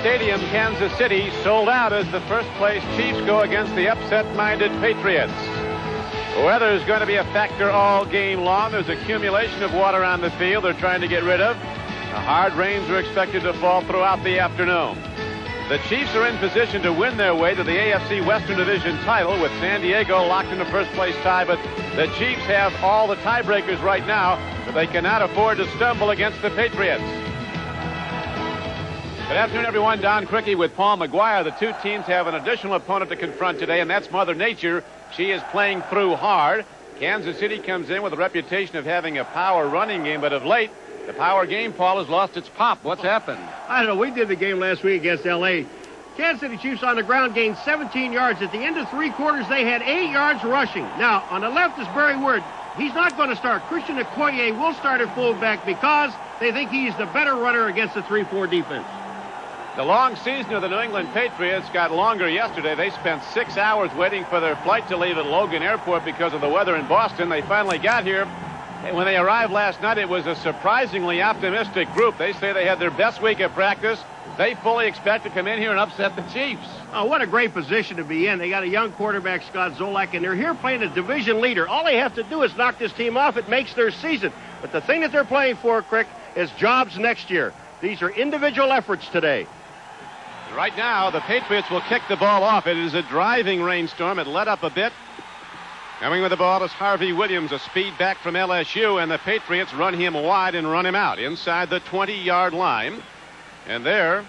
Stadium, Kansas City, sold out as the first-place Chiefs go against the upset-minded Patriots. Weather is going to be a factor all game long. There's accumulation of water on the field they're trying to get rid of. The hard rains are expected to fall throughout the afternoon. The Chiefs are in position to win their way to the AFC Western Division title with San Diego locked in the first-place tie, but the Chiefs have all the tiebreakers right now, but they cannot afford to stumble against the Patriots. Good afternoon, everyone. Don Criqui with Paul McGuire. The two teams have an additional opponent to confront today, and that's Mother Nature. She is playing through hard. Kansas City comes in with a reputation of having a power running game, but of late, the power game, Paul, has lost its pop. What's happened? I don't know. We did the game last week against L.A. Kansas City Chiefs on the ground gained 17 yards. At the end of three quarters, they had 8 yards rushing. Now, on the left is Barry Ward. He's not going to start. Christian Okoye will start at fullback because they think he's the better runner against the 3-4 defense. The long season of the New England Patriots got longer yesterday. They spent 6 hours waiting for their flight to leave at Logan Airport because of the weather in Boston. They finally got here. When they arrived last night, it was a surprisingly optimistic group. They say they had their best week of practice. They fully expect to come in here and upset the Chiefs. Oh, what a great position to be in. They got a young quarterback, Scott Zolak, and they're here playing a division leader. All they have to do is knock this team off. It makes their season. But the thing that they're playing for, Crick, is jobs next year. These are individual efforts today. Right now, the Patriots will kick the ball off. It is a driving rainstorm. It let up a bit. Coming with the ball is Harvey Williams, a speed back from LSU, and the Patriots run him wide and run him out inside the 20-yard line. And there,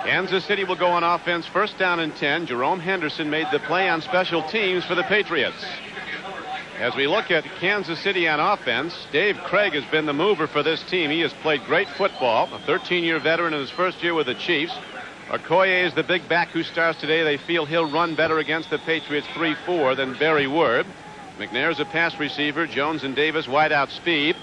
Kansas City will go on offense, first down and 10. Jerome Henderson made the play on special teams for the Patriots. As we look at Kansas City on offense, Dave Craig has been the mover for this team. He has played great football, a 13-year veteran in his first year with the Chiefs. Okoye is the big back who starts today. They feel he'll run better against the Patriots 3-4 than Barry Ward. McNair's a pass receiver. Jones and Davis wide out speed.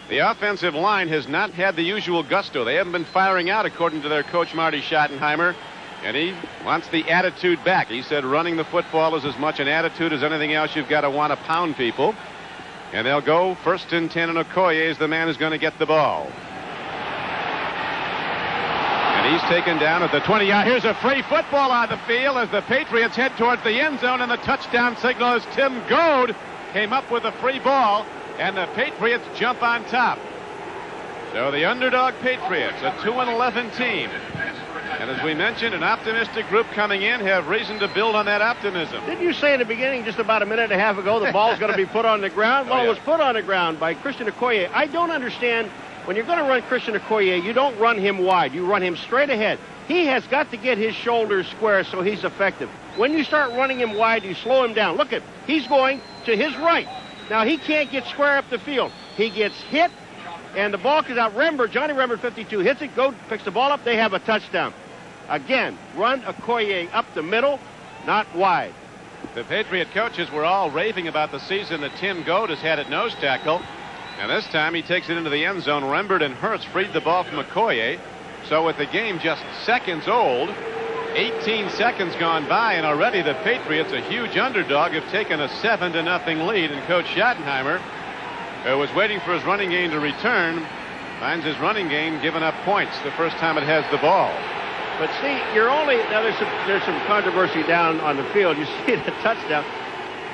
The offensive line has not had the usual gusto. They haven't been firing out, according to their coach, Marty Schottenheimer. And he wants the attitude back. He said running the football is as much an attitude as anything else. You've got to want to pound people. And they'll go first and 10, and Okoye is the man who's going to get the ball. And he's taken down at the 20-yard. Here's a free football on the field as the Patriots head towards the end zone, and the touchdown signal is Tim Goad came up with a free ball, and the Patriots jump on top. So the underdog Patriots, a 2-11 team. And as we mentioned, an optimistic group coming in, have reason to build on that optimism. Didn't you say in the beginning, just about a minute and a half ago, the ball's going to be put on the ground? Well, Oh, yeah. It was put on the ground by Christian Okoye. I don't understand. When you're going to run Christian Okoye, you don't run him wide. You run him straight ahead. He has got to get his shoulders square so he's effective. When you start running him wide, you slow him down. Look at, he's going to his right. Now, he can't get square up the field. He gets hit, and the ball comes out. Johnny Rembert, 52, hits it, picks the ball up. They have a touchdown. Again, run Okoye up the middle, not wide. The Patriot coaches were all raving about the season that Tim Goad has had at nose tackle. And this time he takes it into the end zone. Rembert and Hurts freed the ball from Okoye. So with the game just seconds old, 18 seconds gone by, and already the Patriots, a huge underdog, have taken a 7-0 lead. And Coach Schottenheimer, who was waiting for his running game to return, finds his running game giving up points the first time it has the ball. But see, now there's some controversy down on the field. You see the touchdown.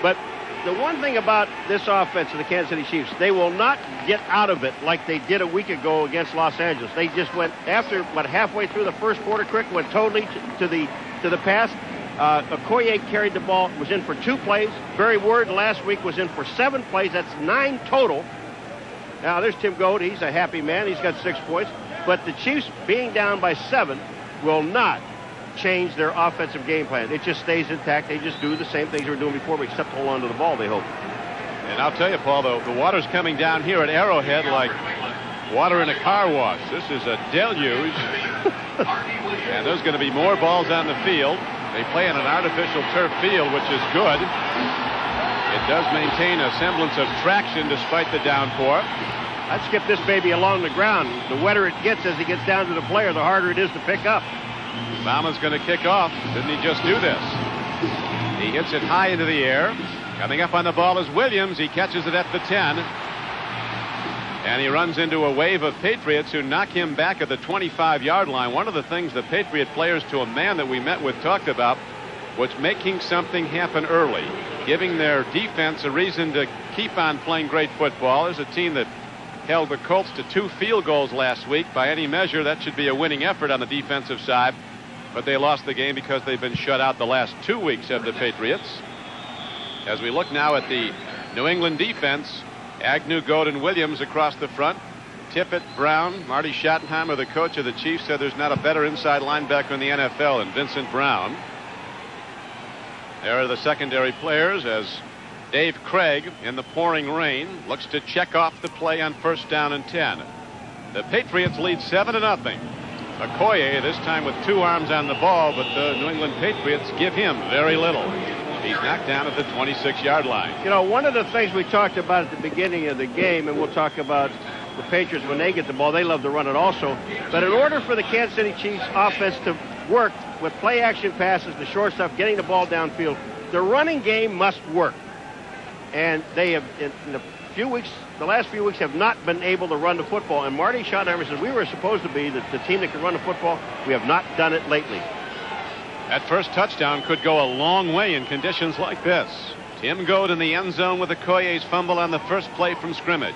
But the one thing about this offense of the Kansas City Chiefs, they will not get out of it like they did a week ago against Los Angeles. They just went after, halfway through the first quarter, Crick went totally to the pass. Okoye carried the ball, was in for 2 plays. Barry Ward last week was in for 7 plays. That's 9 total. Now, there's Tim Goad. He's a happy man. He's got 6 points. But the Chiefs, being down by 7, will not change their offensive game plan. It just stays intact. They just do the same things they were doing before, except hold on to the ball, they hope. And I'll tell you, Paul, the water's coming down here at Arrowhead like water in a car wash. This is a deluge. And there's going to be more balls on the field. They play on an artificial turf field, which is good. It does maintain a semblance of traction despite the downpour. I'd skip this baby along the ground. The wetter it gets as he gets down to the player, the harder it is to pick up. Bauman's going to kick off. Didn't he just do this? He hits it high into the air. Coming up on the ball is Williams. He catches it at the 10. And he runs into a wave of Patriots who knock him back at the 25-yard line. One of the things the Patriot players, to a man that we met with, talked about was making something happen early, giving their defense a reason to keep on playing great football. There's a team that held the Colts to 2 field goals last week. By any measure, that should be a winning effort on the defensive side. But they lost the game because they've been shut out the last 2 weeks of the Patriots. As we look now at the New England defense, Agnew, Godin, Williams across the front. Tippett, Brown, Marty Schottenheimer, the coach of the Chiefs, said there's not a better inside linebacker in the NFL than Vincent Brown. There are the secondary players as Dave Craig, in the pouring rain, looks to check off the play on 1st down and 10. The Patriots lead 7-0. Okoye this time with 2 arms on the ball, but the New England Patriots give him very little. He's knocked down at the 26-yard line. You know, one of the things we talked about at the beginning of the game, and we'll talk about the Patriots when they get the ball, they love to run it also. But in order for the Kansas City Chiefs offense to work with play action passes, the short stuff, getting the ball downfield, the running game must work. And they have, in the last few weeks, have not been able to run the football. And Marty Schottenheimer says we were supposed to be the team that could run the football. We have not done it lately. That first touchdown could go a long way in conditions like this. Tim Goad in the end zone with Okoye's fumble on the first play from scrimmage.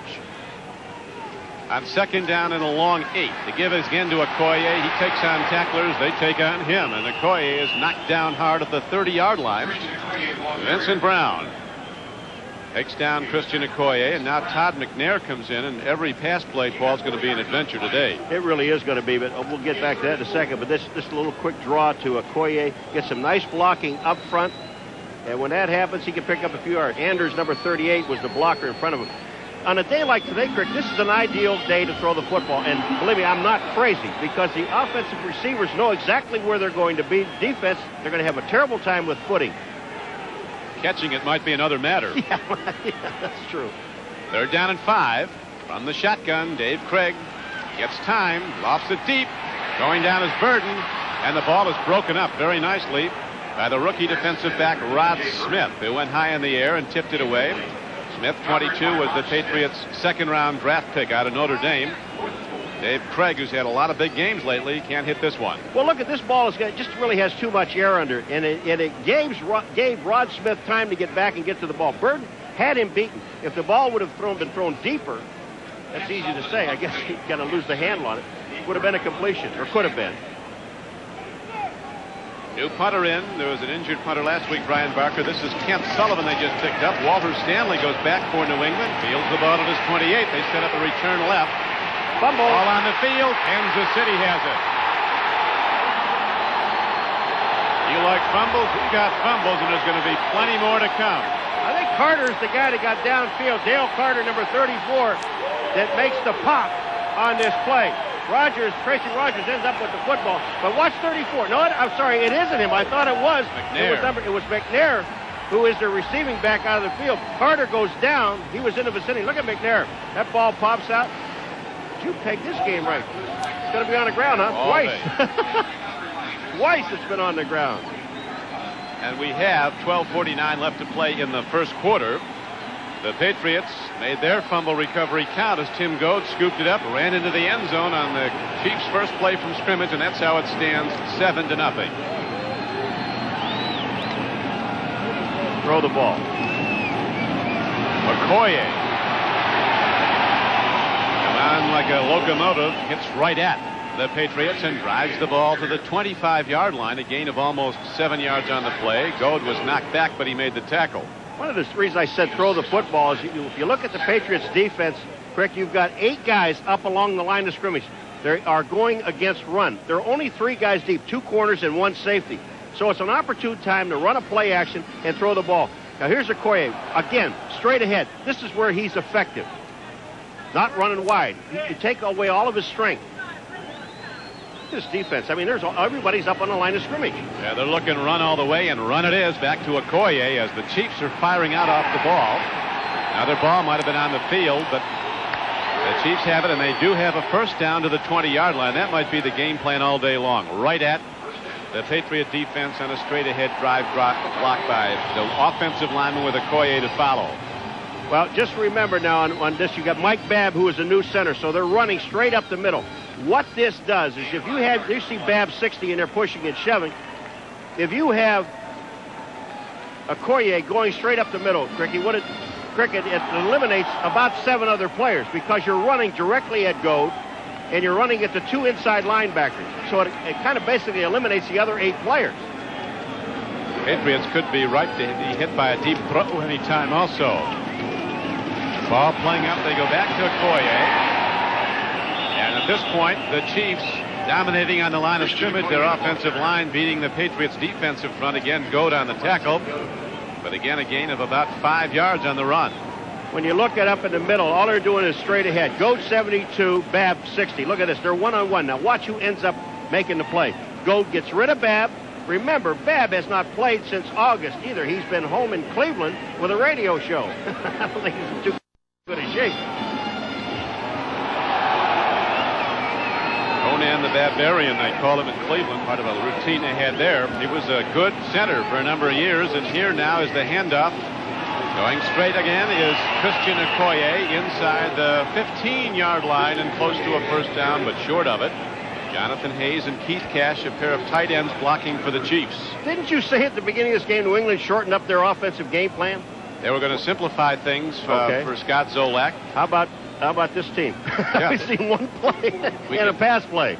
On 2nd down and a long 8. To give it again to Okoye. He takes on tacklers. They take on him. And Okoye is knocked down hard at the 30-yard line. Vincent Brown takes down Christian Okoye. And now Todd McNair comes in. And every pass play, Paul, is going to be an adventure today. It really is going to be. But we'll get back to that in a second. But this little quick draw to Okoye. Gets some nice blocking up front. And when that happens, he can pick up a few yards. Anders, number 38, was the blocker in front of him. On a day like today, Crick, this is an ideal day to throw the football. And believe me, I'm not crazy, because the offensive receivers know exactly where they're going to be. Defense, they're going to have a terrible time with footing. Catching it might be another matter. Yeah, that's true. 3rd down and 5. From the shotgun, Dave Craig gets time, lofts it deep. Going down is Burden, and the ball is broken up very nicely by the rookie defensive back Rod Smith, who went high in the air and tipped it away. Smith, 22, was the Patriots' 2nd-round draft pick out of Notre Dame. Dave Craig, who's had a lot of big games lately, can't hit this one. Well, look at this ball. It just really has too much air under it, and it gave Rod Smith time to get back and get to the ball. Burden had him beaten. If the ball would have been thrown deeper, that's easy to say. I guess he's going to lose the handle on it. Would have been a completion, or could have been. New punter in. There was an injured punter last week, Brian Barker. This is Kent Sullivan they just picked up. Walter Stanley goes back for New England. Fields the ball at his 28. They set up a return left. Fumble. Ball on the field. Kansas City has it. You like fumbles? We got fumbles, and there's going to be plenty more to come. I think Carter's the guy that got downfield. Dale Carter, number 34, that makes the pop on this play. Tracy Rogers ends up with the football. But watch 34. No, I'm sorry, it isn't him. I thought it was. McNair. It was McNair, who is the receiving back out of the field. Carter goes down. He was in the vicinity. Look at McNair. That ball pops out. You pegged this game right. It's going to be on the ground, huh? Twice. Twice it's been on the ground. And we have 12:49 left to play in the first quarter. The Patriots made their fumble recovery count as Tim Goad scooped it up, ran into the end zone on the Chiefs' first play from scrimmage, and that's how it stands 7-0. Throw the ball. Okoye. Come on like a locomotive, hits right at the Patriots and drives the ball to the 25-yard line, a gain of almost 7 yards on the play. Goad was knocked back, but he made the tackle. One of the reasons I said throw the football is if you look at the Patriots defense, correct, you've got 8 guys up along the line of scrimmage. They are going against run. There are only 3 guys deep, 2 corners and 1 safety. So it's an opportune time to run a play action and throw the ball. Now here's Okoye. Again, straight ahead. This is where he's effective. Not running wide. You take away all of his strength. This defense, I mean, everybody's up on the line of scrimmage. Yeah, they're looking run all the way, and run it is back to Okoye as the Chiefs are firing out off the ball. Now their ball might have been on the field, but the Chiefs have it, and they do have a first down to the 20-yard line. That might be the game plan all day long. Right at the Patriot defense on a straight-ahead drive blocked by the offensive lineman with Okoye to follow. Well, just remember now on this, you got Mike Babb, who is a new center, so they're running straight up the middle. What this does is if you see Babb 60 and they're pushing and shoving, if you have Okoye going straight up the middle, Cricket, it eliminates about 7 other players because you're running directly at Goad and you're running at the 2 inside linebackers. So it kind of basically eliminates the other 8 players. Patriots could be ripe to be hit by a deep throw anytime also. Ball playing up, they go back to Okoye. And at this point, the Chiefs dominating on the line of scrimmage, their offensive line beating the Patriots defensive front. Again, Goad on the tackle. But again, a gain of about 5 yards on the run. When you look at up in the middle, all they're doing is straight ahead. Goad 72, Babb 60. Look at this. They're one-on-one. Now watch who ends up making the play. Goad gets rid of Babb. Remember, Babb has not played since August either. He's been home in Cleveland with a radio show. I don't think he's in too good a shape. Conan the Barbarian, they call him in Cleveland, part of a routine they had there. He was a good center for a number of years, and here now is the handoff. Going straight again is Christian Okoye inside the 15-yard line and close to a first down, but short of it. Jonathan Hayes and Keith Cash, a pair of tight ends blocking for the Chiefs. Didn't you say at the beginning of this game New England shortened up their offensive game plan? They were going to simplify things for Scott Zolak. How about this team? Yeah. We've seen one play and a pass play.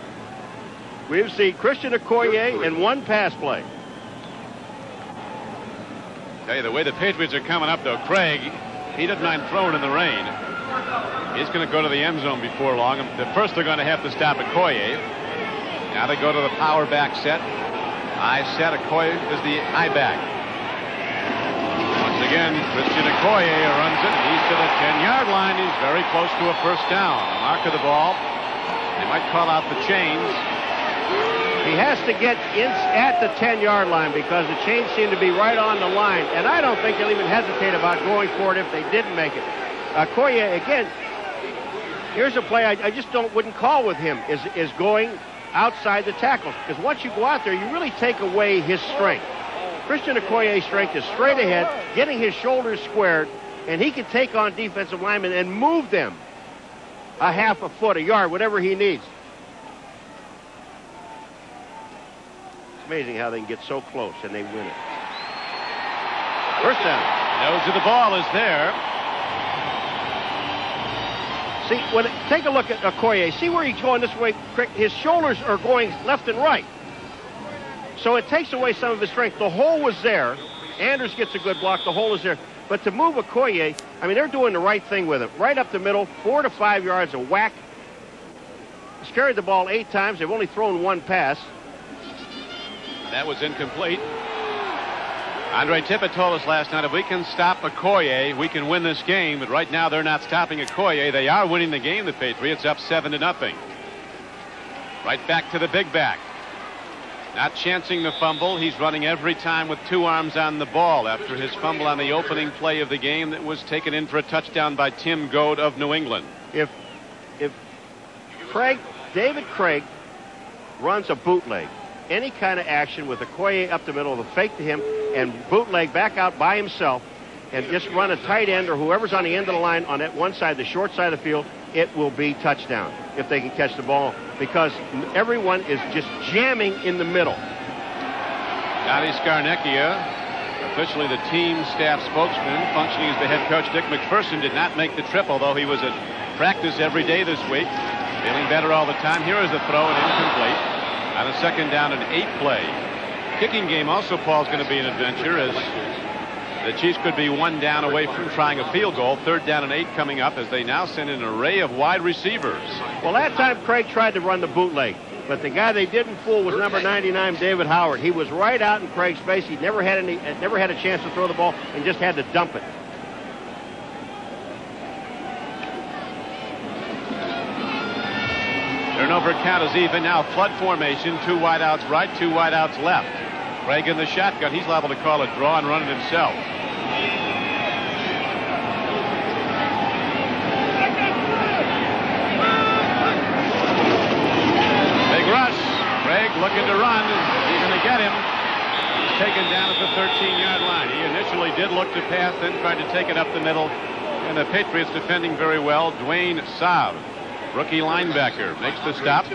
We've seen Christian Okoye and one pass play. Tell you, the way the Patriots are coming up, though, Craig, he doesn't mind throwing in the rain. He's going to go to the end zone before long. First, they're going to have to stop Okoye. Now they go to the power back set. I set. Okoye is the high back. Once again, Christian Okoye runs it. He's to the 10-yard line. He's very close to a first down. The mark of the ball. They might call out the chains. He has to get in at the 10-yard line because the chains seem to be right on the line. And I don't think they'll even hesitate about going for it if they didn't make it. Okoye, again, here's a play I just wouldn't call with him, is going outside the tackles. Because once you go out there, you really take away his strength. Christian Okoye's strength is straight ahead, getting his shoulders squared, and he can take on defensive linemen and move them a half a foot, a yard, whatever he needs. It's amazing how they can get so close and they win it. First down. Nose of the ball is there. See, take a look at Okoye. See where he's going this way? His shoulders are going left and right. So it takes away some of his strength. The hole was there. Anders gets a good block. The hole is there. But to move Okoye, I mean, they're doing the right thing with him. Right up the middle, 4 to 5 yards, a whack. He's carried the ball 8 times. They've only thrown 1 pass. That was incomplete. Andre Tippett told us last night, if we can stop Okoye, we can win this game. But right now, they're not stopping Okoye. They are winning the game, the Patriots, up 7-0. Right back to the big back. Not chancing the fumble. He's running every time with 2 arms on the ball after his fumble on the opening play of the game that was taken in for a touchdown by Tim Goad of New England. If David Craig runs a bootleg, any kind of action with Okoye up the middle, the fake to him, and bootleg back out by himself, and just run a tight end or whoever's on the end of the line on that one side, the short side of the field, it will be touchdown if they can catch the ball because everyone is just jamming in the middle. Dante Scarnecchia, officially the team staff spokesman, functioning as the head coach. Dick MacPherson did not make the trip, although he was at practice every day this week, feeling better all the time. Here is the throw and incomplete on a 2nd down and 8 play. Kicking game also, Paul, is going to be an adventure as the Chiefs could be 1 down away from trying a field goal. 3rd down and 8 coming up as they now send an array of wide receivers. Well, that time Craig tried to run the bootleg, but the guy they didn't fool was number 99, David Howard. He was right out in Craig's face. He never had a chance to throw the ball and just had to dump it. Turnover count is even now. Flood formation, 2 wideouts right, 2 wideouts left. Craig in the shotgun. He's liable to call a draw and run it himself. Big rush. Craig looking to run. He's going to get him. He's taken down at the 13-yard line. He initially did look to pass, then tried to take it up the middle. and the Patriots defending very well. Dwayne Saab, rookie linebacker, makes the stop.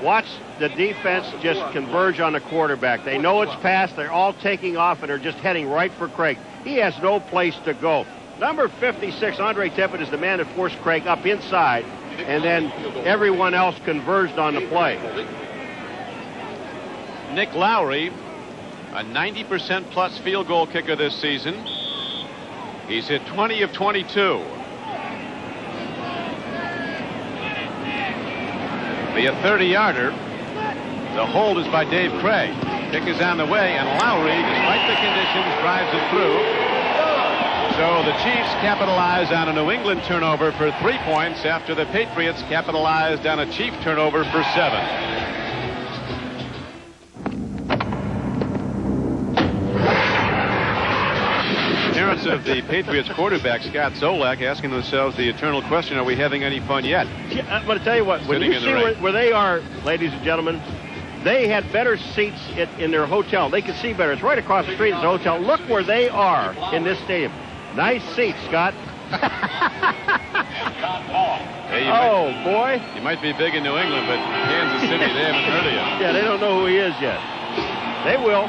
Watch the defense just converge on the quarterback. They know it's past. They're all taking off and are just heading right for Craig. He has no place to go. Number 56, Andre Tippett, is the man that forced Craig up inside, and then everyone else converged on the play. Nick Lowry, a 90% plus field goal kicker this season. He's hit 20 of 22. Be a 30-yarder. The hold is by Dave Craig. Kick is on the way, and Lowry, despite the conditions, drives it through. So the Chiefs capitalize on a New England turnover for 3 points after the Patriots capitalized on a Chief turnover for 7. Parents of the Patriots quarterback, Scott Zolak, asking themselves the eternal question, are we having any fun yet? Yeah, I'm going to tell you what, when you see where they are, ladies and gentlemen, they had better seats in their hotel. They could see better. It's right across the street is the hotel. Look where they are in this stadium. Nice seats, Scott. Hey, boy. You might be big in New England, but Kansas City, they haven't heard of you. Yeah, they don't know who he is yet. They will.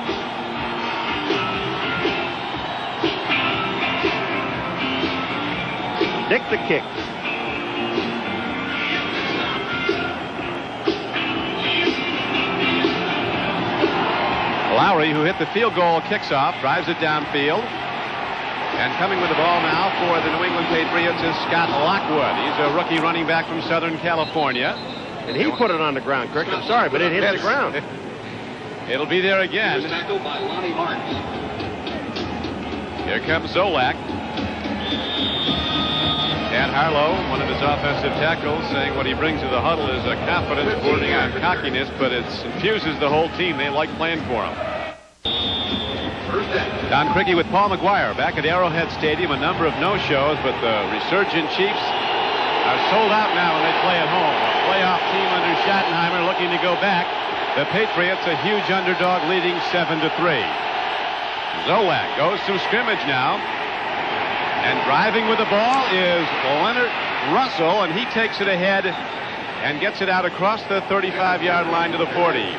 Dick the kick. Lowry, who hit the field goal, kicks off, drives it downfield. And coming with the ball now for the New England Patriots is Scott Lockwood. He's a rookie running back from Southern California. And he put it on the ground, Crick. I'm sorry, but it hit the ground. It'll be there again. Here comes Zolak. Dan Harlow, one of his offensive tackles, saying what he brings to the huddle is a confidence bordering on cockiness, but it infuses the whole team. They like playing for him. Don Criqui with Paul McGuire back at Arrowhead Stadium. A number of no-shows, but the resurgent Chiefs are sold out now when they play at home. A playoff team under Schottenheimer looking to go back. The Patriots a huge underdog, leading 7-3. Zolak goes some scrimmage now. And driving with the ball is Leonard Russell, and he takes it ahead and gets it out across the 35-yard line to the 40.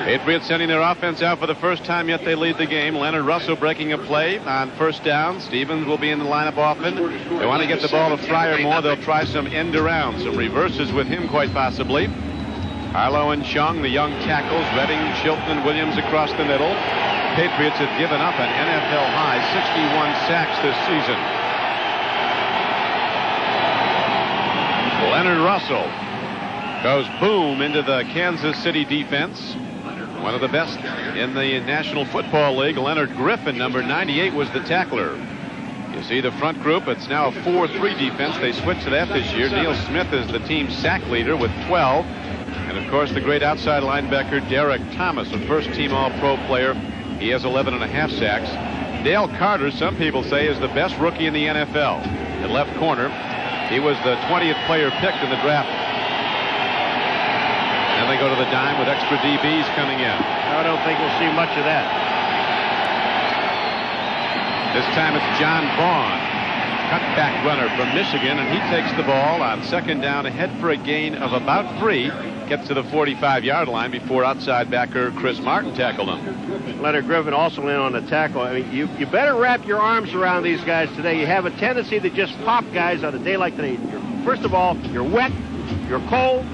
Patriots sending their offense out for the first time, yet they lead the game. Leonard Russell breaking a play on first down. Stevens will be in the lineup often. They want to get the ball to Fryer more. They'll try some end around, some reverses with him quite possibly. Harlow and Chung, the young tackles, Redding, Chilton, and Williams across the middle. Patriots have given up an NFL high 61 sacks this season. Leonard Russell goes boom into the Kansas City defense. One of the best in the National Football League. Leonard Griffin, number 98, was the tackler. You see the front group. It's now a 4-3 defense. They switched to that this year. Neil Smith is the team's sack leader with 12. And, of course, the great outside linebacker, Derek Thomas, a first-team All-Pro player. He has 11.5 sacks. Dale Carter, some people say, is the best rookie in the NFL. At left corner, he was the 20th player picked in the draft. And they go to the dime with extra DBs coming in. I don't think we'll see much of that. This time it's John Vaughn, cutback runner from Michigan, and he takes the ball on second down ahead for a gain of about 3. Gets to the 45-yard line before outside backer Chris Martin tackled him. Leonard Griffin also in on the tackle. I mean, you better wrap your arms around these guys today. You have a tendency to just pop guys on a day like today. First of all, you're wet, you're cold.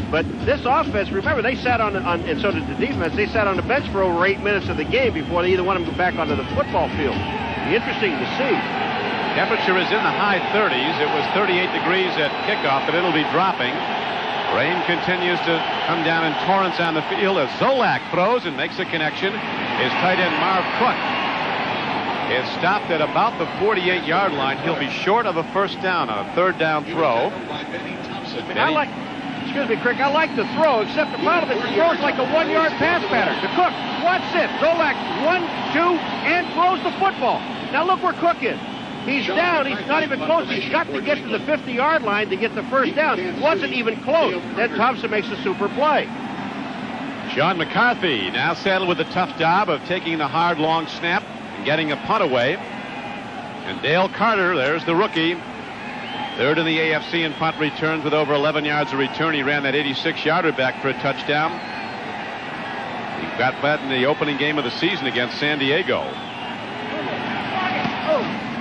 But this offense, remember, they sat on and so did the defense, they sat on the bench for over 8 minutes of the game before either one of them go back onto the football field. Be interesting to see. Temperature is in the high 30s. It was 38 degrees at kickoff, but it'll be dropping. Rain continues to come down in torrents on the field as Zolak throws and makes a connection. His tight end Marv Cook is stopped at about the 48-yard line. He'll be short of a first down on a third down throw. Excuse me, Crick, I like the throw, except the problem is he throws like a 1-yard pass pattern. To Cook, watch this. Zolak, 1, 2, and throws the football. Now look where Cook is. He's down. He's not even close. He's got to get to the 50-yard line to get the first down. Wasn't even close. Then Thompson makes a super play. Sean McCarthy now saddled with the tough job of taking the hard long snap and getting a punt away. And Dale Carter, there's the rookie, third in the AFC in punt returns with over 11 yards of return. He ran that 86-yarder back for a touchdown. He got that in the opening game of the season against San Diego.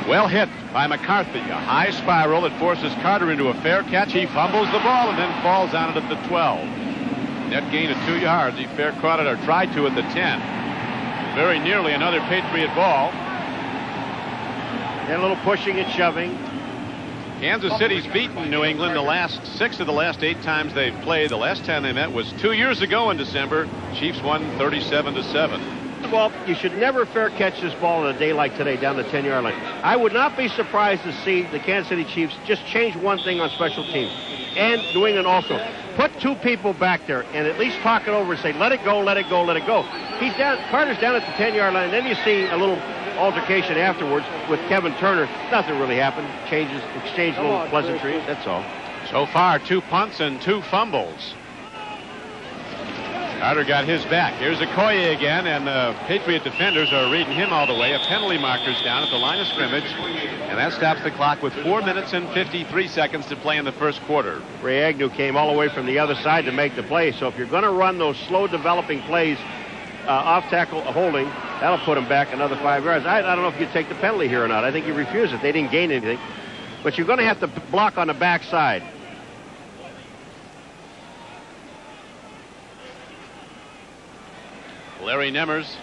Well hit by McCarthy. A high spiral that forces Carter into a fair catch. He fumbles the ball and then falls on it at the 12. Net gain of 2 yards. He fair caught it or tried to at the 10. Very nearly another Patriot ball. And a little pushing and shoving. Kansas City's beaten New England the last 6 of the last 8 times they've played. The last time they met was 2 years ago in December. Chiefs won 37-7. Well, you should never fair catch this ball on a day like today down the 10-yard line. I would not be surprised to see the Kansas City Chiefs just change one thing on special teams. And New England also. Put 2 people back there and at least talk it over and say, let it go, let it go, let it go. He's down, Carter's down at the 10-yard line. And then you see a little altercation afterwards with Kevin Turner. Nothing really happened. Exchange little pleasantries. That's all. So far, 2 punts and 2 fumbles. Carter got his back. Here's Okoye again, and the Patriot defenders are reading him all the way. A penalty marker's down at the line of scrimmage, and that stops the clock with 4 minutes and 53 seconds to play in the first quarter. Ray Agnew came all the way from the other side to make the play, so if you're going to run those slow developing plays, off tackle holding, that'll put him back another 5 yards. I don't know if you take the penalty here or not. I think you refuse it. They didn't gain anything. But you're going to have to block on the backside. Larry Nemmers,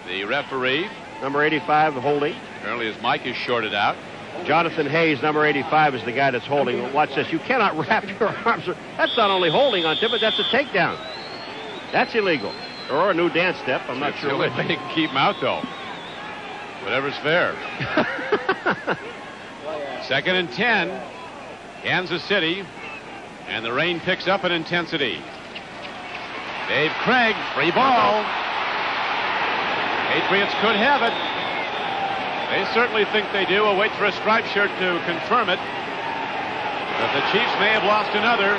the referee. Number 85 holding. Apparently his mic is shorted out. Jonathan Hayes, number 85, is the guy that's holding. Watch this. You cannot wrap your arms. That's not only holding on Tippett, that's a takedown. That's illegal. Or a new dance step. I'm not sure. They can keep him out, though. Whatever's fair. 2nd and 10. Kansas City. And the rain picks up in intensity. Dave Craig, free ball. Patriots could have it. They certainly think they do. We'll wait for a striped shirt to confirm it. But the Chiefs may have lost another.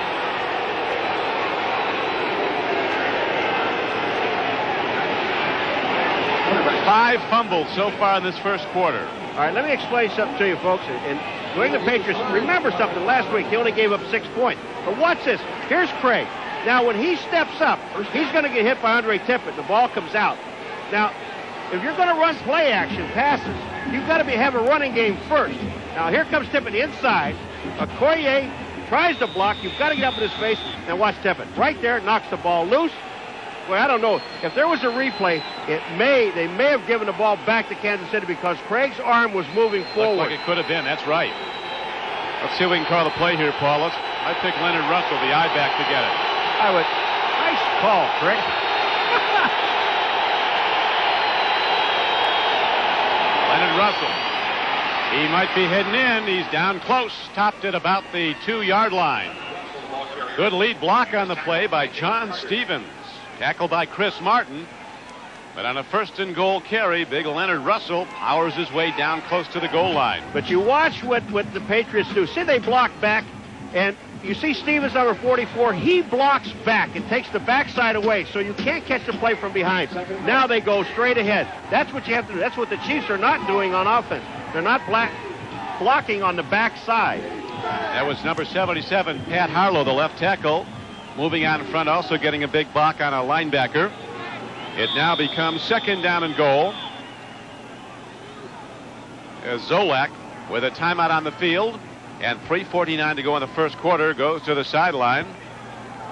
Five fumbles so far in this first quarter. All right, let me explain something to you, folks. And New England Patriots, remember something. Last week, they only gave up 6 points. But watch this. Here's Craig. Now, when he steps up, he's going to get hit by Andre Tippett. The ball comes out. Now, if you're going to run play action passes, you've got to have a running game first. Now, here comes Tippett inside. Okoye tries to block. You've got to get up in his face and watch Tippett. Right there, knocks the ball loose. Well, I don't know. If there was a replay, they may have given the ball back to Kansas City because Craig's arm was moving forward. Looks like it could have been. That's right. Let's see if we can call the play here, Paulus. I pick Leonard Russell, the eye back, to get it. I would. Nice call, Craig. Leonard Russell. He might be heading in. He's down close. Stopped at about the 2-yard line. Good lead block on the play by John Stevens. Tackled by Chris Martin. But on a 1st and goal carry, big Leonard Russell powers his way down close to the goal line. But you watch what the Patriots do. See, they block back, and you see Stevens, number 44, he blocks back and takes the backside away, so you can't catch the play from behind. Now they go straight ahead. That's what you have to do. That's what the Chiefs are not doing on offense. They're not blocking on the backside. That was number 77, Pat Harlow, the left tackle. Moving out in front, also getting a big block on a linebacker. It now becomes 2nd down and goal. As Zolak, with a timeout on the field, and 3:49 to go in the first quarter, goes to the sideline,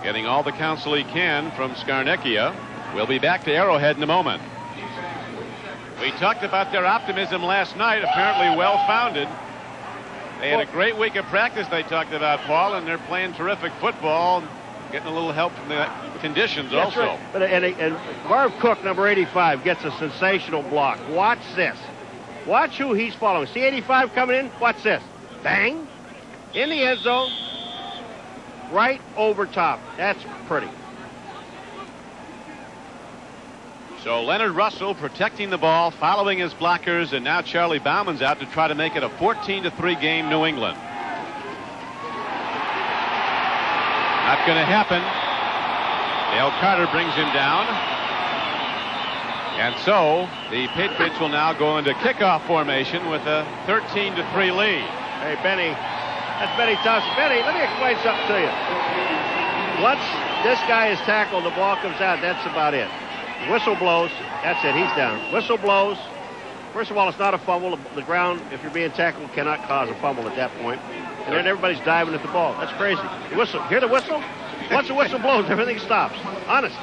getting all the counsel he can from Scarnecchia. We'll be back to Arrowhead in a moment. We talked about their optimism last night, apparently well-founded. They had a great week of practice, they talked about, Paul, and they're playing terrific football, getting a little help from the conditions. That's also. Right. But, and Marv Cook, number 85, gets a sensational block. Watch this. Watch who he's following. See 85 coming in? Watch this. Bang. In the end zone. Right over top. That's pretty. So Leonard Russell protecting the ball, following his blockers, and now Charlie Bauman's out to try to make it a 14-3 game, New England. Not going to happen. Dale Carter brings him down. And so the Patriots will now go into kickoff formation with a 13-3 lead. Hey, Benny. That's Benny Thompson. Benny, let me explain something to you. Once this guy is tackled, the ball comes out. That's about it. Whistle blows. That's it. He's down. Whistle blows. First of all, it's not a fumble. The ground, if you're being tackled, cannot cause a fumble at that point. And then everybody's diving at the ball. That's crazy. The whistle. Hear the whistle? Once the whistle blows, everything stops. Honest.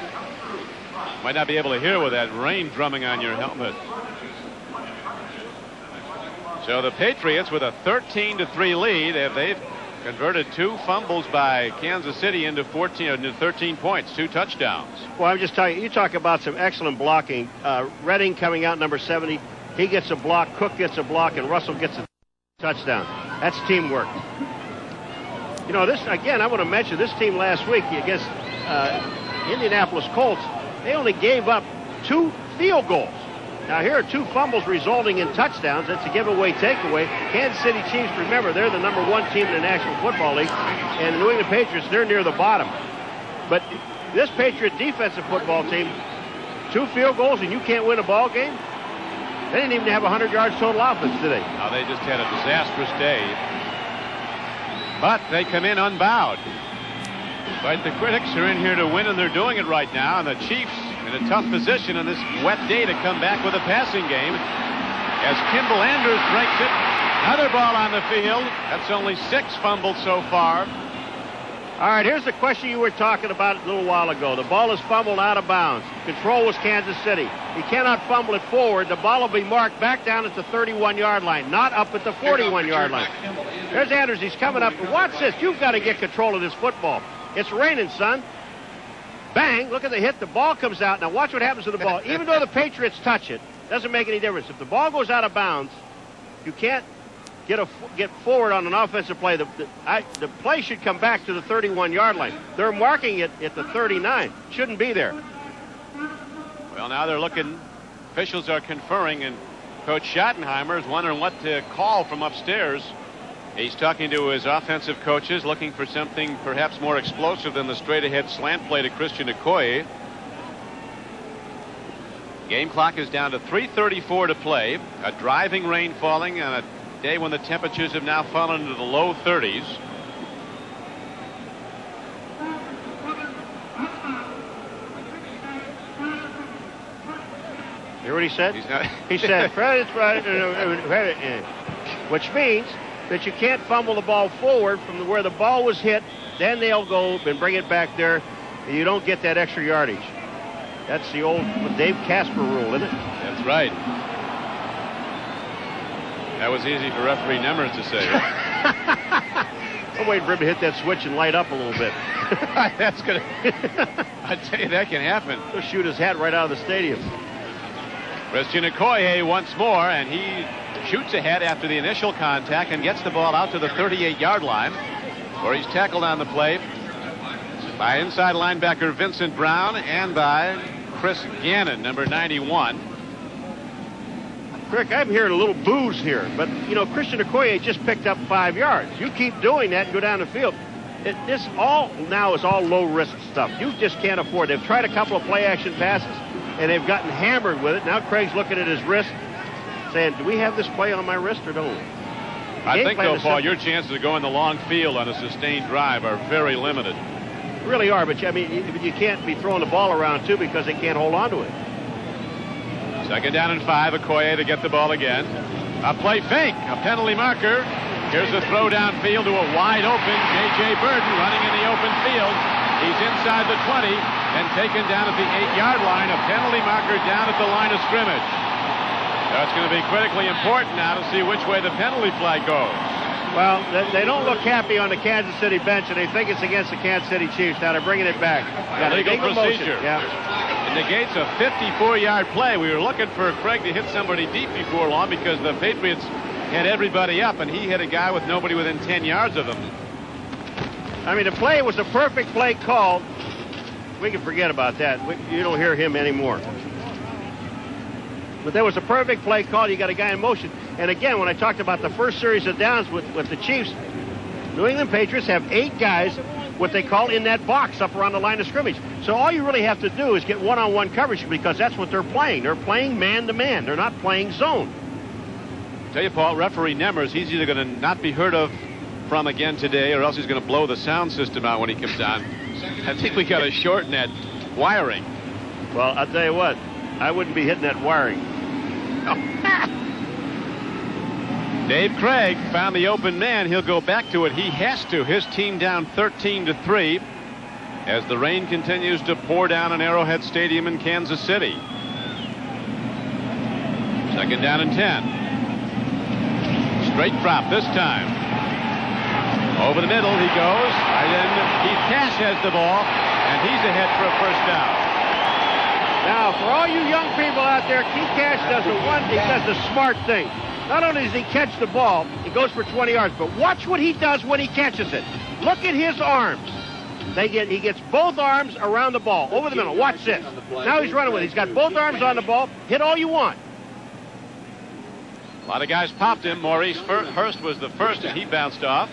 Might not be able to hear with that rain drumming on your helmet. So the Patriots with a 13-3 lead. They've converted 2 fumbles by Kansas City into 13 points, 2 touchdowns. Well, I'm just telling you, you talk about some excellent blocking. Redding coming out number 70. He gets a block, Cook gets a block, and Russell gets a touchdown. That's teamwork. You know, this, again, I want to mention this team last week against Indianapolis Colts. They only gave up 2 field goals. Now, here are 2 fumbles resulting in touchdowns. That's a giveaway takeaway. Kansas City Chiefs, remember, they're the #1 team in the National Football League. And the New England Patriots, they're near the bottom. But this Patriot defensive football team, 2 field goals and you can't win a ball game? They didn't even have 100 yards total offense today. Now, they just had a disastrous day. But they come in unbowed. But the critics are in here to win, and they're doing it right now. And the Chiefs in a tough position on this wet day to come back with a passing game. As Kimball Andrews breaks it, another ball on the field. That's only 6 fumbles so far. All right, here's the question you were talking about a little while ago. The ball is fumbled out of bounds. Control was Kansas City. He cannot fumble it forward. The ball will be marked back down at the 31-yard line, not up at the 41-yard line. There's Andrews. He's coming up. Watch this. You've got to get control of this football. It's raining, son. Bang, look at the hit. The ball comes out. Now watch what happens to the ball. Even though the Patriots touch it, doesn't make any difference. If the ball goes out of bounds, you can't get forward on an offensive play. The play should come back to the 31-yard line. They're marking it at the 39. Shouldn't be there. Well, now they're looking. Officials are conferring, and Coach Schottenheimer is wondering what to call from upstairs. He's talking to his offensive coaches, looking for something perhaps more explosive than the straight-ahead slant play to Christian Okoye. Game clock is down to 3:34 to play. A driving rain falling on a day when the temperatures have now fallen into the low 30s. Hear what he said? He said, which means that you can't fumble the ball forward from where the ball was hit. Then they'll go and bring it back there, and you don't get that extra yardage. That's the old Dave Casper rule, isn't it? That's right. That was easy for referee Nemers to say. I'm waiting for him to hit that switch and light up a little bit. That's going to... I tell you, that can happen. He'll shoot his hat right out of the stadium. Christian Okoye once more, and he shoots ahead after the initial contact and gets the ball out to the 38-yard line, where he's tackled on the play by inside linebacker Vincent Brown and by Chris Gannon, number 91. Rick, I'm hearing a little booze here, but, you know, Christian Okoye just picked up 5 yards. You keep doing that and go down the field. This all now is all low-risk stuff. You just can't afford it. They've tried a couple of play-action passes, and they've gotten hammered with it. Now Craig's looking at his wrist, saying, do we have this play on my wrist or don't we? I think, though, Paul, your chances of going the long field on a sustained drive are very limited. Really are, but I mean, you can't be throwing the ball around, too, because they can't hold on to it. Second down and 5, Okoye to get the ball again. A play fake, a penalty marker. Here's a throw downfield to a wide open J.J. Burden running in the open field. He's inside the 20 and taken down at the 8-yard line. A penalty marker down at the line of scrimmage. So it's going to be critically important now to see which way the penalty flag goes. Well, they don't look happy on the Kansas City bench, and they think it's against the Kansas City Chiefs. Now they're bringing it back. Legal procedure. Yeah. It negates a 54-yard play. We were looking for Craig to hit somebody deep before long because the Patriots had everybody up, and he hit a guy with nobody within 10 yards of him. I mean, the play was a perfect play called. We can forget about that. You don't hear him anymore. But there was a perfect play call. You got a guy in motion. And again, when I talked about the first series of downs with the Chiefs, New England Patriots have 8 guys what they call in that box up around the line of scrimmage. So all you really have to do is get one-on-one coverage because that's what they're playing. They're playing man-to-man. They're not playing zone. Tell you, Paul, referee Nemers, he's either going to not be heard of from again today or else he's going to blow the sound system out when he comes on. I think we got to shorten that wiring. Well, I'll tell you what, I wouldn't be hitting that wiring. Dave Craig found the open man. He'll go back to it. He has to. His team down 13-3 as the rain continues to pour down in Arrowhead Stadium in Kansas City. Second down and 10. Straight drop this time. Over the middle he goes. And then Keith Cash has the ball, and he's ahead for a first down. Now, for all you young people out there, Keith Cash does the smart thing. Not only does he catch the ball, he goes for 20 yards, but watch what he does when he catches it. Look at his arms. He gets both arms around the ball, over the middle. Watch this. Now he's running with it. He's got both arms on the ball. Hit all you want. A lot of guys popped him. Maurice Hurst was the first, and he bounced off.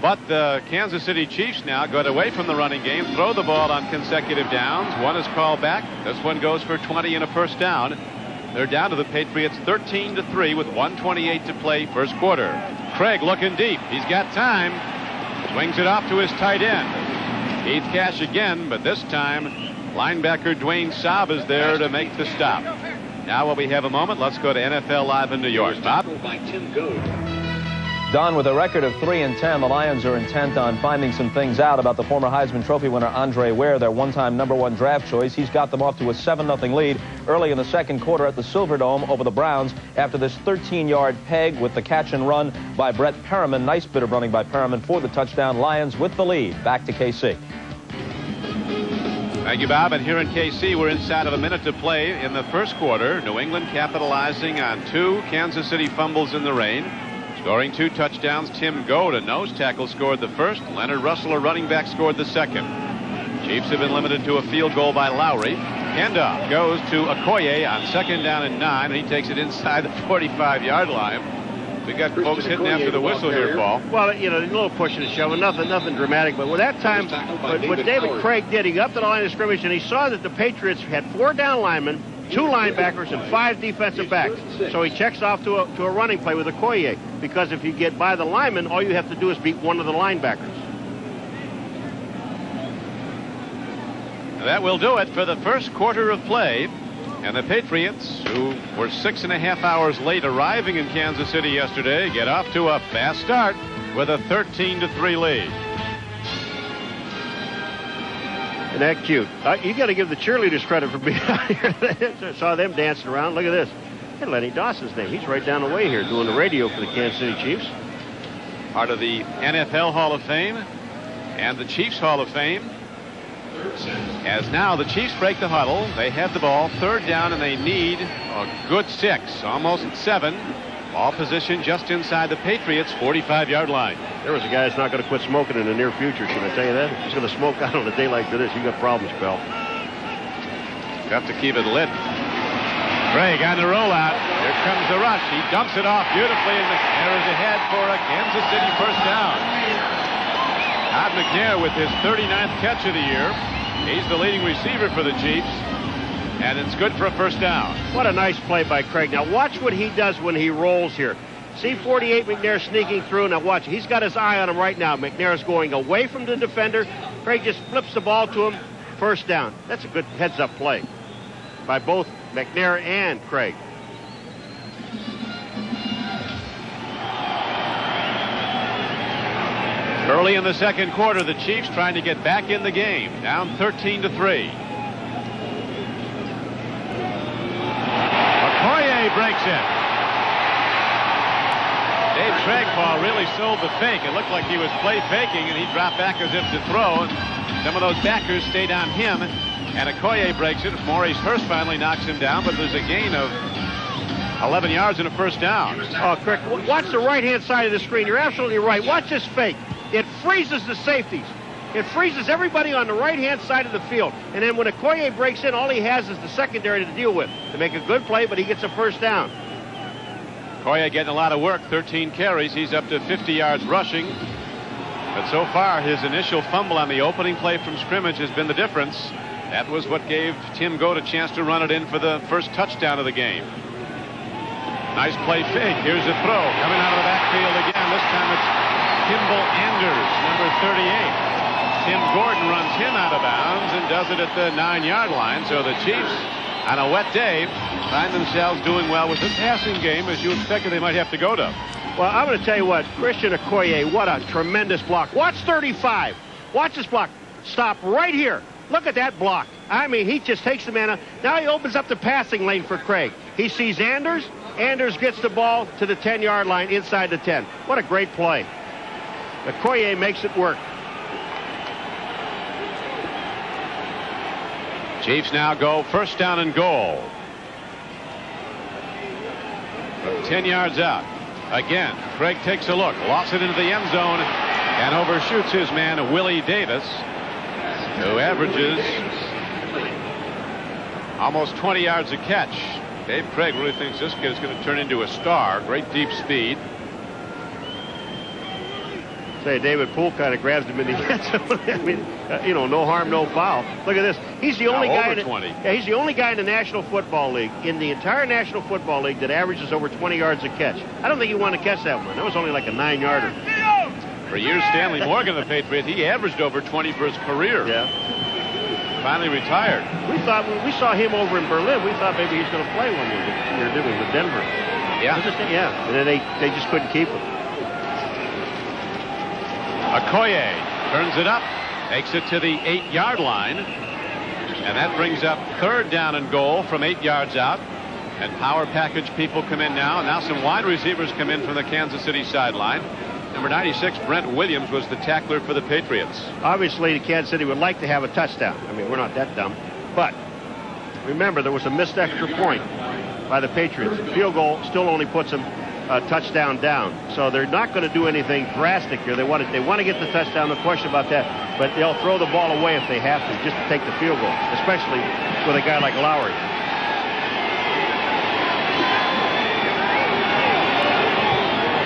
But the Kansas City Chiefs now got away from the running game, throw the ball on consecutive downs. One is called back. This one goes for 20 and a first down. They're down to the Patriots 13-3 with 1:28 to play first quarter. Craig looking deep. He's got time. Swings it off to his tight end. Keith Cash again, but this time linebacker Dwayne Saab is there to make the stop. Now while we have a moment, let's go to NFL Live in New York. Bob? Don, with a record of 3-10, the Lions are intent on finding some things out about the former Heisman Trophy winner Andre Ware, their one-time #1 draft choice. He's got them off to a 7-0 lead early in the second quarter at the Silverdome over the Browns after this 13-yard peg with the catch and run by Brett Perriman. Nice bit of running by Perriman for the touchdown. Lions with the lead. Back to KC. Thank you, Bob. And here in KC, we're inside of a minute to play in the first quarter. New England capitalizing on 2 Kansas City fumbles in the rain. Scoring 2 touchdowns. Tim Goad, a nose tackle, scored the first. Leonard Russell, a running back, scored the second. Chiefs have been limited to a field goal by Lowry. Handoff goes to Okoye on second down and 9. And he takes it inside the 45-yard line. We got folks hitting after the whistle here, Paul. Well, you know, a little pushing and shoving, nothing dramatic. But with that time, what David Craig did, he got up to the line of scrimmage and he saw that the Patriots had 4 down linemen, 2 linebackers, and 5 defensive backs. So he checks off to a running play with Okoye, because if you get by the lineman, all you have to do is beat one of the linebackers. That will do it for the first quarter of play. And the Patriots, who were 6.5 hours late arriving in Kansas City yesterday, get off to a fast start with a 13-3 lead. Isn't that cute? You got to give the cheerleaders credit for being out here. Saw them dancing around. Look at this. And Lenny Dawson's name. He's right down the way here doing the radio for the Kansas City Chiefs. Part of the NFL Hall of Fame and the Chiefs Hall of Fame. As now the Chiefs break the huddle. They have the ball, 3rd down, and they need a good 6, almost 7. Ball position just inside the Patriots' 45-yard line. There was a guy that's not going to quit smoking in the near future. Should I tell you that? He's going to smoke out on a day like this. You got problems, pal. You have to keep it lit. Craig on the rollout. Here comes the rush. He dumps it off beautifully, and McNair is ahead for a Kansas City first down. Todd McNair with his 39th catch of the year. He's the leading receiver for the Chiefs, and it's good for a first down. What a nice play by Craig. Now watch what he does when he rolls here. See 48 McNair sneaking through. Now watch. He's got his eye on him right now. McNair is going away from the defender. Craig just flips the ball to him. First down. That's a good heads-up play by both McNair and Craig. Early in the second quarter, the Chiefs trying to get back in the game. Down 13-3. Okoye breaks it. Dave Craig, Paul, really sold the fake. It looked like he was play faking, and he dropped back as if to throw. And some of those backers stayed on him, and Okoye breaks it. Maurice Hurst finally knocks him down, but there's a gain of 11 yards and a first down. Oh, Crick, watch the right-hand side of the screen. You're absolutely right. Watch this fake. It freezes the safeties. It freezes everybody on the right-hand side of the field. And then when Okoye breaks in, all he has is the secondary to deal with to make a good play, but he gets a first down. Okoye getting a lot of work, 13 carries. He's up to 50 yards rushing. But so far, his initial fumble on the opening play from scrimmage has been the difference. That was what gave Tim Goat a chance to run it in for the first touchdown of the game. Nice play fake. Here's a throw coming out of the backfield again. This time it's Kimball Anders, number 38. Tim Gordon runs him out of bounds and does it at the 9-yard line. So the Chiefs, on a wet day, find themselves doing well with the passing game, as you expected they might have to go to. Well, I'm going to tell you what, Christian Okoye, what a tremendous block. Watch 35. Watch this block. Stop right here. Look at that block. I mean, he just takes the man out. Now he opens up the passing lane for Craig. He sees Anders. Anders gets the ball to the 10-yard line inside the 10. What a great play. Okoye makes it work. Chiefs now go first down and goal. From 10 yards out. Again, Craig takes a look, lofts it into the end zone, and overshoots his man, Willie Davis, who averages almost 20 yards a catch. Dave Craig really thinks this kid is going to turn into a star. Great deep speed. Say, David Poole kind of grabs him in the end zone. I mean, you know, no harm, no foul. Look at this. He's the only guy. He's the only guy in the National Football League, in the entire National Football League, that averages over 20 yards a catch. I don't think he wanted to catch that one. That was only like a 9-yarder. For years, Stanley Morgan, the Patriot, he averaged over 20 for his career. Yeah. Finally retired. We thought when we saw him over in Berlin, we thought maybe he's going to play one year. We were doing with Denver. Yeah. Yeah. And then they just couldn't keep him. Okoye turns it up, takes it to the 8-yard line, and that brings up third down and goal from 8 yards out. And power package people come in now. Now some wide receivers come in from the Kansas City sideline. Number 96, Brent Williams, was the tackler for the Patriots. Obviously, the Kansas City would like to have a touchdown. I mean, we're not that dumb. But remember, there was a missed extra point by the Patriots. Field goal still only puts them a touchdown down. So they're not going to do anything drastic here. They want to get the touchdown, no question about that. But they'll throw the ball away if they have to, just to take the field goal, especially with a guy like Lowry.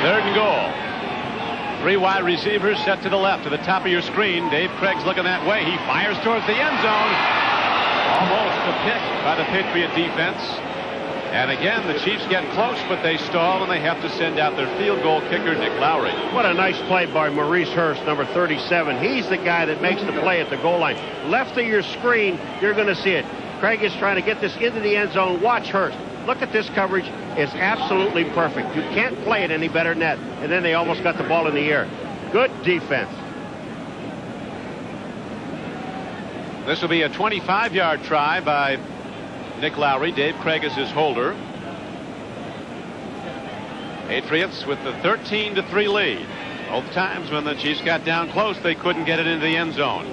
Third and goal. 3 wide receivers set to the left, to the top of your screen. Dave Craig's looking that way. He fires towards the end zone. Almost a pick by the Patriot defense. And again, the Chiefs get close, but they stall, and they have to send out their field goal kicker, Nick Lowry. What a nice play by Maurice Hurst, number 37. He's the guy that makes the play at the goal line. Left of your screen, you're going to see it. Craig is trying to get this into the end zone. Watch Hurst. Look at this coverage. It's absolutely perfect. You can't play it any better than that. And then they almost got the ball in the air. Good defense. This will be a 25-yard try by Nick Lowry. Dave Craig is his holder. Patriots with the 13-3 lead. Both times when the Chiefs got down close, they couldn't get it into the end zone.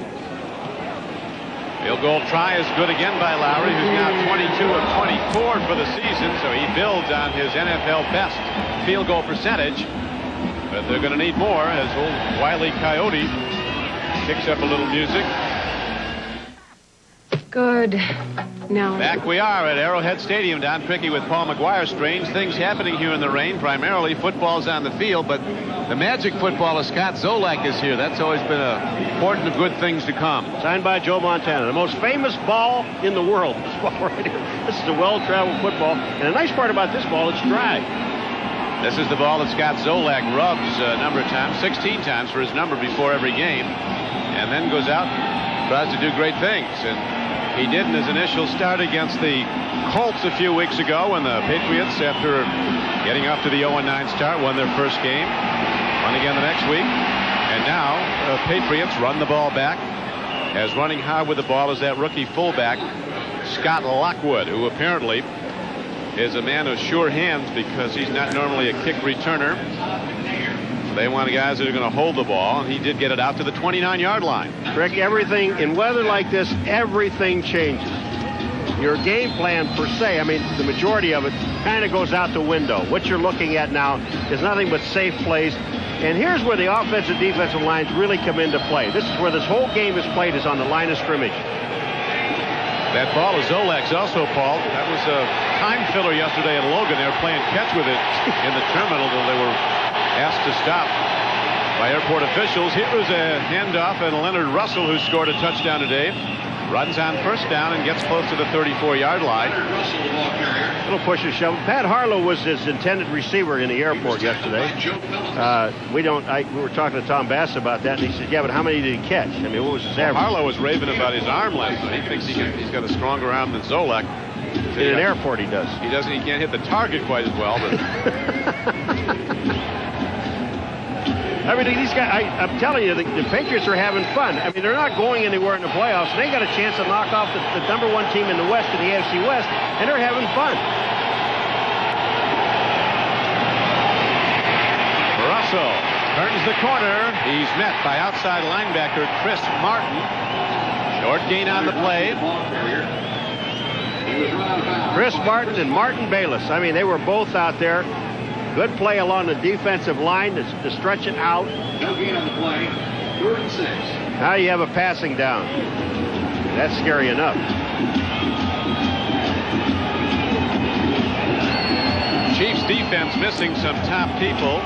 Field goal try is good again by Lowry, who's now 22 of 24 for the season, so he builds on his NFL best field goal percentage. But they're going to need more as old Wile E. Coyote kicks up a little music. Good. No. Back we are at Arrowhead Stadium. Don Prickey with Paul McGuire. Strange things happening here in the rain. Primarily football's on the field, but the magic footballer Scott Zolak is here. That's always been a portent of good things to come. Signed by Joe Montana. The most famous ball in the world. This ball right here. This is a well-traveled football. And the nice part about this ball, it's dry. This is the ball that Scott Zolak rubs a number of times, 16 times for his number before every game, and then goes out and tries to do great things. And he did in his initial start against the Colts a few weeks ago, when the Patriots, after getting off to the 0-9 start, won their first game, won again the next week. And now the Patriots run the ball back. As running hard with the ball is that rookie fullback, Scott Lockwood, who apparently is a man of sure hands because he's not normally a kick returner. They want guys that are going to hold the ball, and he did get it out to the 29-yard line. Rick, everything in weather like this, everything changes. Your game plan per se, I mean, the majority of it kind of goes out the window. What you're looking at now is nothing but safe plays. And here's where the offensive defensive lines really come into play. This is where this whole game is played, is on the line of scrimmage. That ball is Zolak's also, Paul. That was a time filler yesterday at Logan. They were playing catch with it in the terminal until they were asked to stop. by airport officials. Here was a handoff, and Leonard Russell, who scored a touchdown today, runs on first down and gets close to the 34-yard line. Little push and shove. Pat Harlow was his intended receiver in the airport yesterday. We were talking to Tom Bass about that, and he said, yeah, but how many did he catch? I mean, what was his average? Harlow was raving about his arm last night. He thinks he's got a stronger arm than Zolak. In an airport, he does. He can't hit the target quite as well, but... I mean, these guys, I'm telling you, the Patriots are having fun. I mean, they're not going anywhere in the playoffs. They got a chance to knock off the #1 team in the West, in the AFC West, and they're having fun. Russell turns the corner. He's met by outside linebacker Chris Martin. Short gain on the play. Chris Martin and Martin Bayless. I mean, they were both out there. Good play along the defensive line to stretch it out. No gain on the play. 3rd and 6. Now you have a passing down. That's scary enough. Chiefs defense missing some top people.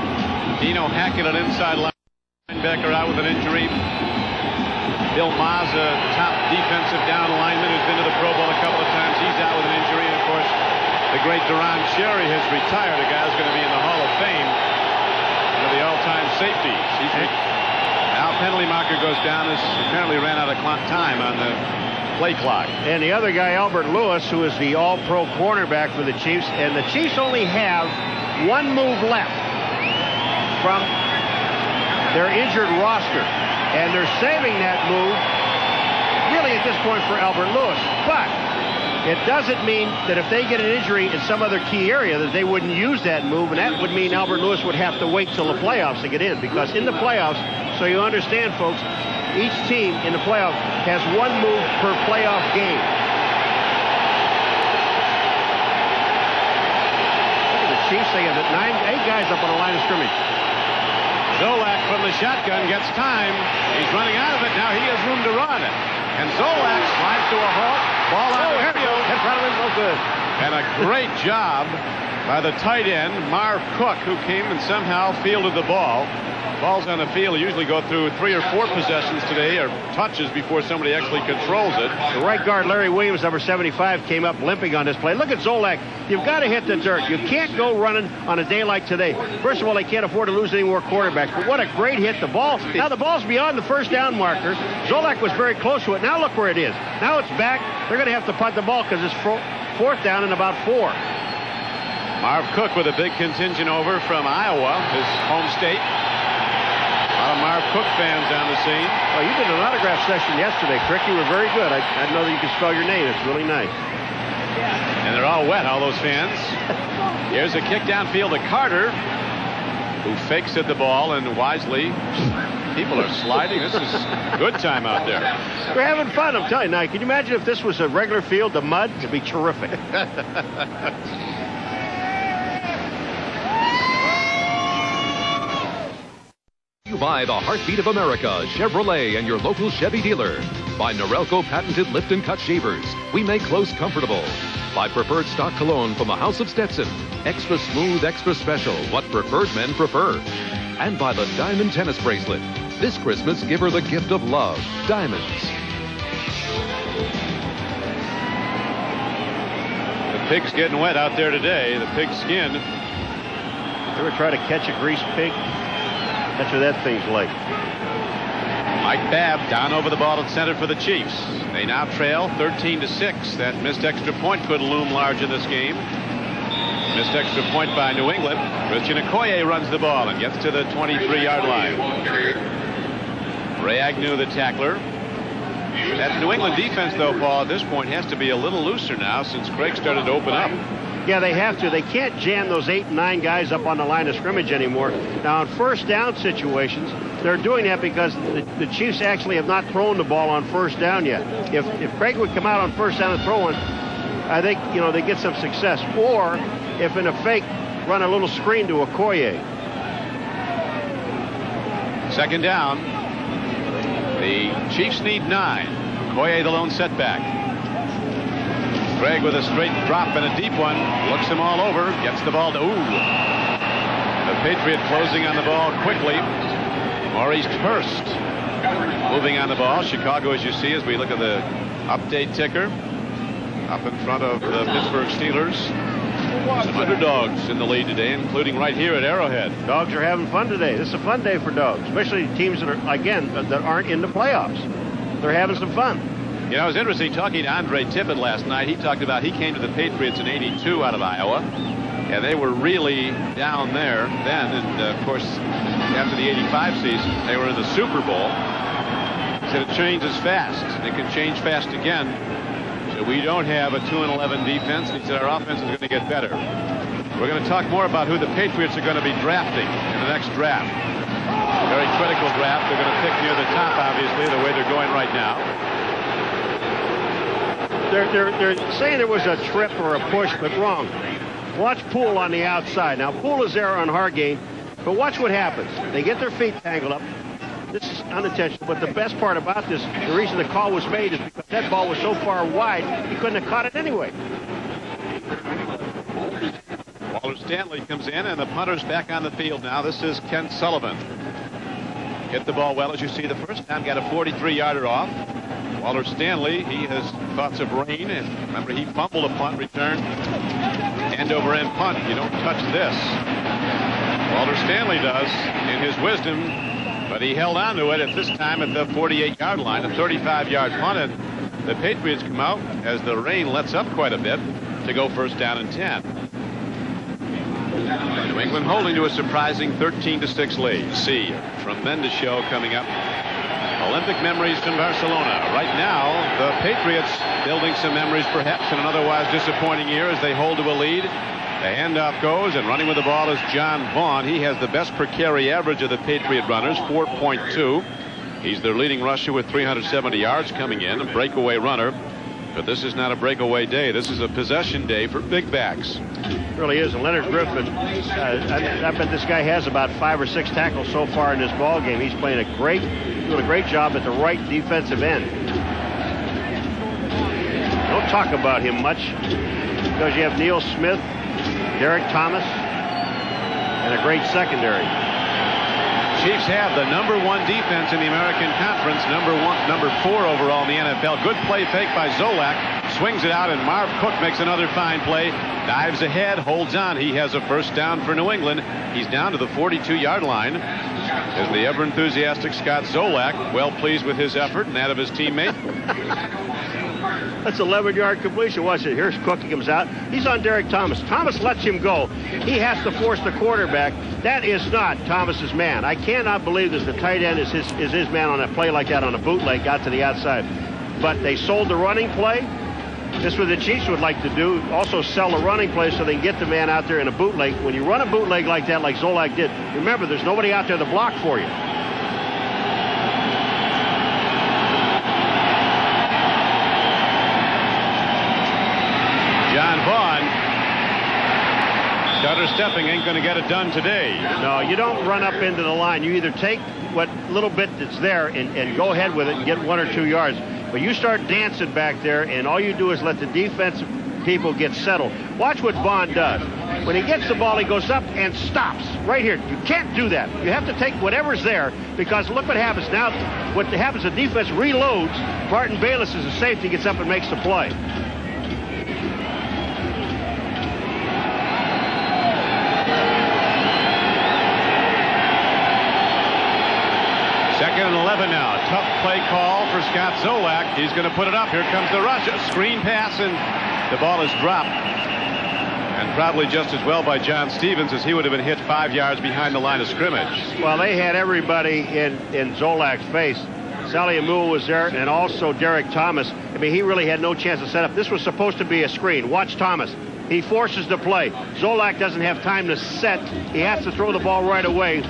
Dino Hackett, an inside linebacker, out with an injury. Bill Mazza, top defensive down lineman who's been to the Pro Bowl a couple of times. He's out with an injury. And of course, the great Duron Sherry has retired. A guy who's going to be in the Hall of Fame. One of the all-time safeties. Now penalty marker goes down. As apparently ran out of time on the play clock. And the other guy, Albert Lewis, who is the all-pro cornerback for the Chiefs. And the Chiefs only have one move left from their injured roster. And they're saving that move, really, at this point for Albert Lewis. But it doesn't mean that if they get an injury in some other key area that they wouldn't use that move, and that would mean Albert Lewis would have to wait till the playoffs to get in. Because in the playoffs, so you understand, folks, each team in the playoffs has one move per playoff game. Look at the Chiefs. They have 8 guys up on the line of scrimmage. Zolak from the shotgun gets time. He's running out of it. Now he has room to run. And Zolak slides to a halt. Ball out of the field. In front of him, no good. And a great job by the tight end, Marv Cook, who came and somehow fielded the ball. Balls on the field usually go through 3 or 4 possessions today, or touches, before somebody actually controls it. The right guard, Larry Williams, number 75, came up limping on this play. Look at Zolak. You've got to hit the dirt. You can't go running on a day like today. First of all, they can't afford to lose any more quarterbacks. But what a great hit. The ball. Now the ball's beyond the first down marker. Zolak was very close to it. Now look where it is. Now it's back. They're going to have to punt the ball because it's 4th down and about 4. Marv Cook with a big contingent over from Iowa, his home state. A lot of Marv Cook fans on the scene. Well, you did an autograph session yesterday, Crick. You were very good. I know that you can spell your name. It's really nice. And they're all wet, all those fans. Here's a kick downfield to Carter, who fakes at the ball, and wisely, people are sliding. This is good time out there. We're having fun, I'm telling you. Now, can you imagine if this was a regular field, the mud? It'd be terrific. You buy the heartbeat of America, Chevrolet, and your local Chevy dealer. By Norelco patented lift and cut shavers. We make clothes comfortable. By preferred stock cologne from the House of Stetson. Extra smooth, extra special, what preferred men prefer. And by the diamond tennis bracelet. This Christmas, give her the gift of love. Diamonds. The pig's getting wet out there today. The pig skin. Ever try to catch a greased pig? That's what that thing's like. Mike Babb down over the ball at center for the Chiefs. They now trail 13-6. That missed extra point could loom large in this game. Missed extra point by New England. Christian Okoye runs the ball and gets to the 23-yard line. Ray Agnew, the tackler. That New England defense, though, Paul, at this point has to be a little looser now since Craig started to open up. Yeah, they have to. They can't jam those 8 and 9 guys up on the line of scrimmage anymore. Now, in first down situations, they're doing that because the Chiefs actually have not thrown the ball on first down yet. If Craig would come out on first down and throw one, I think, you know, they get some success. Or if in a fake, run a little screen to Okoye. Second down. The Chiefs need 9. Okoye the lone setback. Craig with a straight drop and a deep one. Looks them all over. Gets the ball to... Ooh. The Patriot closing on the ball quickly. Maurice Hurst moving on the ball. Chicago, as you see, as we look at the update ticker, up in front of the Pittsburgh Steelers. Some underdogs in the lead today, including right here at Arrowhead. Dogs are having fun today. This is a fun day for dogs, especially teams that are, again, that aren't in the playoffs. They're having some fun. You know, it was interesting talking to Andre Tippett last night. He talked about he came to the Patriots in '82 out of Iowa, and they were really down there then. And, of course, after the '85 season, they were in the Super Bowl. He said it changes fast. It can change fast again. So we don't have a 2-11 defense. He said our offense is going to get better. We're going to talk more about who the Patriots are going to be drafting in the next draft. A very critical draft. They're going to pick near the top, obviously, the way they're going right now. They're saying there was a trip or a push, but wrong. Watch Poole on the outside. Now, Poole is there on Hargane, but watch what happens. They get their feet tangled up. This is unintentional, but the best part about this, the reason the call was made is because that ball was so far wide, he couldn't have caught it anyway. Walter Stanley comes in, and the punter's back on the field now. This is Kent Sullivan. Hit the ball well, as you see the first time, got a 43-yarder off. Walter Stanley, he has thoughts of rain, and remember, he fumbled a punt return. End-over-end punt. You don't touch this. Walter Stanley does, in his wisdom. But he held on to it at this time at the 48-yard line, a 35-yard punt. And the Patriots come out as the rain lets up quite a bit to go first down and 10. New England holding to a surprising 13-6 lead. See, a tremendous show coming up. Olympic memories from Barcelona. Right now, the Patriots building some memories perhaps in an otherwise disappointing year as they hold to a lead. The handoff goes, and running with the ball is John Vaughn. He has the best per carry average of the Patriot runners, 4.2. He's their leading rusher with 370 yards coming in, a breakaway runner. But this is not a breakaway day. This is a possession day for big backs. It really is. And Leonard Griffin, I bet this guy has about 5 or 6 tackles so far in this ball game. He's playing doing a great job at the right defensive end. Don't talk about him much because you have Neil Smith, Derek Thomas, and a great secondary. Chiefs have the #1 defense in the American Conference, number 4 overall in the NFL. Good play fake by Zolak, swings it out, and Marv Cook makes another fine play. Dives ahead, holds on. He has a first down for New England. He's down to the 42-yard line. Is the ever enthusiastic Scott Zolak well pleased with his effort and that of his teammate? That's 11-yard completion. Watch it. Here's Cook. He comes out. He's on Derek Thomas. Thomas lets him go. He has to force the quarterback. That is not Thomas's man. I cannot believe that the tight end is his man on a play like that on a bootleg out to the outside. But they sold the running play. This is what the Chiefs would like to do. Also sell the running play so they can get the man out there in a bootleg. When you run a bootleg like that, like Zolak did, remember, there's nobody out there to block for you. John Vaughn, stutter stepping ain't going to get it done today. No, you don't run up into the line. You either take what little bit that's there and go ahead with it and get 1 or 2 yards. But you start dancing back there, and all you do is let the defensive people get settled. Watch what Vaughn does. When he gets the ball, he goes up and stops right here. You can't do that. You have to take whatever's there, because look what happens now. What happens, the defense reloads. Martin Bayless is a safety, gets up and makes the play. Second and 11 now. Tough play call for Scott Zolak. He's going to put it up. Here comes the rush. A screen pass, and the ball is dropped. And probably just as well by John Stevens, as he would have been hit 5 yards behind the line of scrimmage. Well, they had everybody in Zolak's face. Sally Amul was there, and also Derek Thomas. I mean, he really had no chance to set up. This was supposed to be a screen. Watch Thomas. He forces the play. Zolak doesn't have time to set. He has to throw the ball right away.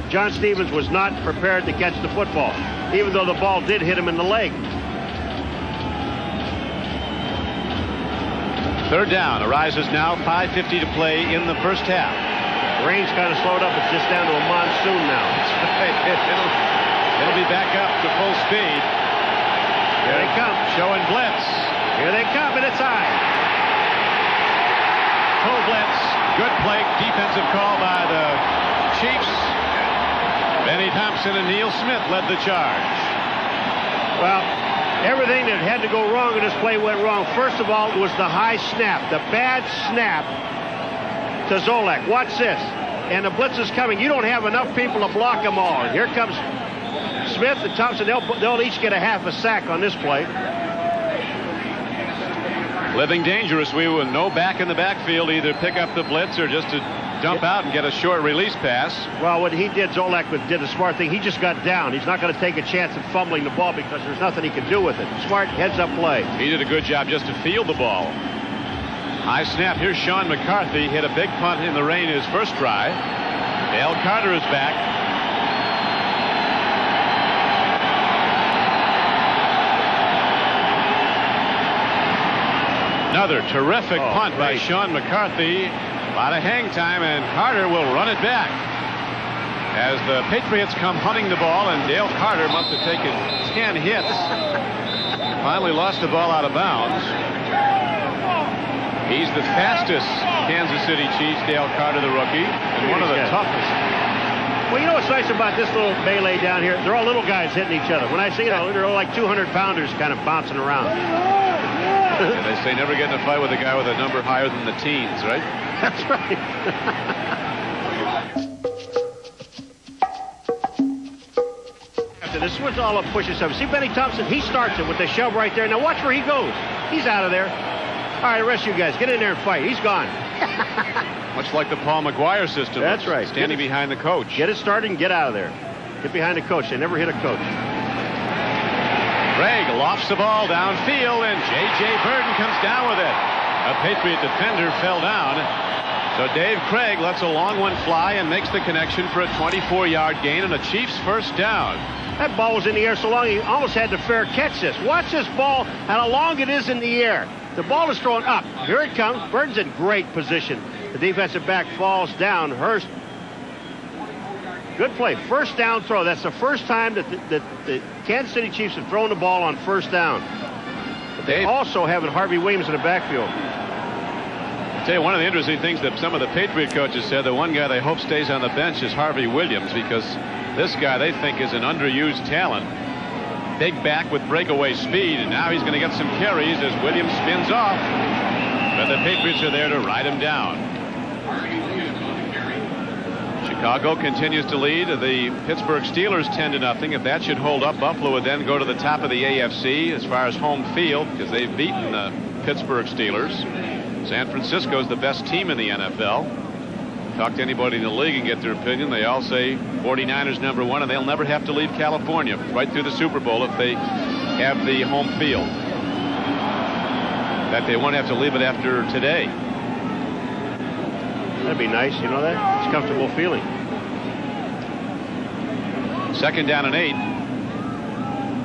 John Stevens was not prepared to catch the football, even though the ball did hit him in the leg. Third down arises now. 5:50 to play in the first half. Rain's kind of slowed up. It's just down to a monsoon now. It'll be back up to full speed. Here they come. Showing blitz. Here they come, and it's high. Full blitz. Good play. Defensive call by the Chiefs. Benny Thompson and Neil Smith led the charge. Well, everything that had to go wrong in this play went wrong. First of all, it was the high snap, the bad snap to Zolak. Watch this. And the blitz is coming. You don't have enough people to block them all. Here comes Smith and Thompson. They'll each get a half a sack on this play. Living dangerous. We will know back in the backfield, either pick up the blitz or just to dump out and get a short release pass. Well, what he did, Zolak did a smart thing. He just got down. He's not going to take a chance at fumbling the ball because there's nothing he can do with it. Smart heads-up play. He did a good job just to field the ball. High snap. Here's Sean McCarthy. Hit a big punt in the rain his first try. Dale Carter is back. Another terrific punt by Sean McCarthy. A lot of hang time, and Carter will run it back. As the Patriots come hunting the ball, and Dale Carter must have taken 10 hits. Finally lost the ball out of bounds. He's the fastest Kansas City Chiefs, Dale Carter, the rookie, and one of the toughest. Well, you know what's nice about this little melee down here? They're all little guys hitting each other. When I say, they're all like 200-pounders kind of bouncing around. And they say never get in a fight with a guy with a number higher than the teens, right? That's right. After this one's all up pushing something. See Benny Thompson, he starts it with the shove right there. Now watch where he goes. He's out of there. All right, the rest of you guys, get in there and fight. He's gone. Much like the Paul McGuire system. That's right. Standing behind the coach. Get it started and get out of there. Get behind the coach. They never hit a coach. Craig lofts the ball downfield, and J.J. Burton comes down with it. A Patriot defender fell down. So Dave Craig lets a long one fly and makes the connection for a 24-yard gain and a Chiefs first down. That ball was in the air so long he almost had to fair catch this. Watch this ball and how long it is in the air. The ball is thrown up. Here it comes. Burton's in great position. The defensive back falls down. Hurst. Good play. First down throw. That's the first time that the Kansas City Chiefs have thrown the ball on first down. But they also have Harvey Williams in the backfield. I'll tell you, one of the interesting things that some of the Patriot coaches said, the one guy they hope stays on the bench is Harvey Williams, because this guy they think is an underused talent. Big back with breakaway speed, and now he's going to get some carries as Williams spins off. But the Patriots are there to ride him down. Chicago continues to lead the Pittsburgh Steelers 10-0. If that should hold up, Buffalo would then go to the top of the AFC as far as home field, because they've beaten the Pittsburgh Steelers. San Francisco's the best team in the NFL. Talk to anybody in the league and get their opinion. They all say 49ers number one, and they'll never have to leave California right through the Super Bowl if they have the home field. In fact, they won't have to leave it after today. That'd be nice, you know that? It's a comfortable feeling. Second down and 8.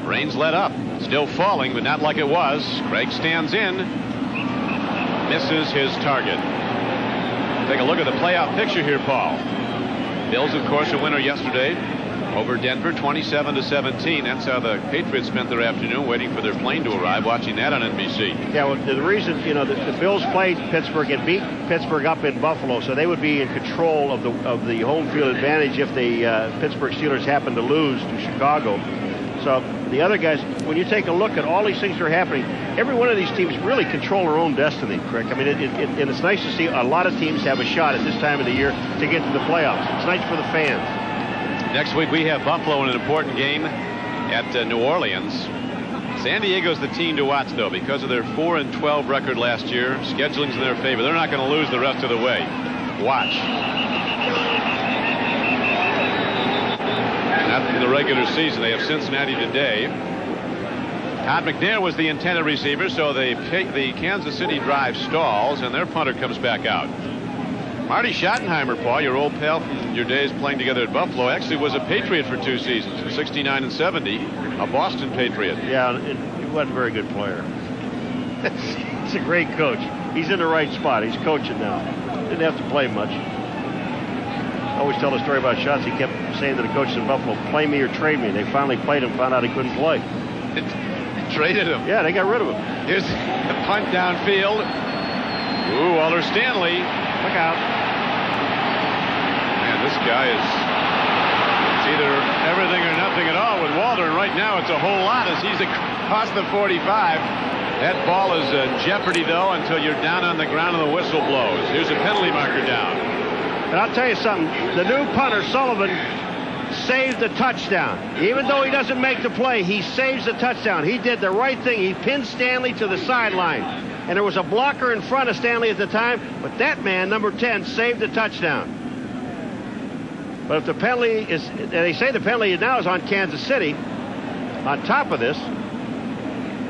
Rain's let up. Still falling, but not like it was. Craig stands in. Misses his target. Take a look at the playoff picture here, Paul. Bills, of course, a winner yesterday over Denver, 27-17. That's how the Patriots spent their afternoon, waiting for their plane to arrive, watching that on NBC. Yeah, well, the reason, you know, the Bills played Pittsburgh and beat Pittsburgh up in Buffalo, so they would be in control of the home field advantage if the Pittsburgh Steelers happened to lose to Chicago. So the other guys, when you take a look at all these things that are happening, every one of these teams really control their own destiny, Crick. I mean, and it's nice to see a lot of teams have a shot at this time of the year to get to the playoffs. It's nice for the fans. Next week we have Buffalo in an important game at New Orleans. San Diego's the team to watch, though, because of their 4-12 record last year. Scheduling's in their favor. They're not going to lose the rest of the way. Watch. Not in the regular season. They have Cincinnati today. Todd McNair was the intended receiver, so the Kansas City drive stalls, and their punter comes back out. Marty Schottenheimer, Paul, your old pal from your days playing together at Buffalo, actually was a Patriot for 2 seasons, in 69 and 70, a Boston Patriot. Yeah, he wasn't a very good player. He's a great coach. He's in the right spot. He's coaching now. Didn't have to play much. I always tell the story about Schatz. He kept saying to the coaches in Buffalo, play me or trade me. They finally played him, found out he couldn't play. Traded him. Yeah, they got rid of him. Here's the punt downfield. Ooh, Walter Stanley. Look out. Man, this guy is either everything or nothing at all with Walter. And right now it's a whole lot as he's across the 45. That ball is jeopardy, though, until you're down on the ground and the whistle blows. Here's a penalty marker down. And I'll tell you something. The new punter, Sullivan, saves the touchdown. Even though he doesn't make the play, he saves the touchdown. He did the right thing. He pinned Stanley to the sideline. And there was a blocker in front of Stanley at the time, but that man, number 10, saved the touchdown. But if the penalty is, they say the penalty now is on Kansas City, on top of this,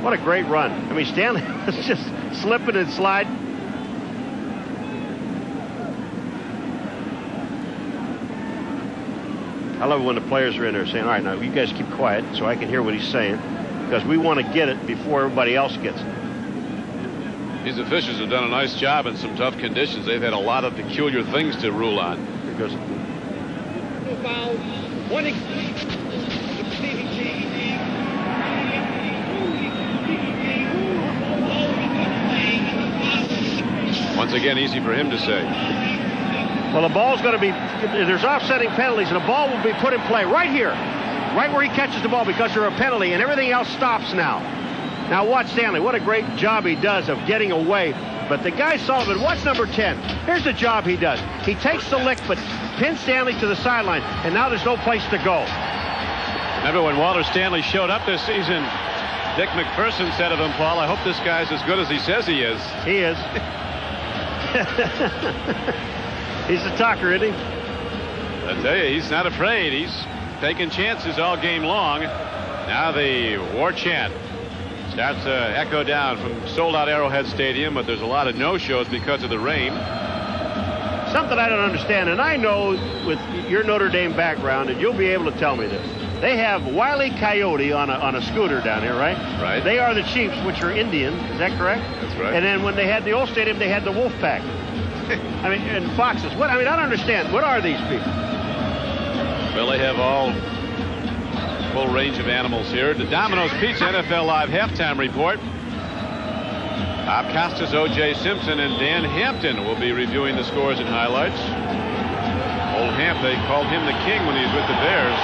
what a great run. I mean, Stanley was just slipping and sliding. I love it when the players are in there saying, all right, now you guys keep quiet so I can hear what he's saying, because we want to get it before everybody else gets it. These officials have done a nice job in some tough conditions. They've had a lot of peculiar things to rule on. Because once again, easy for him to say. Well, the ball's going to be, there's offsetting penalties, and the ball will be put in play right here, right where he catches the ball, because there's a penalty, and everything else stops now. Now watch Stanley. What a great job he does of getting away. But the guy Sullivan, watch number 10. Here's the job he does. He takes the lick, but pins Stanley to the sideline, and now there's no place to go. Remember when Walter Stanley showed up this season, Dick MacPherson said of him, Paul, I hope this guy's as good as he says he is. He is. He's a talker, isn't he? I tell you, he's not afraid. He's taking chances all game long. Now the war chant starts to echo down from sold-out Arrowhead Stadium, but there's a lot of no-shows because of the rain. Something I don't understand, and I know with your Notre Dame background, and you'll be able to tell me this. They have Wile E. Coyote on a scooter down here, right? Right. They are the Chiefs, which are Indian. Is that correct? That's right. And then when they had the old stadium, they had the Wolf Pack. I mean, and Foxes. What? I mean, I don't understand. What are these people? Well, they have all full range of animals here. The Domino's Pizza NFL Live halftime report. Bob Costas, O.J. Simpson, and Dan Hampton will be reviewing the scores and highlights. Old Hamp, they called him the king when he was with the Bears.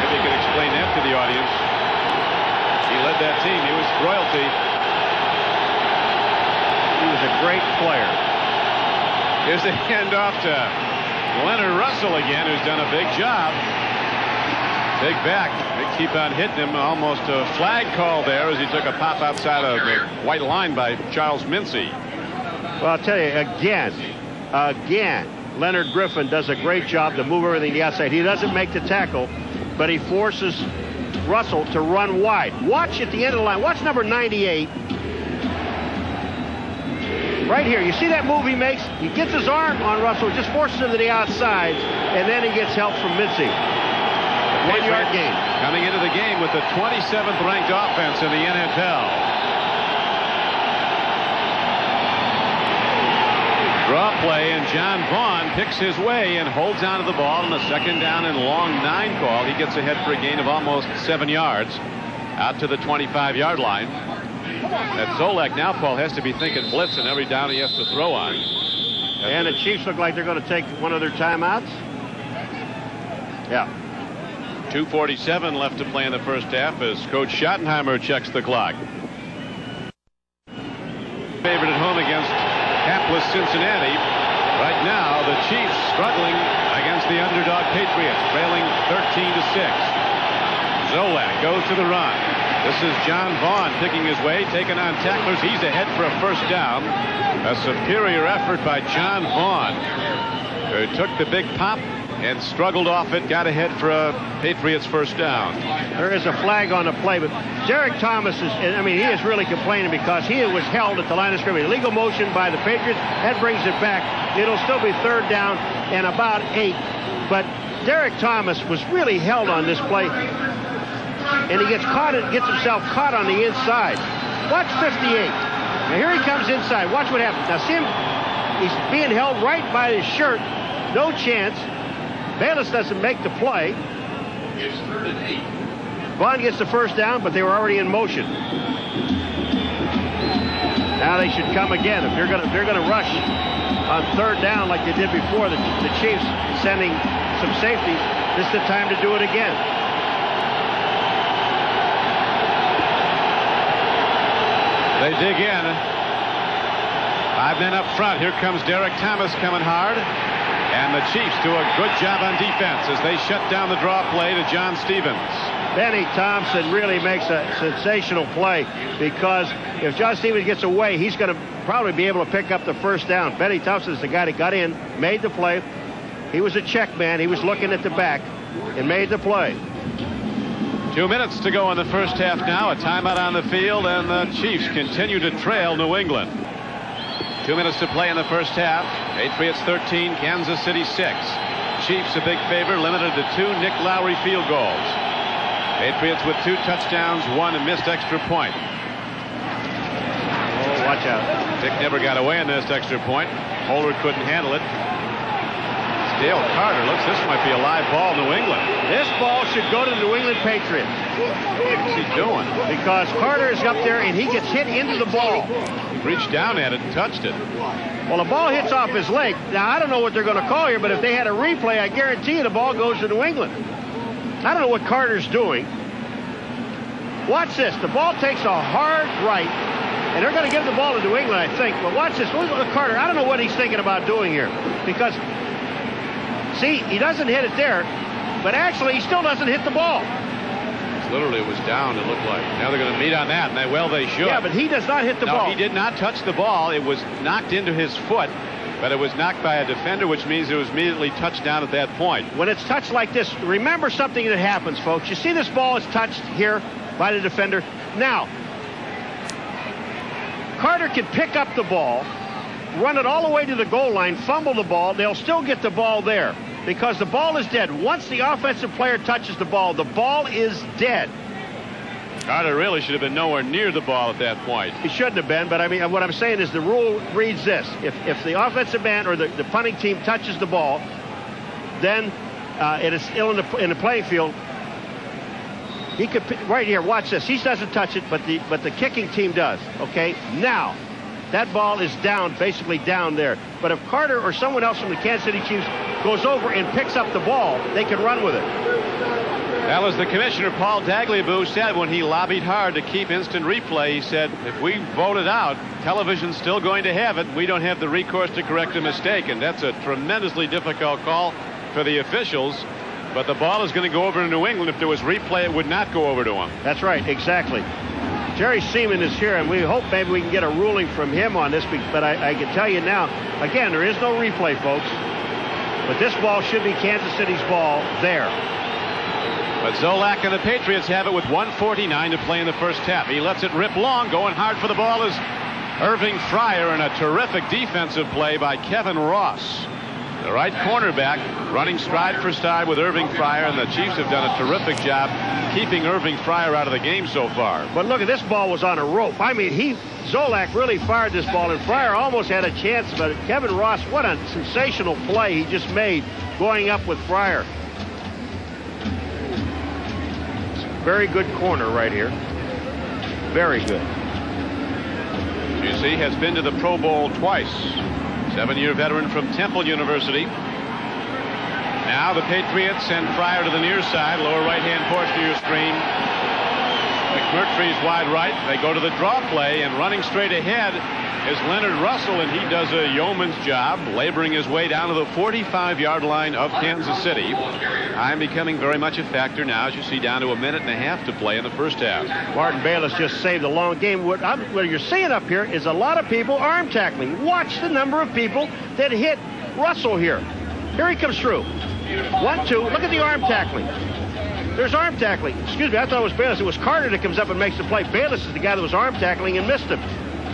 Maybe you could explain that to the audience. He led that team. He was royalty. He was a great player. Here's the handoff to Leonard Russell again, who's done a big job. Big back. They keep on hitting him. Almost a flag call there as he took a pop outside of the white line by Charles Mincy. Well, I'll tell you, again, Leonard Griffin does a great job to move everything to the outside. He doesn't make the tackle, but he forces Russell to run wide. Watch at the end of the line. Watch number 98. Right here, you see that move he makes? He gets his arm on Russell, just forces him to the outside, and then he gets help from Mincy. 1 yard gain. Coming into the game with the 27th ranked offense in the NFL. Draw play, and John Vaughn picks his way and holds on to the ball in a second down and long 9 call. He gets ahead for a gain of almost 7 yards out to the 25-yard line. That Zolak now, Paul, has to be thinking blitz and every down he has to throw on. And the Chiefs look like they're going to take one of their timeouts. Yeah. 2:47 left to play in the first half as Coach Schottenheimer checks the clock. Favorite at home against hapless Cincinnati. Right now, the Chiefs struggling against the underdog Patriots, trailing 13-6. Zolak goes to the run. This is John Vaughn picking his way, taking on tacklers. He's ahead for a first down. A superior effort by John Vaughn, who took the big pop and struggled off it, got ahead for a Patriots first down. There is a flag on the play, but Derek Thomas is, I mean, he is really complaining because he was held at the line of scrimmage. Illegal motion by the Patriots. That brings it back. It'll still be third down and about 8. But Derek Thomas was really held on this play, and he gets himself caught on the inside. Watch 58. Now here he comes inside. Watch what happens. Now see him, he's being held right by his shirt. No chance. Bayless doesn't make the play. It's 3rd and 8. Vaughn gets the first down, but they were already in motion. Now they should come again. If they're gonna rush on third down like they did before, the Chiefs sending some safeties. this is the time to do it again. They dig in. 5 men up front. Here comes Derek Thomas coming hard. And the Chiefs do a good job on defense as they shut down the draw play to John Stevens. Benny Thompson really makes a sensational play, because if John Stevens gets away, he's going to probably be able to pick up the first down. Benny Thompson is the guy that got in, made the play. He was a check man. He was looking at the back and made the play. 2 minutes to go in the first half now. A timeout on the field, and the Chiefs continue to trail New England. 2 minutes to play in the first half. Patriots 13, Kansas City 6. Chiefs a big favor, limited to 2 Nick Lowry field goals. Patriots with 2 touchdowns, 1 missed extra point. Oh, watch out. Dick never got away in this extra point. Holder couldn't handle it. Dale Carter looks, this might be a live ball, New England. This ball should go to the New England Patriots. What's he doing? Because Carter is up there and he gets hit into the ball. He reached down at it and touched it. Well, the ball hits off his leg. Now, I don't know what they're going to call here, but if they had a replay, I guarantee you the ball goes to New England. I don't know what Carter's doing. Watch this. The ball takes a hard right, and they're going to give the ball to New England, I think. But watch this. Look at Carter. I don't know what he's thinking about doing here, because see, he doesn't hit it there, but actually he still doesn't hit the ball. Literally, it was down, it looked like. Now they're going to meet on that, and they should. Yeah, but he does not hit the ball. No, he did not touch the ball. It was knocked into his foot, but it was knocked by a defender, which means it was immediately touched down at that point. When it's touched like this, remember something that happens, folks. You see this ball is touched here by the defender. Now, Carter can pick up the ball, run it all the way to the goal line, fumble the ball. They'll still get the ball there because the ball is dead. Once the offensive player touches the ball is dead. Carter really should have been nowhere near the ball at that point. He shouldn't have been, but I mean, what I'm saying is the rule reads this. If the offensive man or the punting team touches the ball, then it is still in the playing field. He could, right here, watch this. He doesn't touch it, but the kicking team does. Okay, now that ball is down, basically down there. But if Carter or someone else from the Kansas City Chiefs goes over and picks up the ball, they can run with it. That was the commissioner, Paul Dagliabue, said when he lobbied hard to keep instant replay. He said, if we vote it out, television's still going to have it. We don't have the recourse to correct a mistake. And that's a tremendously difficult call for the officials. But the ball is going to go over to New England. If there was replay, it would not go over to him. That's right, exactly. Jerry Seaman is here, and we hope maybe we can get a ruling from him on this. But I can tell you now, again, there is no replay, folks. But this ball should be Kansas City's ball there. But Zolak and the Patriots have it with 1:49 to play in the first half. He lets it rip long. Going hard for the ball is Irving Fryer, and a terrific defensive play by Kevin Ross. The right cornerback running stride for stride with Irving Fryer, and the Chiefs have done a terrific job keeping Irving Fryer out of the game so far. But look, at this ball was on a rope. I mean, Zolak really fired this ball, and Fryer almost had a chance, but Kevin Ross, what a sensational play he just made going up with Fryer. Very good corner right here. Very good. You see, has been to the Pro Bowl twice. 7-year veteran from Temple University. Now the Patriots send Fryer to the near side, lower right-hand portion of your screen. McMurtry's wide right. They go to the draw play, and running straight ahead is Leonard Russell, and he does a yeoman's job, laboring his way down to the 45-yard line of Kansas City. Time becoming very much a factor now, as you see, down to 1.5 minutes to play in the first half. Martin Bayless just saved a long game. What you're seeing up here is a lot of people arm tackling. Watch the number of people that hit Russell here. Here he comes through. 1, 2. Look at the arm tackling. There's arm tackling. Excuse me, I thought it was Bayless. It was Carter that comes up and makes the play. Bayless is the guy that was arm tackling and missed him.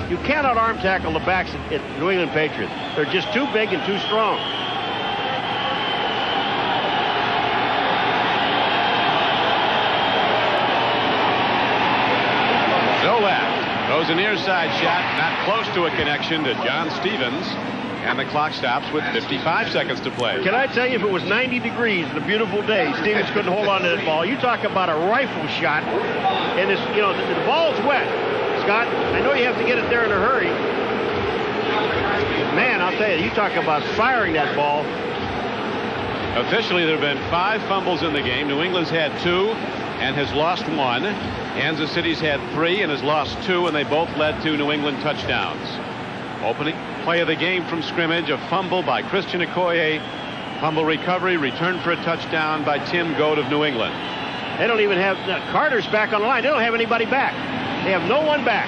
You cannot arm tackle the backs at New England Patriots. They're just too big and too strong. Zolak throws a near side shot, not close to a connection to John Stevens. And the clock stops with 55 seconds to play. Can I tell you, if it was 90 degrees and a beautiful day, Stevens couldn't hold on to that ball. You talk about a rifle shot, and it's, you know, the ball's wet. Scott, I know you have to get it there in a hurry. Man, I'll tell you, you talk about firing that ball. Officially, there have been 5 fumbles in the game. New England's had 2 and has lost 1. Kansas City's had 3 and has lost 2, and they both led to New England touchdowns. Opening play of the game from scrimmage, a fumble by Christian Okoye. Fumble recovery, return for a touchdown by Tim Goad of New England. They don't even have Carter's back on the line. They don't have anybody back. They have no one back.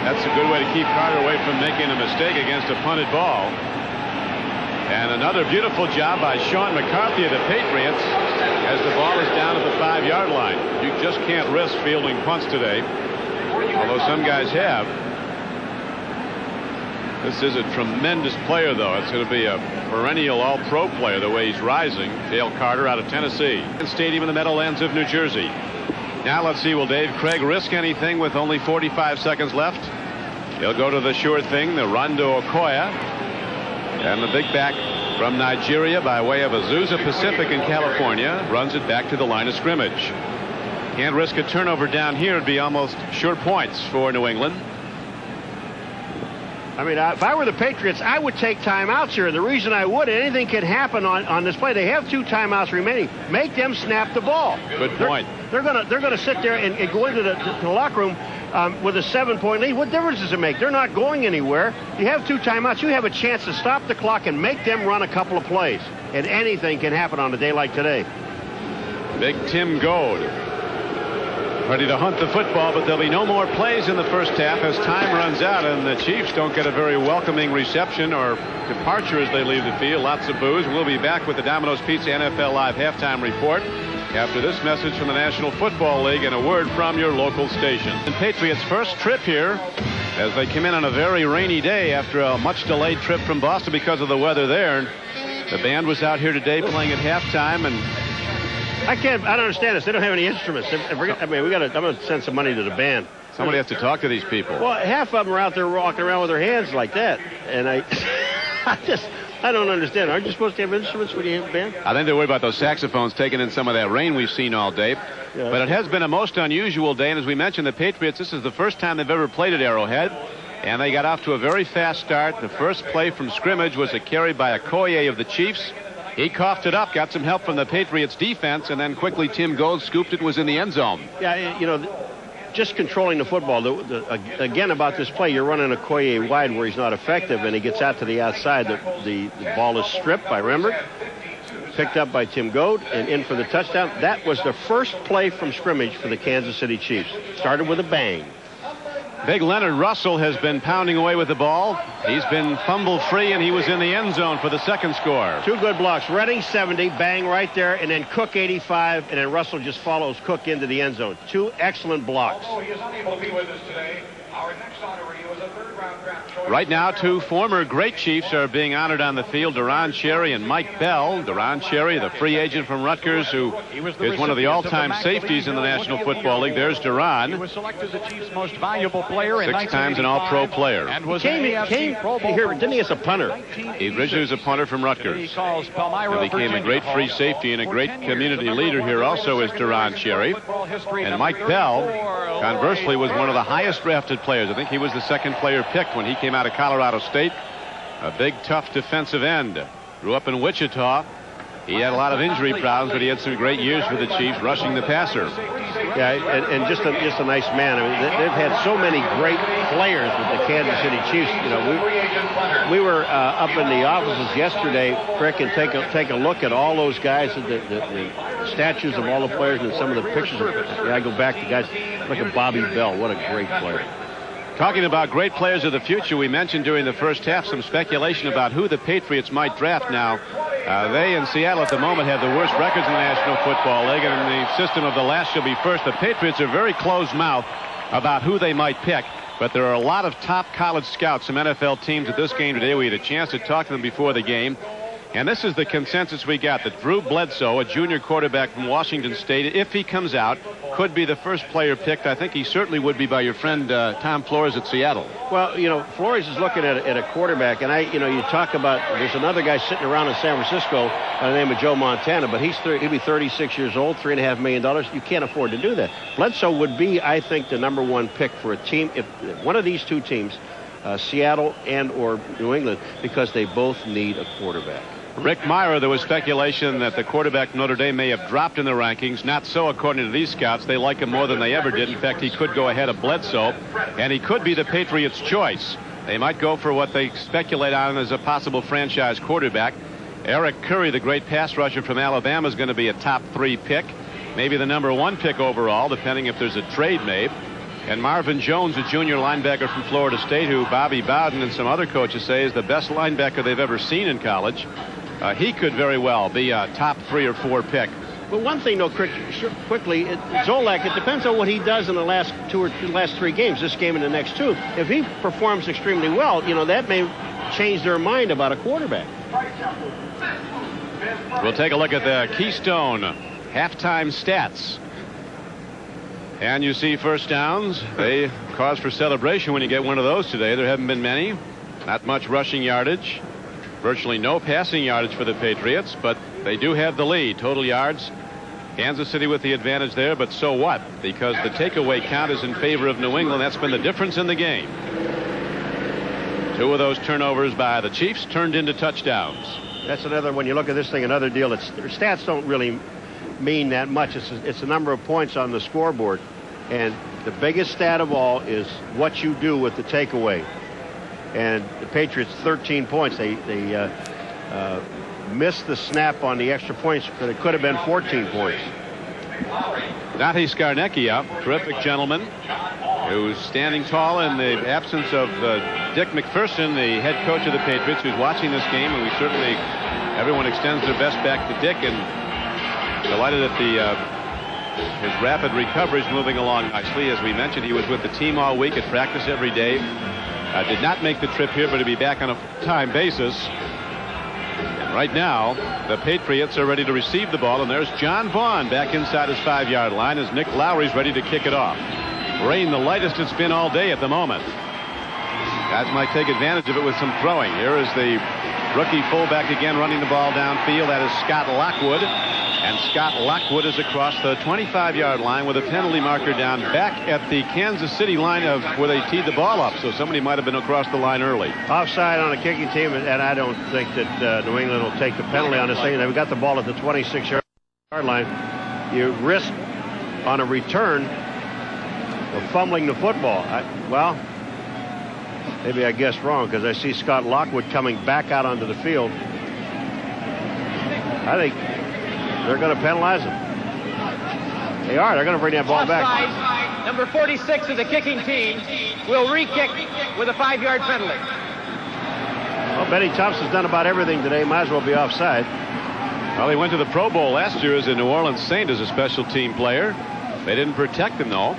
That's a good way to keep Carter away from making a mistake against a punted ball. And another beautiful job by Sean McCarthy of the Patriots as the ball is down at the 5-yard line. You just can't risk fielding punts today, although some guys have. This is a tremendous player, though. It's going to be a perennial all-pro player the way he's rising. Dale Carter out of Tennessee. Stadium in the Meadowlands of New Jersey. Now let's see, will Dave Craig risk anything with only 45 seconds left? He'll go to the sure thing, the run to Okoye. And the big back from Nigeria by way of Azusa Pacific in California runs it back to the line of scrimmage. Can't risk a turnover down here. It'd be almost sure points for New England. I mean, if I were the Patriots, I would take timeouts here. And the reason I would, anything can happen on this play. They have 2 timeouts remaining. Make them snap the ball. Good point. They're gonna sit there and go into the locker room with a 7-point lead. What difference does it make? They're not going anywhere. You have 2 timeouts. You have a chance to stop the clock and make them run a couple of plays. And anything can happen on a day like today. Big Tim Goad ready to hunt the football, but there'll be no more plays in the first half as time runs out, and the Chiefs don't get a very welcoming reception or departure as they leave the field. Lots of boos. We'll be back with the Domino's Pizza NFL Live halftime report after this message from the National Football League and a word from your local station. And Patriots' first trip here as they come in on a very rainy day after a much delayed trip from Boston because of the weather there. The band was out here today playing at halftime, and I don't understand this. They don't have any instruments. I mean, I'm going to send some money to the band. Somebody has to talk to these people. Well, half of them are out there walking around with their hands like that, and I don't understand. Aren't you supposed to have instruments when you have a band? I think they're worried about those saxophones taking in some of that rain we've seen all day. Yeah. But it has been a most unusual day, and as we mentioned, the Patriots, this is the first time they've ever played at Arrowhead, and they got off to a very fast start. The first play from scrimmage was a carry by Okoye of the Chiefs. He coughed it up, got some help from the Patriots defense, and then quickly Tim Goad scooped it and was in the end zone. Yeah, you know, just controlling the football. Again, about this play, you're running Okoye wide where he's not effective, and he gets out to the outside. The ball is stripped by Rembert, picked up by Tim Goad, and in for the touchdown. That was the first play from scrimmage for the Kansas City Chiefs. Started with a bang. Big Leonard Russell has been pounding away with the ball. He's been fumble-free, and he was in the end zone for the second score. 2 good blocks. Redding 70, bang right there, and then Cook 85, and then Russell just follows Cook into the end zone. 2 excellent blocks. Oh, he is unable to be with us today. Our next honoree was a third-round draft choice. Right now, 2 former great Chiefs are being honored on the field, Duron Cherry and Mike Bell. Duron Cherry, the free agent from Rutgers, who is one of the all-time safeties in the National Football League. There's Duron. He was selected the Chiefs' most valuable player in 6 times an all-pro player. And was came here, didn't he, as a punter? He originally was a punter from Rutgers. And became a great free safety and a great community leader here also is Duron Cherry. And Mike Bell, conversely, was one of the highest drafted players. I think he was the second player picked when he came out of Colorado State. A big, tough defensive end. Grew up in Wichita. He had a lot of injury problems, but he had some great years for the Chiefs rushing the passer. Yeah, and just a nice man. I mean, they've had so many great players with the Kansas City Chiefs. You know, we were up in the offices yesterday, Rick, and take a look at all those guys, the statues of all the players and some of the pictures. I go back to guys like a Bobby Bell. What a great player. Talking about great players of the future, we mentioned during the first half some speculation about who the Patriots might draft now. They in Seattle at the moment have the worst records in the National Football League, and in the system of the last shall be first. The Patriots are very closed-mouthed about who they might pick, but there are a lot of top college scouts, some NFL teams at this game today. We had a chance to talk to them before the game. And this is the consensus we got, that Drew Bledsoe, a junior quarterback from Washington State, if he comes out, could be the first player picked. I think he certainly would be by your friend Tom Flores at Seattle. Well, you know, Flores is looking at a quarterback, and you talk about, there's another guy sitting around in San Francisco by the name of Joe Montana, but he'll be 36 years old, $3.5 million. You can't afford to do that. Bledsoe would be, I think, the #1 pick for a team, if one of these 2 teams, Seattle and or New England, because they both need a quarterback. Rick Meyer, there was speculation that the quarterback Notre Dame may have dropped in the rankings. Not so, according to these scouts. They like him more than they ever did. In fact, he could go ahead of Bledsoe, and he could be the Patriots' choice. They might go for what they speculate on as a possible franchise quarterback. Eric Curry, the great pass rusher from Alabama, is going to be a top 3 pick. Maybe the #1 pick overall, depending if there's a trade made. And Marvin Jones, a junior linebacker from Florida State, who Bobby Bowden and some other coaches say is the best linebacker they've ever seen in college. He could very well be a top 3 or 4 pick. But one thing, though, quickly, Zolak, it depends on what he does in the last 3 games, this game and the next 2. If he performs extremely well, you know, that may change their mind about a quarterback. We'll take a look at the Keystone halftime stats. And you see first downs. They cause for celebration when you get one of those today. There haven't been many. Not much rushing yardage. Virtually no passing yardage for the Patriots, but they do have the lead. Total yards, Kansas City with the advantage there, but so what? Because the takeaway count is in favor of New England. That's been the difference in the game. 2 of those turnovers by the Chiefs turned into touchdowns. That's another, when you look at this thing, another deal. Their stats don't really mean that much. It's the number of points on the scoreboard. And the biggest stat of all is what you do with the takeaway. And the Patriots, 13 points. They missed the snap on the extra points, but it could have been 14 points. Dante Scarnecchia, terrific gentleman, who's standing tall in the absence of Dick MacPherson, the head coach of the Patriots, who's watching this game, and we certainly, everyone extends their best back to Dick, and delighted that his rapid recovery is moving along nicely. As we mentioned, he was with the team all week at practice every day. Did not make the trip here, but to be back on a full-time basis. And right now, the Patriots are ready to receive the ball, and there's John Vaughn back inside his 5-yard line as Nick Lowry's ready to kick it off. Rain, the lightest it's been all day at the moment. Guys might take advantage of it with some throwing. Here is the rookie fullback again running the ball downfield. That is Scott Lockwood. And Scott Lockwood is across the 25-yard line with a penalty marker down back at the Kansas City line of where they teed the ball up. So somebody might have been across the line early. Offside on a kicking team, and I don't think that New England will take the penalty on this thing. They've got the ball at the 26-yard line. You risk on a return of fumbling the football. Well, maybe I guessed wrong because I see Scott Lockwood coming back out onto the field. I think they're going to penalize him. They are. They're going to bring that ball back. Number 46 of the kicking team will re-kick with a 5-yard penalty. Well, Benny Thompson's done about everything today. Might as well be offside. Well, he went to the Pro Bowl last year as a New Orleans Saint as a special team player. They didn't protect him, though.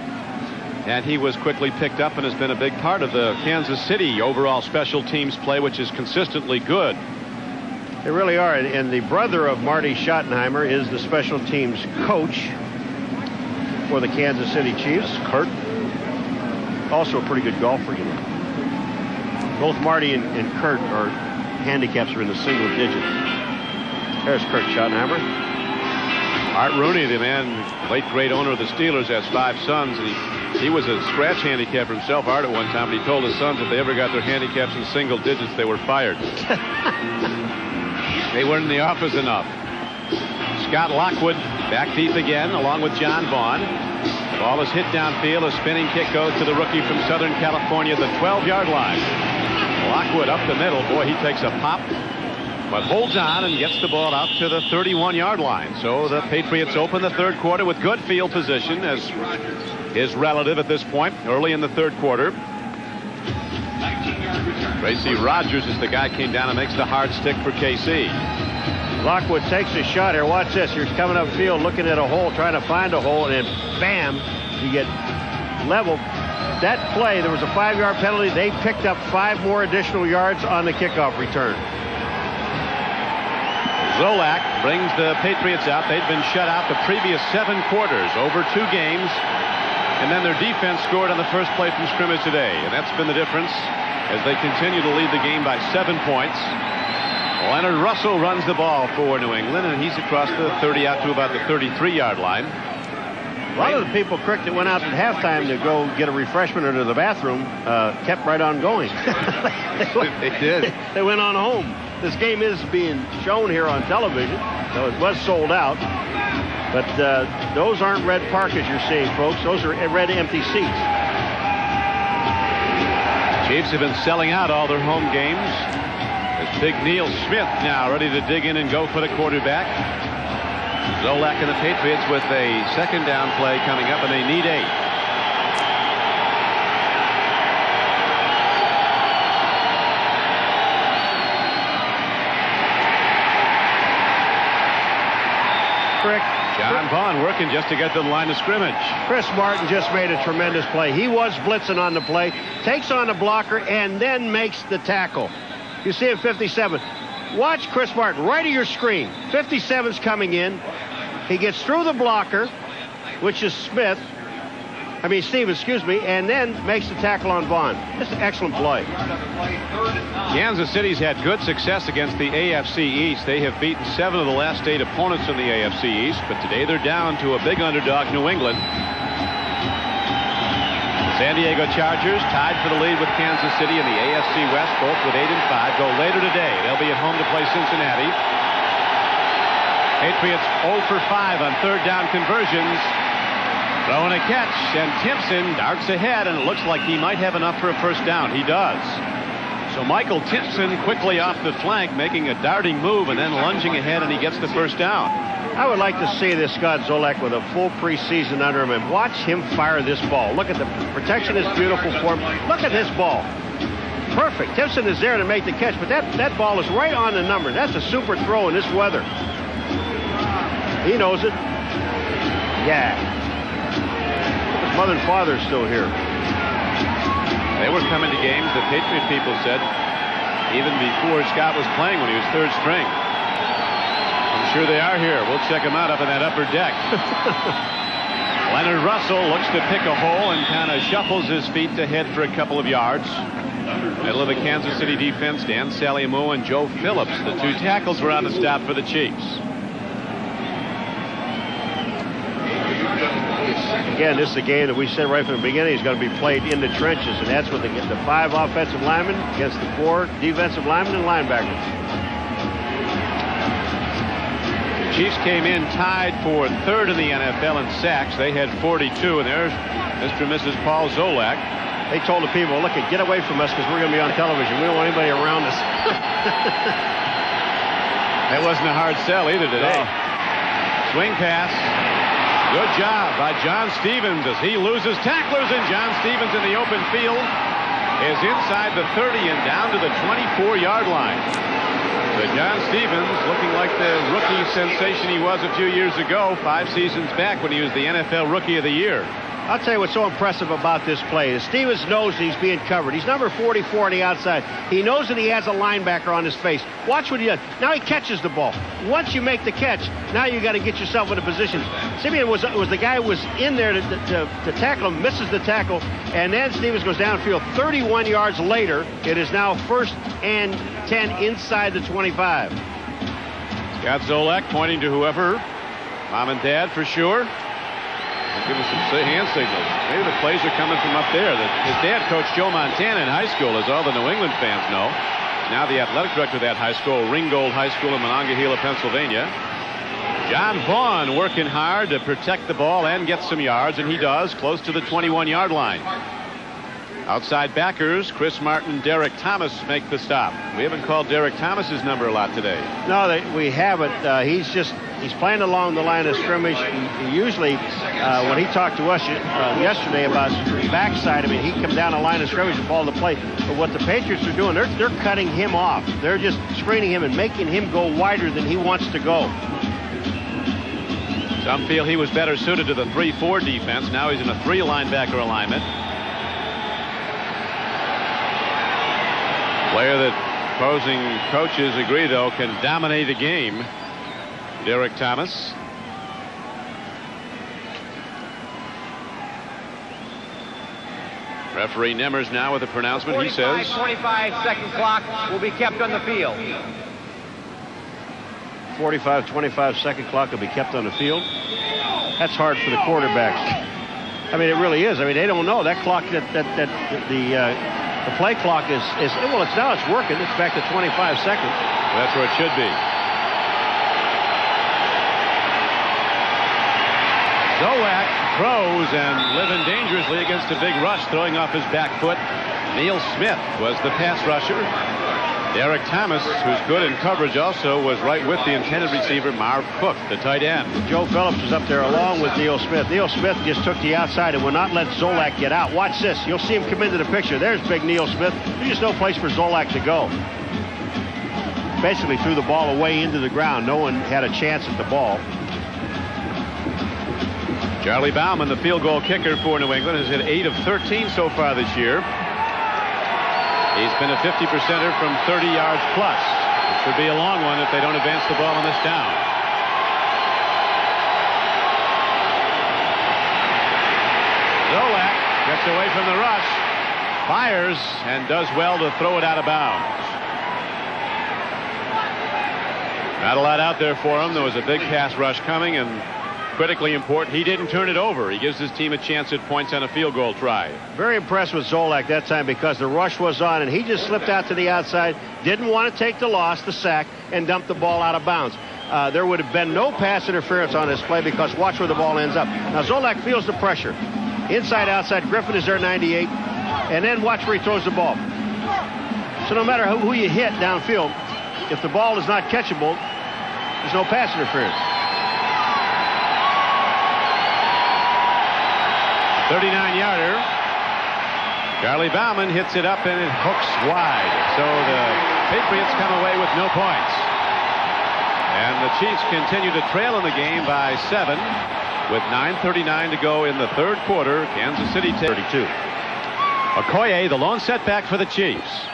And he was quickly picked up and has been a big part of the Kansas City overall special teams play, which is consistently good. They really are. And the brother of Marty Schottenheimer is the special teams coach for the Kansas City Chiefs. Kurt, also a pretty good golfer, you know. Both Marty and Kurt are handicaps are in the single digits. There's Kurt Schottenheimer. Art Rooney, the man, late great owner of the Steelers, has 5 sons, and he was a scratch handicap himself, Art, at one time, but he told his sons if they ever got their handicaps in single digits, they were fired. They weren't in the office enough. Scott Lockwood back deep again, along with John Vaughn. The ball is hit downfield. A spinning kick goes to the rookie from Southern California at the 12-yard line. Lockwood up the middle. Boy, he takes a pop, but holds on and gets the ball out to the 31-yard line. So the Patriots open the third quarter with good field position as his relative at this point, early in the third quarter. Tracy Rogers is the guy came down and makes the hard stick for KC. Lockwood takes a shot here. Watch this. You're coming upfield looking at a hole, trying to find a hole, and then bam, you get leveled. That play, there was a 5-yard penalty. They picked up 5 more additional yards on the kickoff return. Zolak brings the Patriots out. They'd been shut out the previous 7 quarters over 2 games. And then their defense scored on the first play from scrimmage today. And that's been the difference as they continue to lead the game by 7 points. Leonard Russell runs the ball for New England, and he's across the 30 out to about the 33-yard line. A lot of the people, Crick, that went out at halftime to go get a refreshment or to the bathroom kept right on going. They did. They went on home. This game is being shown here on television, so it was sold out. But those aren't red park as you're seeing, folks. Those are red empty seats. Chiefs have been selling out all their home games. As Big Neil Smith now ready to dig in and go for the quarterback. Zolak and the Patriots with a second down play coming up, and they need 8. John Vaughn working just to get to the line of scrimmage. Chris Martin just made a tremendous play. He was blitzing on the play, takes on the blocker, and then makes the tackle. You see it, 57. Watch Chris Martin right of your screen. 57's coming in. He gets through the blocker, which is Steve, excuse me, and then makes the tackle on Vaughn. Just an excellent play. Kansas City's had good success against the AFC East. They have beaten 7 of the last 8 opponents in the AFC East, but today they're down to a big underdog, New England. The San Diego Chargers tied for the lead with Kansas City in the AFC West, both with 8 and 5. Go later today. They'll be at home to play Cincinnati. Patriots 0 for 5 on third down conversions. Throwing a catch, and Timpson darts ahead, and it looks like he might have enough for a first down. He does. So Michael Timpson quickly off the flank, making a darting move and then lunging ahead, and he gets the first down. I would like to see this Scott Zolak with a full preseason under him and watch him fire this ball. Look at the protection is beautiful for him. Look at this ball. Perfect. Timpson is there to make the catch, but that ball is right on the number. That's a super throw in this weather. He knows it. Yeah. His mother and father are still here. They were coming to games, the Patriot people said, even before Scott was playing when he was third string. I'm sure they are here. We'll check them out up in that upper deck. Leonard Russell looks to pick a hole and kind of shuffles his feet to head for a couple of yards. Middle of the Kansas City defense, Dan Saliamo and Joe Phillips. The 2 tackles were on the stop for the Chiefs. Again, this is a game that we said right from the beginning is going to be played in the trenches, and that's what they get, the 5 offensive linemen against the 4 defensive linemen and linebackers. The Chiefs came in tied for 3rd in the NFL in sacks. They had 42, and there's Mr. and Mrs. Paul Zolak. They told the people, look, get away from us because we're going to be on television. We don't want anybody around us. That wasn't a hard sell either today. No. Swing pass. Good job by John Stevens as he loses tacklers, and John Stevens in the open field is inside the 30 and down to the 24-yard line. So John Stevens looking like the rookie sensation he was a few years ago, 5 seasons back when he was the NFL Rookie of the Year. I'll tell you what's so impressive about this play is Stevens knows he's being covered. He's number 44 on the outside. He knows that he has a linebacker on his face. Watch what he does. Now he catches the ball. Once you make the catch, now you got to get yourself in a position. Simeon was the guy who was in there to tackle him, misses the tackle, and then Stevens goes downfield. 31 yards later, it is now 1st and 10 inside the 25. Scott Zolak pointing to whoever, mom and dad for sure. Give us some hand signals. Maybe the plays are coming from up there. His dad coached Joe Montana in high school, as all the New England fans know. Now the athletic director of that high school, Ringgold High School in Monongahela, Pennsylvania. John Vaughn working hard to protect the ball and get some yards, and he does, close to the 21-yard line. Outside backers, Chris Martin, Derek Thomas make the stop. We haven't called Derek Thomas's number a lot today. No, we haven't. He's playing along the line of scrimmage. He usually, when he talked to us yesterday about the backside, he comes down the line of scrimmage and follow the play. But what the Patriots are doing, they're cutting him off. They're just screening him and making him go wider than he wants to go. Some feel he was better suited to the 3-4 defense. Now he's in a 3 linebacker alignment. Player that opposing coaches agree, though, can dominate a game. Derek Thomas. Referee Nemmers now with a pronouncement. He says 25-second clock will be kept on the field. 45-25 second clock will be kept on the field. That's hard for the quarterbacks. I mean, it really is. I mean, they don't know that clock. The play clock is well. It's working. It's back to 25 seconds. That's where it should be. Zolak throws and living dangerously against a big rush, throwing off his back foot. Neil Smith was the pass rusher. Derek Thomas, who's good in coverage, also was right with the intended receiver, Marv Cook, the tight end. Joe Phillips was up there along with Neil Smith. Neil Smith just took the outside and would not let Zolak get out. Watch this. You'll see him come into the picture. There's big Neil Smith. There's just no place for Zolak to go. Basically threw the ball away into the ground. No one had a chance at the ball. Charlie Bauman, the field goal kicker for New England, has hit 8 of 13 so far this year. He's been a 50%er from 30 yards plus. It should be a long one if they don't advance the ball on this down. Zolak gets away from the rush, fires, and does well to throw it out of bounds. Not a lot out there for him. There was a big pass rush coming, and critically important, he didn't turn it over. He gives his team a chance at points on a field goal try. Very impressed with Zolak that time because the rush was on and he just slipped out to the outside, didn't want to take the loss, the sack, and dump the ball out of bounds. There would have been no pass interference on this play because watch where the ball ends up. Now Zolak feels the pressure. Inside, outside, Griffin is there 98, and then watch where he throws the ball. So no matter who you hit downfield, if the ball is not catchable, there's no pass interference. 39-yarder. Charlie Bauman hits it up and it hooks wide. So the Patriots come away with no points. And the Chiefs continue to trail in the game by 7 with 9:39 to go in the third quarter. Kansas City 32. Okoye, the lone setback for the Chiefs.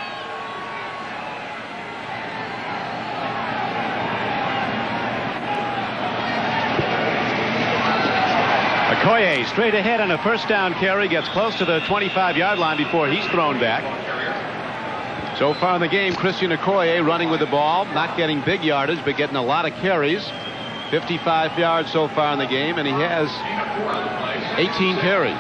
Okoye straight ahead on a first down carry, gets close to the 25-yard line before he's thrown back. So far in the game, Christian Okoye running with the ball, not getting big yardage, but getting a lot of carries. 55 yards so far in the game, and he has 18 carries.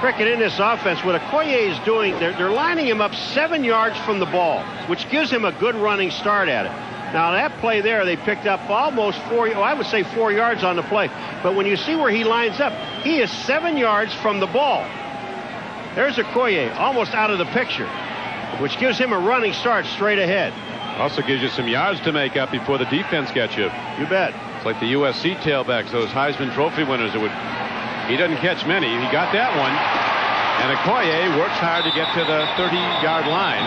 Cricket in this offense, what Okoye is doing, they're lining him up 7 yards from the ball, which gives him a good running start at it. Now that play there, they picked up almost 4 yards on the play. But when you see where he lines up, he is 7 yards from the ball. There's Okoye almost out of the picture, which gives him a running start straight ahead. Also gives you some yards to make up before the defense gets you. You bet. It's like the USC tailbacks, those Heisman Trophy winners. He doesn't catch many. He got that one. And Okoye works hard to get to the 30-yard line.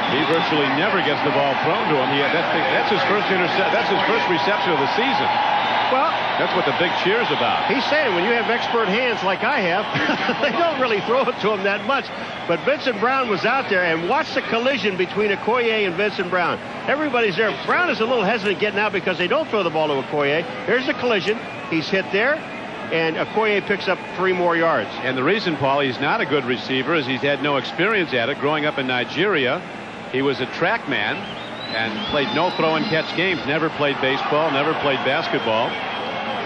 He virtually never gets the ball thrown to him. That's his first That's his first reception of the season. Well, that's what the big cheer's about. He's saying when you have expert hands like I have, they don't really throw it to him that much. But Vincent Brown was out there, and watch the collision between Okoye and Vincent Brown. Everybody's there. Brown is a little hesitant getting out because they don't throw the ball to Okoye. There's the collision. He's hit there, and Okoye picks up 3 more yards. And the reason, Paul, he's not a good receiver is he's had no experience at it. Growing up in Nigeria, he was a track man and played no throw and catch games. Never played baseball, never played basketball.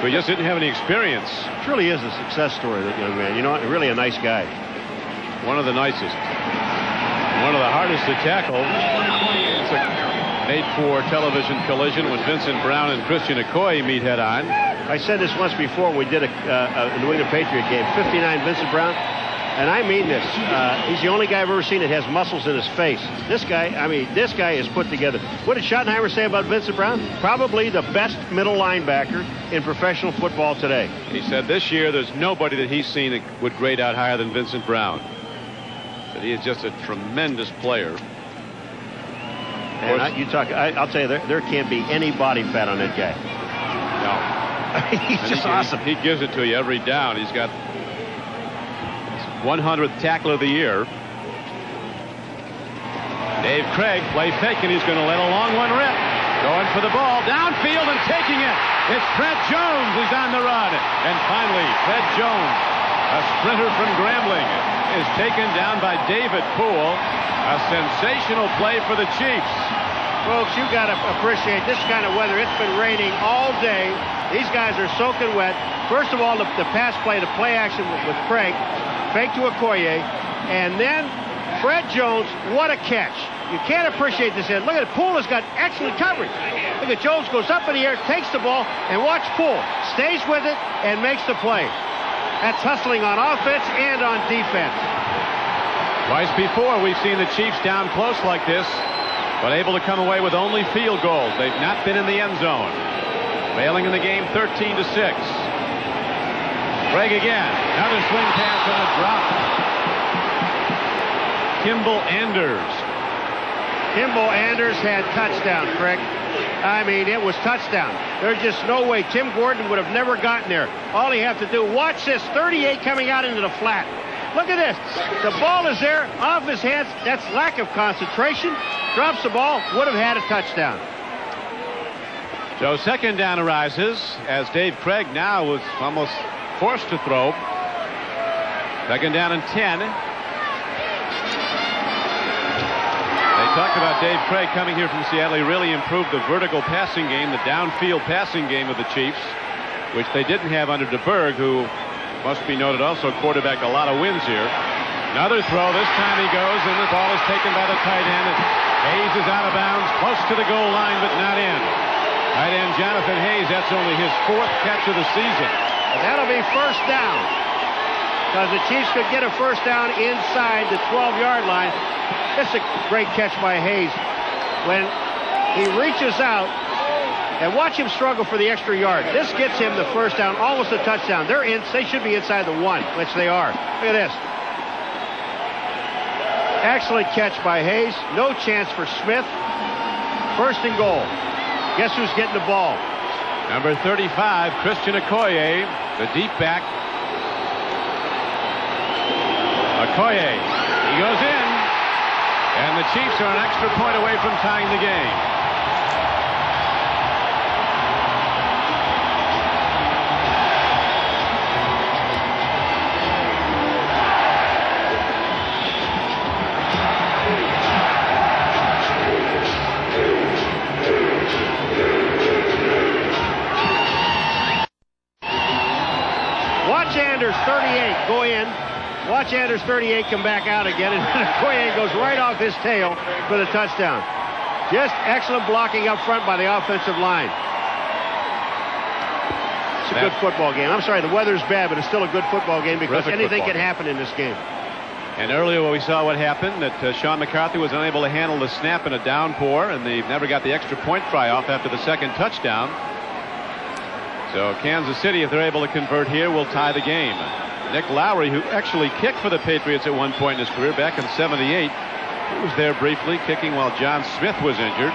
So he just didn't have any experience. Truly is a success story, that young man. You know, really a nice guy. One of the nicest. One of the hardest to tackle. It's a made-for-television collision when Vincent Brown and Christian Okoye meet head-on. I said this once before. We did a New England Patriot game. 59 Vincent Brown. And I mean this. He's the only guy I've ever seen that has muscles in his face. This guy is put together. What did Schottenheimer say about Vincent Brown? Probably the best middle linebacker in professional football today. He said this year there's nobody that he's seen that would grade out higher than Vincent Brown. But he is just a tremendous player. And I'll tell you, there can't be any body fat on that guy. No. He's just awesome. He gives it to you every down. He's got 100th tackle of the year. Dave Craig, play fake, and he's going to let a long one rip. Going for the ball, downfield and taking it. It's Fred Jones who's on the run. And finally, Fred Jones, a sprinter from Grambling, is taken down by David Poole. A sensational play for the Chiefs. Folks, you got to appreciate this kind of weather. It's been raining all day. These guys are soaking wet. First of all, the pass play, the play action with Craig, fake to Okoye, and then Fred Jones, what a catch. You can't appreciate this end. Look at it. Poole has got excellent coverage. Look at Jones goes up in the air, takes the ball, and watch Poole. Stays with it and makes the play. That's hustling on offense and on defense. Twice before we've seen the Chiefs down close like this, but able to come away with only field goals. They've not been in the end zone. Failing in the game 13-6. Craig again. Another swing pass on a drop. Kimball Anders. Kimball Anders had touchdown, Craig. I mean, it was touchdown. There's just no way. Tim Gordon would have never gotten there. All he have to do, watch this, 38 coming out into the flat. Look at this. The ball is there, off his hands. That's lack of concentration. Drops the ball, would have had a touchdown. So second down arises as Dave Craig now was almost forced to throw. Second down and 10. They talked about Dave Craig coming here from Seattle. He really improved the vertical passing game, the downfield passing game of the Chiefs, which they didn't have under DeBerg, who must be noted also quarterbacked a lot of wins here. Another throw. This time he goes, and the ball is taken by the tight end. Hayes is out of bounds, close to the goal line, but not in. Tight end Jonathan Hayes, that's only his 4th catch of the season. And that'll be first down, because the Chiefs could get a first down inside the 12-yard line. It's a great catch by Hayes. When he reaches out, and watch him struggle for the extra yard. This gets him the first down, almost a touchdown. They should be inside the 1, which they are. Look at this. Excellent catch by Hayes. No chance for Smith. First and goal. Guess who's getting the ball? Number 35, Christian Okoye, the deep back. Okoye, he goes in, and the Chiefs are an extra point away from tying the game. Watch Anders 38 go in. Watch Anders 38 come back out again, and Okoye goes right off his tail for the touchdown. Just excellent blocking up front by the offensive line. It's a good football game. I'm sorry, the weather's bad, but it's still a good football game because anything can happen in this game. And earlier we saw what happened, that Sean McCarthy was unable to handle the snap in a downpour, and they never got the extra point try off after the second touchdown. So Kansas City, if they're able to convert here, will tie the game. Nick Lowry, who actually kicked for the Patriots at one point in his career back in '78, he was there briefly kicking while John Smith was injured.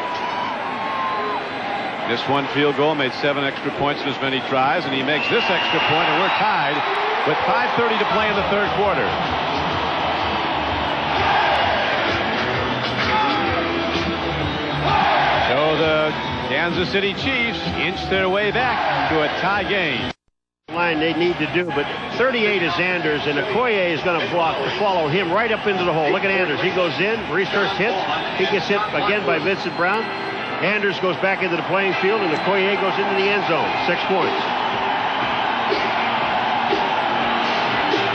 This one field goal made 7 extra points in as many tries, and he makes this extra point, and we're tied with 5:30 to play in the third quarter. So the Kansas City Chiefs inch their way back to a tie game. Line they need to do, but 38 is Anders, and Okoye is going to follow him right up into the hole. Look at Anders. He goes in, research hits. He gets hit again by Vincent Brown. Anders goes back into the playing field, and Okoye goes into the end zone. 6 points.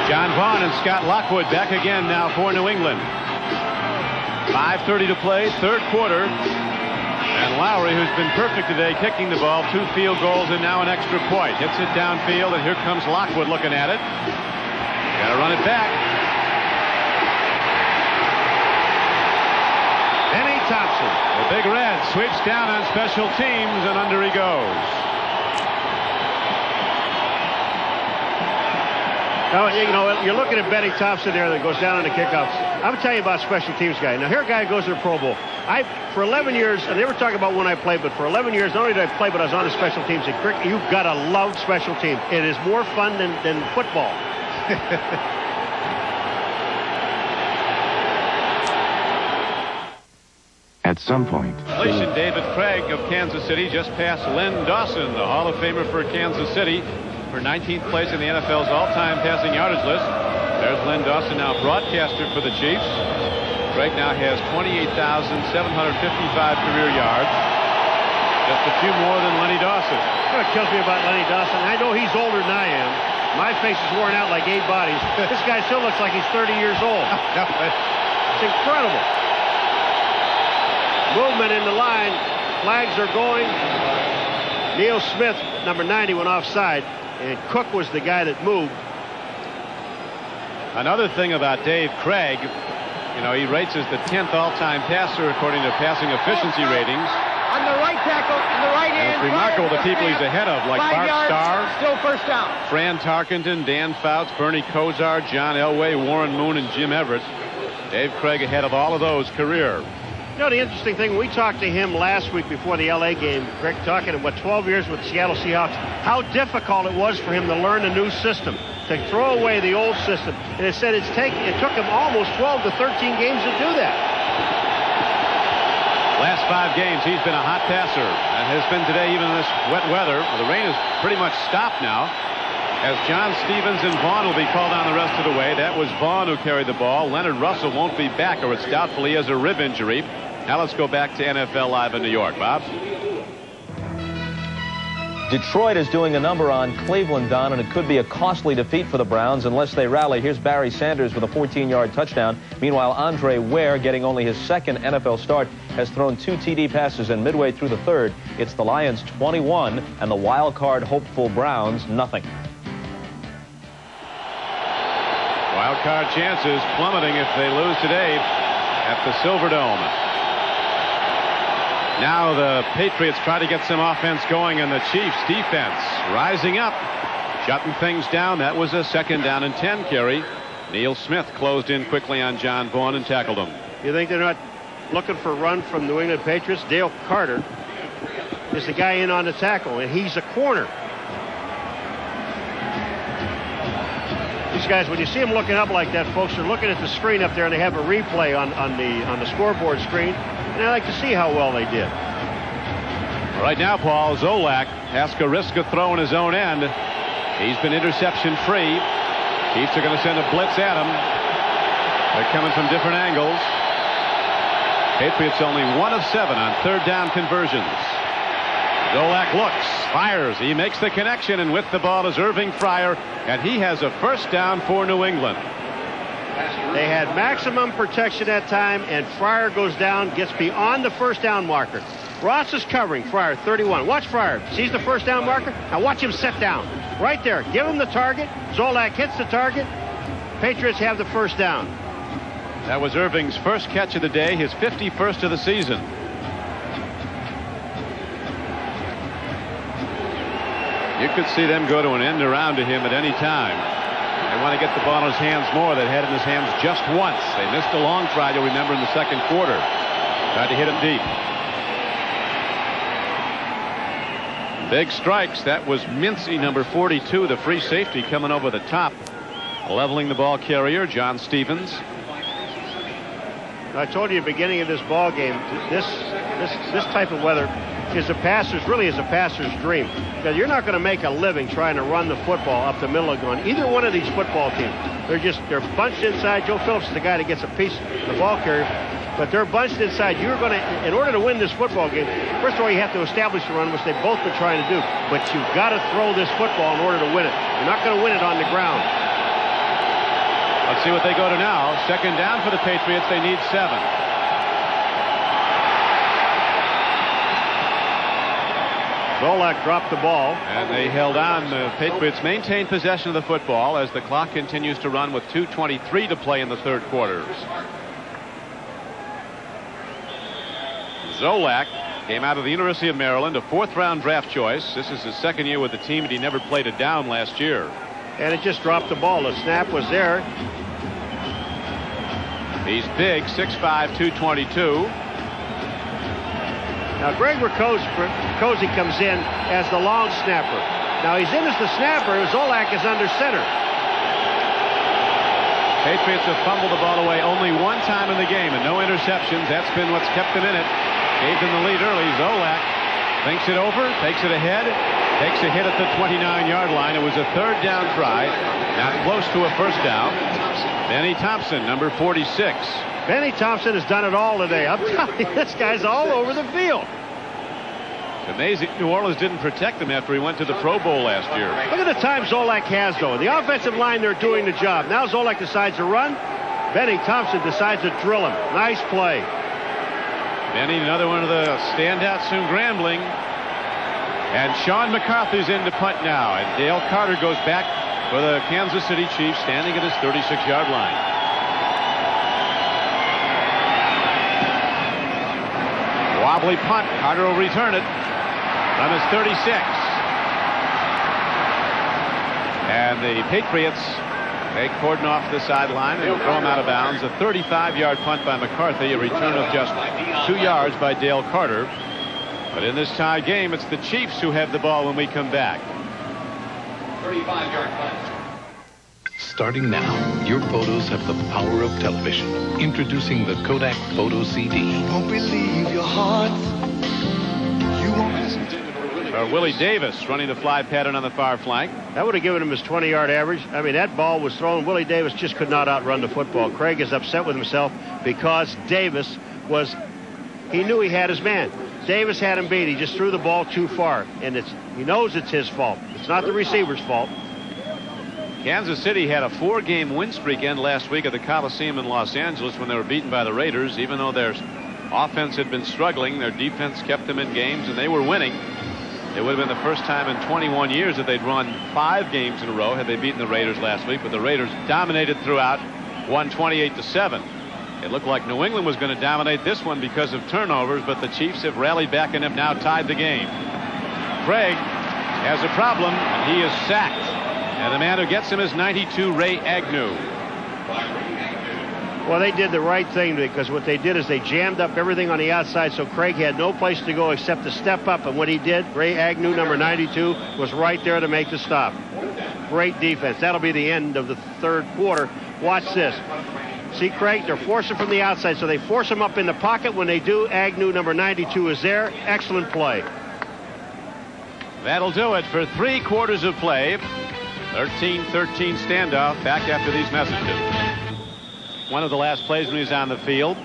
John Vaughn and Scott Lockwood back again now for New England. 5:30 to play, third quarter. And Lowry, who's been perfect today, kicking the ball, 2 field goals and now an extra point. Hits it downfield, and here comes Lockwood looking at it. Got to run it back. Benny Thompson. The Big Red sweeps down on special teams, and under he goes. Now, you know, you're looking at Benny Thompson there that goes down on the kickoffs. I'm telling you about special teams guy. Now, here a guy goes to the Pro Bowl. For 11 years, and they were talking about when I played, but for 11 years, not only did I play, but I was on the special teams. And Crick, you've got to love special teams. It is more fun than football. At some point. David Craig of Kansas City just passed Len Dawson, the Hall of Famer for Kansas City, for 19th place in the NFL's all-time passing yardage list. There's Len Dawson, now broadcaster for the Chiefs. Craig now has 28,755 career yards. Just a few more than Lenny Dawson. What kills me about Lenny Dawson, I know he's older than I am. My face is worn out like 8 bodies. This guy still looks like he's 30 years old. It's incredible. Movement in the line. Flags are going. Neil Smith, number 90, went offside, and Cook was the guy that moved. Another thing about Dave Craig, you know, he rates as the 10th all-time passer according to passing efficiency ratings. On the right tackle, in the right hand. It's remarkable the people he's ahead of, like 5 Bart yards, Starr, still first down. Fran Tarkenton, Dan Fouts, Bernie Kosar, John Elway, Warren Moon, and Jim Everett. Dave Craig ahead of all of those career. You know, the interesting thing, we talked to him last week before the L.A. game, Greg, talking about 12 years with the Seattle Seahawks, how difficult it was for him to learn a new system, to throw away the old system. And it said it took him almost 12 to 13 games to do that. Last 5 games, he's been a hot passer, and has been today even in this wet weather. The rain has pretty much stopped now, as John Stevens and Vaughn will be called on the rest of the way. That was Vaughn who carried the ball. Leonard Russell won't be back, or it's doubtful he has a rib injury. Now let's go back to NFL Live in New York. Bob? Detroit is doing a number on Cleveland, Don, and it could be a costly defeat for the Browns unless they rally. Here's Barry Sanders with a 14-yard touchdown. Meanwhile, Andre Ware, getting only his 2nd NFL start, has thrown 2 TD passes, and midway through the 3rd, it's the Lions 21 and the wild card hopeful Browns nothing. Wild card chances plummeting if they lose today at the Silverdome. Now the Patriots try to get some offense going, and the Chiefs defense rising up, shutting things down. That was a 2nd down and 10 carry. Neil Smith closed in quickly on John Vaughn and tackled him. You think they're not looking for a run from New England Patriots? Dale Carter is the guy in on the tackle, and he's a corner. These guys, when you see them looking up like that, folks, are looking at the screen up there, and they have a replay on the scoreboard screen, and I like to see how well they did. Right now, Paul, Zolak has to risk a throw in his own end. He's been interception free. Chiefs are going to send a blitz at him. They're coming from different angles. Patriots only 1 of 7 on 3rd down conversions. Zolak looks, fires, he makes the connection, and with the ball is Irving Fryer, and he has a 1st down for New England. They had maximum protection that time, and Fryer goes down, gets beyond the 1st down marker. Ross is covering Fryer, 31. Watch Fryer, sees the 1st down marker. Now watch him set down. Right there, give him the target. Zolak hits the target. Patriots have the 1st down. That was Irving's 1st catch of the day, his 51st of the season. You could see them go to an end around to him at any time. They want to get the ball in his hands more. They had it in his hands just once. They missed a long try, you'll remember, in the 2nd quarter. Tried to hit him deep. Big strikes. That was Mincy, number 42, the free safety, coming over the top, leveling the ball carrier, John Stevens. I told you at the beginning of this ball game, this type of weather is a passer's dream. Because you're not going to make a living trying to run the football up the middle of the gun. Either one of these football teams, they're bunched inside. Joe Phillips is the guy that gets a piece of the ball carrier, but they're bunched inside. You're going to, in order to win this football game, first of all, you have to establish the run, which they've both been trying to do. But you've got to throw this football in order to win it. You're not going to win it on the ground. Let's see what they go to now. 2nd down for the Patriots. They need 7. Zolak dropped the ball. And they held on. The Patriots maintained possession of the football as the clock continues to run with 2:23 to play in the 3rd quarter. Zolak came out of the University of Maryland, a 4th-round draft choice. This is his 2nd year with the team, and he never played it down last year. And it just dropped the ball. The snap was there. He's big, 6'5", 222. Now Greg Riccozzi comes in as the long snapper. Now he's in as the snapper. Zolak is under center. Patriots have fumbled the ball away only 1 time in the game, and no interceptions. That's been what's kept them in it. Gave them the lead early. Zolak thinks it over, takes it ahead, takes a hit at the 29-yard line. It was a 3rd down try, not close to a 1st down. Benny Thompson, number 46. Benny Thompson has done it all today. I'm telling you, this guy's all over the field. It's amazing New Orleans didn't protect him after he went to the Pro Bowl last year. Look at the time Zolak has, though. The offensive line, they're doing the job. Now Zolak decides to run. Benny Thompson decides to drill him. Nice play. Benny, another one of the standouts from Grambling. And Sean McCarthy's in to punt now. And Dale Carter goes back for the Kansas City Chiefs, standing at his 36-yard line. Wobbly punt. Carter will return it from his 36. And the Patriots, they cordon off the sideline and throw him out of bounds. A 35-yard punt by McCarthy, a return of just 2 yards by Dale Carter. But in this tie game, it's the Chiefs who have the ball when we come back. 35-yard punt. Starting now, your photos have the power of television. Introducing the Kodak Photo CD. You won't believe your heart. You won't listen to Willie Davis running the fly pattern on the far flank. That would have given him his 20-yard average. I mean, that ball was thrown. Willie Davis just could not outrun the football. Craig is upset with himself because Davis was, he knew he had his man. Davis had him beat. He just threw the ball too far, and he knows it's his fault. It's not the receiver's fault. Kansas City had a 4-game win streak end last week at the Coliseum in Los Angeles when they were beaten by the Raiders. Even though their offense had been struggling, their defense kept them in games, and they were winning. It would have been the first time in 21 years that they'd run 5 games in a row had they beaten the Raiders last week. But the Raiders dominated throughout, won 28-7. It looked like New England was going to dominate this one because of turnovers, but the Chiefs have rallied back and have now tied the game. Craig has a problem, and he is sacked. And the man who gets him is 92, Ray Agnew. Well, they did the right thing, because what they did is they jammed up everything on the outside, so Craig had no place to go except to step up. And what he did, Ray Agnew, number 92, was right there to make the stop. Great defense. That'll be the end of the third quarter. Watch this. See, Craig, they're forcing from the outside, so they force him up in the pocket. When they do, Agnew, number 92, is there. Excellent play. That'll do it for 3 quarters of play. 13-13 standoff back after these messages. One of the last plays when he's on the field.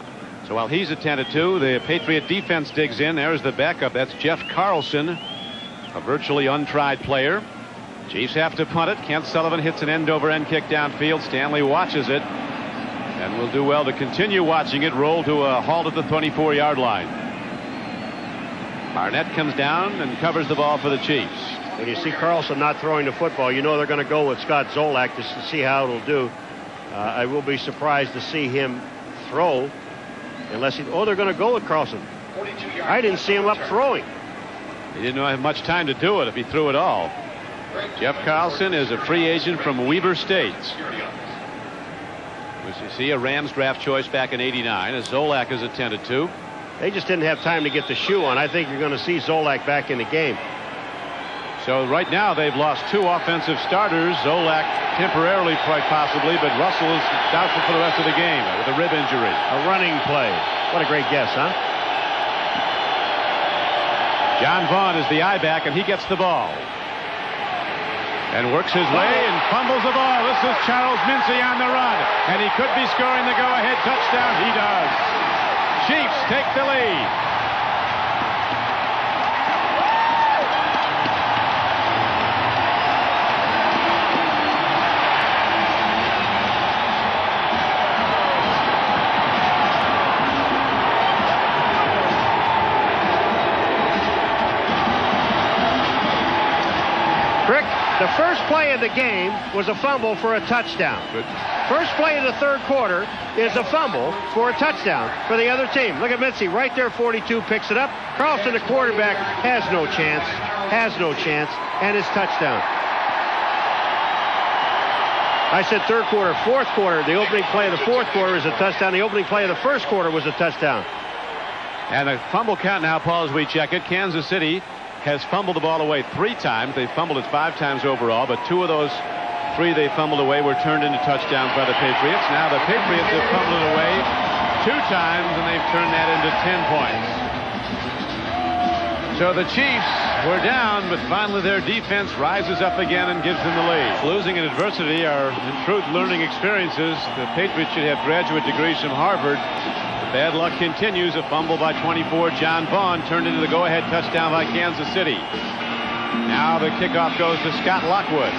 So while he's attended to, the Patriot defense digs in. There's the backup. That's Jeff Carlson, a virtually untried player. Chiefs have to punt it. Kent Sullivan hits an end-over-end kick downfield. Stanley watches it and will do well to continue watching it roll to a halt at the 24-yard line. Barnett comes down and covers the ball for the Chiefs. When you see Carlson not throwing the football, you know they're going to go with Scott Zolak just to see how it'll do. I will be surprised to see him throw unless he... Oh, they're going to go with Carlson. I didn't see him up throwing. He didn't have much time to do it if he threw it all. Jeff Carlson is a free agent from Weber State. As you see, a Rams draft choice back in '89, as Zolak is attended to. They just didn't have time to get the shoe on. I think you're going to see Zolak back in the game. So right now they've lost 2 offensive starters. Zolak temporarily, quite possibly, but Russell is doubtful for the rest of the game with a rib injury. A running play. What a great guess, huh? John Vaughn is the I-back, and he gets the ball. And works his way and fumbles the ball. This is Charles Mincy on the run. And he could be scoring the go-ahead touchdown. He does. Chiefs take the lead. The first play of the game was a fumble for a touchdown. Good. First play of the third quarter is a fumble for a touchdown for the other team. Look at Mincy right there, 42, picks it up. Carlson, the quarterback, has no chance, and his touchdown. I said third quarter, fourth quarter. The opening play of the fourth quarter is a touchdown. The opening play of the first quarter was a touchdown. And the fumble count now, Paul, as we check it. Kansas City has fumbled the ball away 3 times. They fumbled it 5 times overall, but 2 of those 3 they fumbled away were turned into touchdowns by the Patriots. Now the Patriots have fumbled it away 2 times, and they've turned that into 10 points. So the Chiefs were down, but finally their defense rises up again and gives them the lead. Losing in adversity are, in truth, learning experiences. The Patriots should have graduate degrees from Harvard. Bad luck continues. A fumble by 24. John Vaughn turned into the go-ahead touchdown by Kansas City. Now the kickoff goes to Scott Lockwood.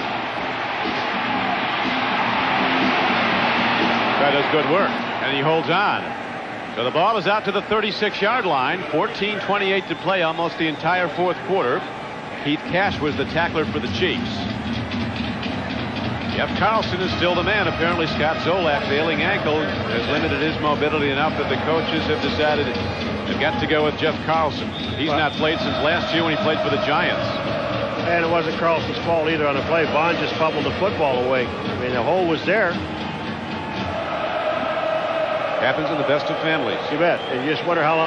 That does good work, and he holds on. So the ball is out to the 36-yard line. 14:28 to play, almost the entire fourth quarter. Keith Cash was the tackler for the Chiefs. Jeff Carlson is still the man. Apparently Scott Zolak's ailing ankle has limited his mobility enough that the coaches have decided they've got to go with Jeff Carlson. He's not played since last year when he played for the Giants. And it wasn't Carlson's fault either on the play. Vaughn just fumbled the football away. I mean, the hole was there. Happens in the best of families. You bet. And you just wonder how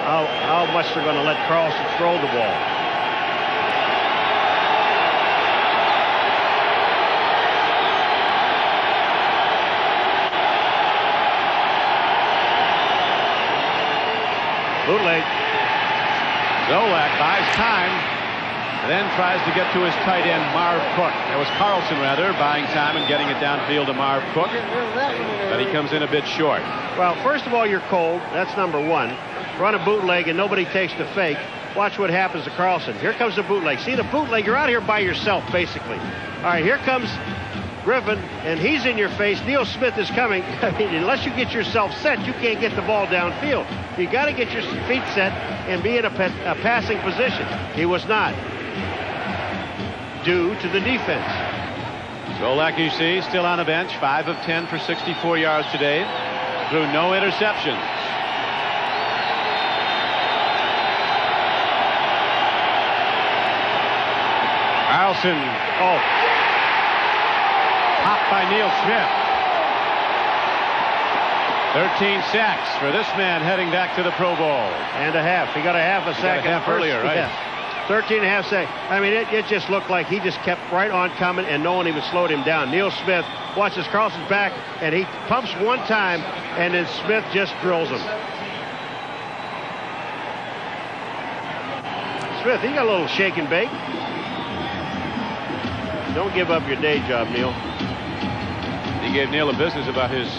much they're going to let Carlson throw the ball. Bootleg. Zolak buys time, and then tries to get to his tight end, Marv Cook. That was Carlson, rather, buying time and getting it downfield to Marv Cook. But he comes in a bit short. Well, first of all, you're cold. That's number one. Run a bootleg and nobody takes the fake. Watch what happens to Carlson. Here comes the bootleg. See the bootleg? You're out here by yourself, basically. All right, here comes Griffin, and he's in your face. Neil Smith is coming. I mean, unless you get yourself set, you can't get the ball downfield. You got to get your feet set and be in a passing position. He was not, due to the defense. Zolak, you see, still on the bench. 5 of 10 for 64 yards today. Threw no interceptions. Carlson. Oh. Popped by Neil Smith. 13 sacks for this man heading back to the Pro Bowl. And a half. He got a half a sack. He got a half earlier, right? Yeah. 13 and a half sacks. I mean, it just looked like he just kept right on coming and no one even slowed him down. Neil Smith watches Carlson's back and he pumps one time and then Smith just drills him. Smith, he got a little shake and bake. Don't give up your day job, Neil. He gave Neil a business about his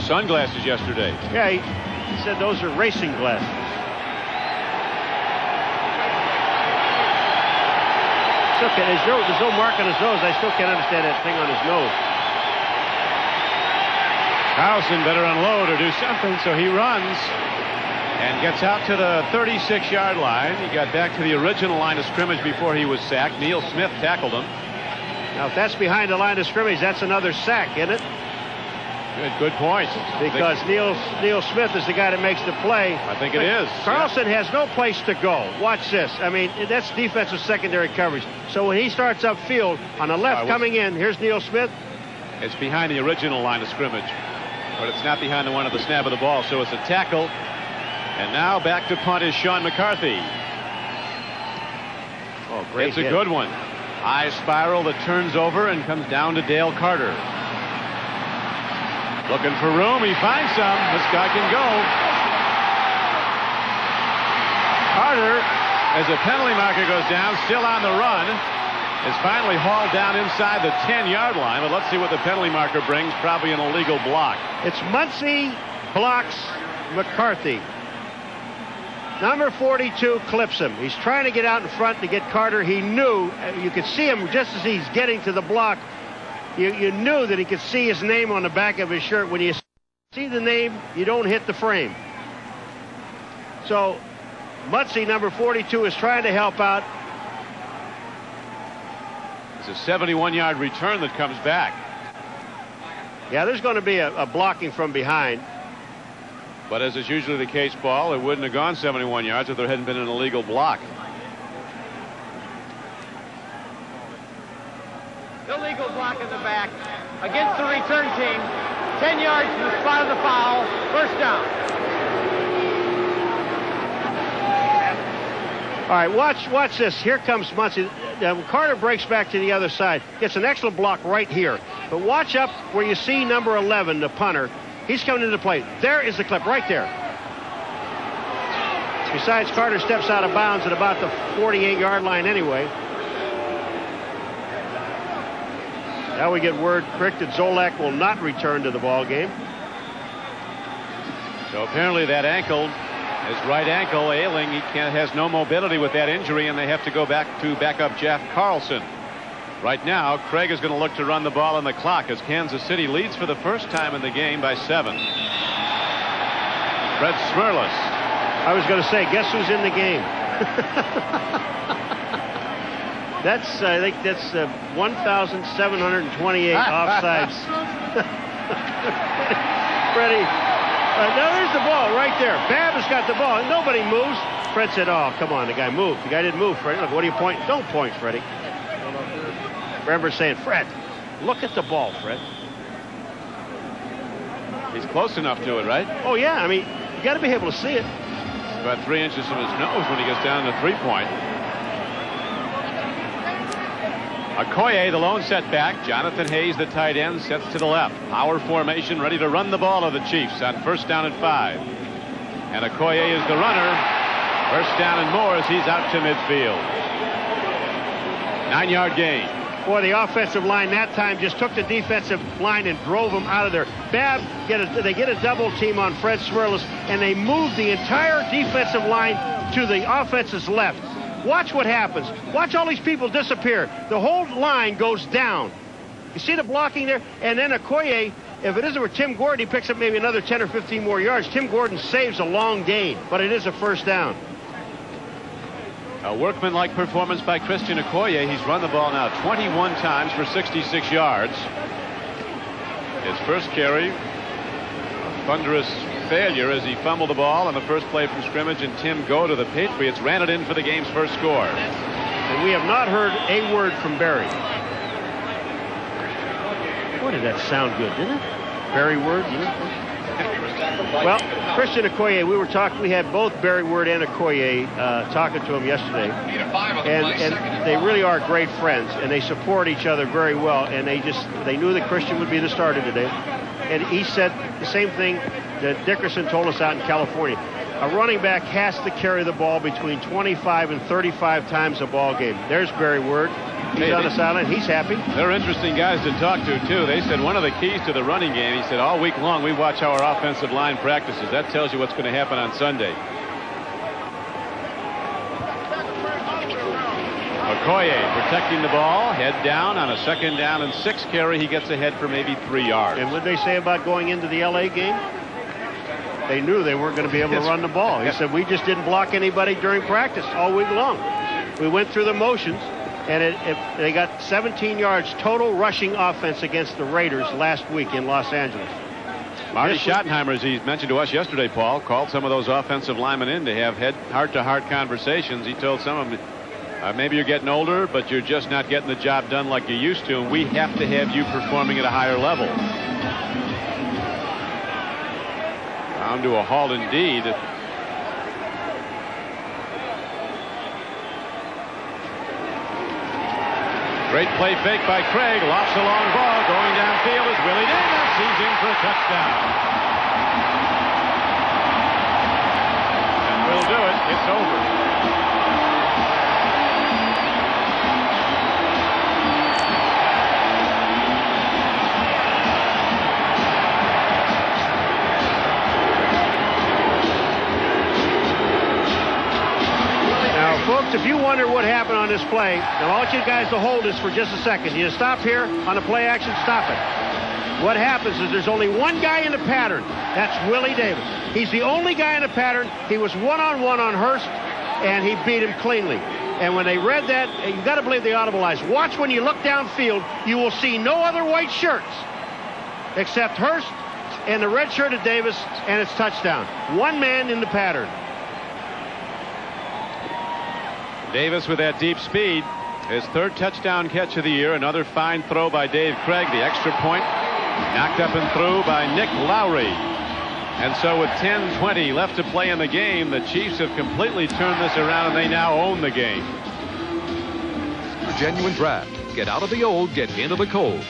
sunglasses yesterday. Yeah, he said those are racing glasses. Still can't, there's no mark on his nose. I still can't understand that thing on his nose. Carlson better unload or do something, so he runs and gets out to the 36-yard line. He got back to the original line of scrimmage before he was sacked. Neil Smith tackled him. Now, if that's behind the line of scrimmage, that's another sack, isn't it? Good point. Because Neil Smith is the guy that makes the play. I think it is. Carlson has no place to go. Watch this. I mean, that's defensive secondary coverage. So when he starts upfield on the left coming in, here's Neil Smith. It's behind the original line of scrimmage, but it's not behind the one at the snap of the ball. So it's a tackle. And now back to punt is Sean McCarthy. Oh, great. It's a good one. High spiral that turns over and comes down to Dale Carter. Looking for room. He finds some. This guy can go. Carter, as a penalty marker goes down, still on the run, is finally hauled down inside the 10-yard line. But let's see what the penalty marker brings. Probably an illegal block. It's Muncie blocks McCarthy. Number 42 clips him. He's trying to get out in front to get Carter. He knew, you could see him just as he's getting to the block. You knew that he could see his name on the back of his shirt. When you see the name, you don't hit the frame. So Muncie, number 42, is trying to help out. It's a 71-yard return that comes back. Yeah, there's going to be a blocking from behind. But as is usually the case, Paul, it wouldn't have gone 71 yards if there hadn't been an illegal block. Illegal block in the back against the return team. 10 yards from the spot of the foul. First down. All right, watch this. Here comes Muncie. Carter breaks back to the other side. Gets an excellent block right here. But watch up where you see number 11, the punter. He's coming into play. There is the clip right there. Besides, Carter steps out of bounds at about the 48-yard line anyway. Now we get word, Crick, that Zolak will not return to the ball game. So apparently that ankle, his right ankle, ailing. He has no mobility with that injury, and they have to go back to backup Jeff Carlson. Right now, Craig is going to look to run the ball on the clock as Kansas City leads for the first time in the game by 7. Fred Smirlis. I was going to say, guess who's in the game? I think that's 1,728 offsides. Freddie. Now there's the ball right there. Babb has got the ball. Nobody moves. Fred said, oh, come on. The guy moved. The guy didn't move, Freddie. Look, what are you pointing? Don't point, Freddie. Remember saying, Fred, look at the ball, Fred. He's close enough to it, right? Oh, yeah. I mean, you got to be able to see it. It's about 3 inches from his nose when he gets down to 3-point. Okoye, the lone setback. Jonathan Hayes, the tight end, sets to the left. Power formation, ready to run the ball to the Chiefs on 1st down and 5. And Okoye is the runner. 1st down and more as he's out to midfield. 9-yard gain. Boy, the offensive line that time just took the defensive line and drove them out of there. Babb, they get a double team on Fred Smirlis, and they move the entire defensive line to the offense's left. Watch what happens. Watch all these people disappear. The whole line goes down. You see the blocking there? And then Okoye, if it isn't for Tim Gordon, he picks up maybe another 10 or 15 more yards. Tim Gordon saves a long gain, but it is a 1st down. A workmanlike performance by Christian Okoye. He's run the ball now 21 times for 66 yards. His first carry, a thunderous failure as he fumbled the ball on the first play from scrimmage, and Tim Go to the Patriots ran it in for the game's first score. And we have not heard a word from Barry. Boy, did that sound good, didn't it? Barry Word. Well, Christian Okoye, we had both Barry Word and Okoye talking to him yesterday, and they really are great friends, and they support each other very well, and they knew that Christian would be the starter today, and he said the same thing that Dickerson told us out in California. A running back has to carry the ball between 25 and 35 times a ball game. There's Barry Word. He's on the sideline. He's happy. They're interesting guys to talk to, too. They said one of the keys to the running game, he said, all week long we watch how our offensive line practices. That tells you what's going to happen on Sunday. Okoye protecting the ball, head down on a 2nd down and 6 carry. He gets ahead for maybe 3 yards. And what did they say about going into the L.A. game? They knew they weren't going to be able to run the ball. He said, we just didn't block anybody during practice all week long. We went through the motions, and they got 17 yards total rushing offense against the Raiders last week in Los Angeles. Marty Schottenheimer, as he mentioned to us yesterday, Paul, called some of those offensive linemen in to have heart-to-heart conversations. He told some of them, maybe you're getting older, but you're just not getting the job done like you used to, and we have to have you performing at a higher level. Down to a halt indeed. Great play fake by Craig. Lofts a long ball. Going downfield is Willie Davis. He's in for a touchdown. And will do it. It's over. Folks, if you wonder what happened on this play, now I want you guys to hold this for just a second. You stop here on the play action, stop it. What happens is there's only one guy in the pattern. That's Willie Davis. He's the only guy in the pattern. He was one-on-one on Hurst, and he beat him cleanly. And when they read that, you got to believe the audible eyes. Watch when you look downfield, you will see no other white shirts except Hurst and the red-shirted Davis, and it's touchdown. One man in the pattern. Davis with that deep speed. His 3rd touchdown catch of the year. Another fine throw by Dave Craig. The extra point knocked up and through by Nick Lowry. And so with 10:20 left to play in the game, the Chiefs have completely turned this around, and they now own the game. Genuine draft. Get out of the old, get into the cold.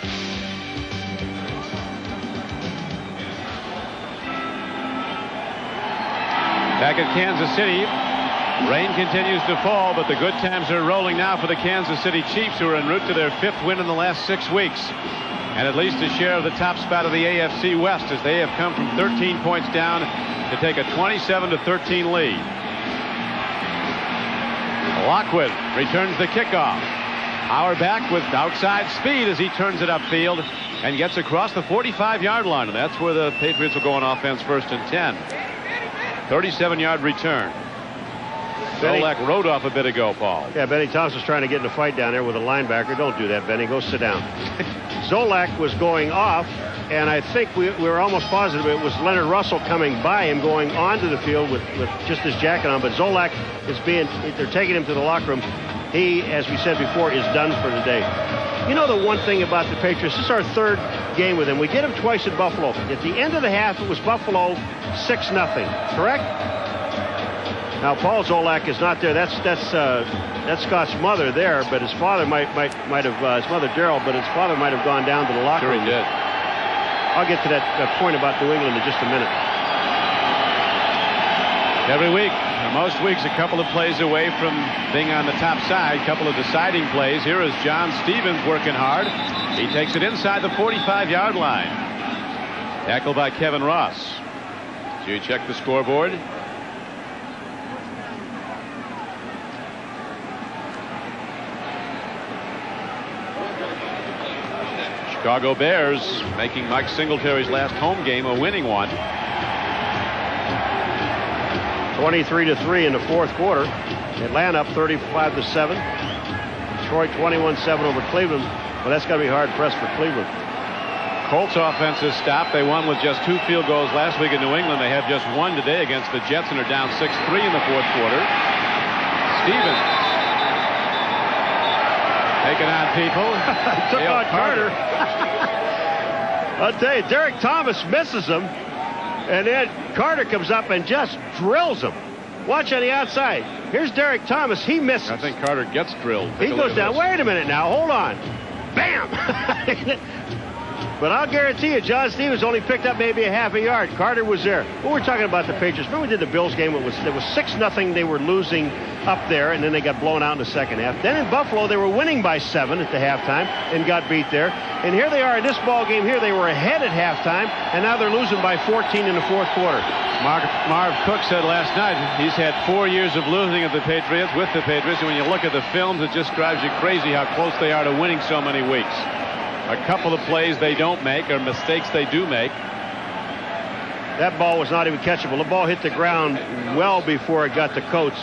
Back at Kansas City, rain continues to fall, but the good times are rolling now for the Kansas City Chiefs, who are en route to their 5th win in the last 6 weeks. and at least a share of the top spot of the AFC West, as they have come from 13 points down to take a 27-13 lead. Lockwood returns the kickoff. Auerbach with outside speed as he turns it upfield and gets across the 45-yard line, and that's where the Patriots will go on offense, 1st and 10. 37-yard return. Zolak rode off a bit ago, Paul. Yeah, Benny Thompson's trying to get in a fight down there with a linebacker. Don't do that, Benny. Go sit down. Zolak was going off, and I think we were almost positive it was Leonard Russell coming by him, going onto the field with just his jacket on. But Zolak is they're taking him to the locker room. He, as we said before, is done for the day. You know the one thing about the Patriots, this is our 3rd game with them. We did them twice at Buffalo. At the end of the half, it was Buffalo 6-0, correct? Now, Paul Zolak is not there. That's Scott's mother there, but his father might have, his mother Daryl, but his father might have gone down to the locker room. Sure he did. I'll get to that point about New England in just a minute. Every week, or most weeks, a couple of plays away from being on the top side, a couple of deciding plays. Here is John Stevens working hard. He takes it inside the 45-yard line. Tackled by Kevin Ross. So you check the scoreboard. Chicago Bears making Mike Singletary's last home game a winning one. 23-3 in the 4th quarter. Atlanta up 35-7. Detroit 21-7 over Cleveland. Well, that's got to be hard pressed for Cleveland. Colts offense is stopped. They won with just 2 field goals last week in New England. They have just 1 today against the Jets and are down 6-3 in the 4th quarter. Stevens taking on people. Took on Carter. I'll tell you, Derek Thomas misses him. And then Carter comes up and just drills him. Watch on the outside. Here's Derek Thomas. He misses. I think Carter gets drilled. He goes down. Wait a minute now. Hold on. Bam! But I'll guarantee you, John Stevens only picked up maybe a half a yard. Carter was there. When we're talking about the Patriots, remember we did the Bills game? It was 6-0. They were losing up there, and then they got blown out in the second half. Then in Buffalo, they were winning by 7 at the halftime and got beat there. And here they are in this ball game here. They were ahead at halftime, and now they're losing by 14 in the 4th quarter. Marv Cook said last night he's had 4 years of losing with the Patriots, and when you look at the films, it just drives you crazy how close they are to winning so many weeks. A couple of plays they don't make, or mistakes they do make. That ball was not even catchable. The ball hit the ground well before it got to Coates.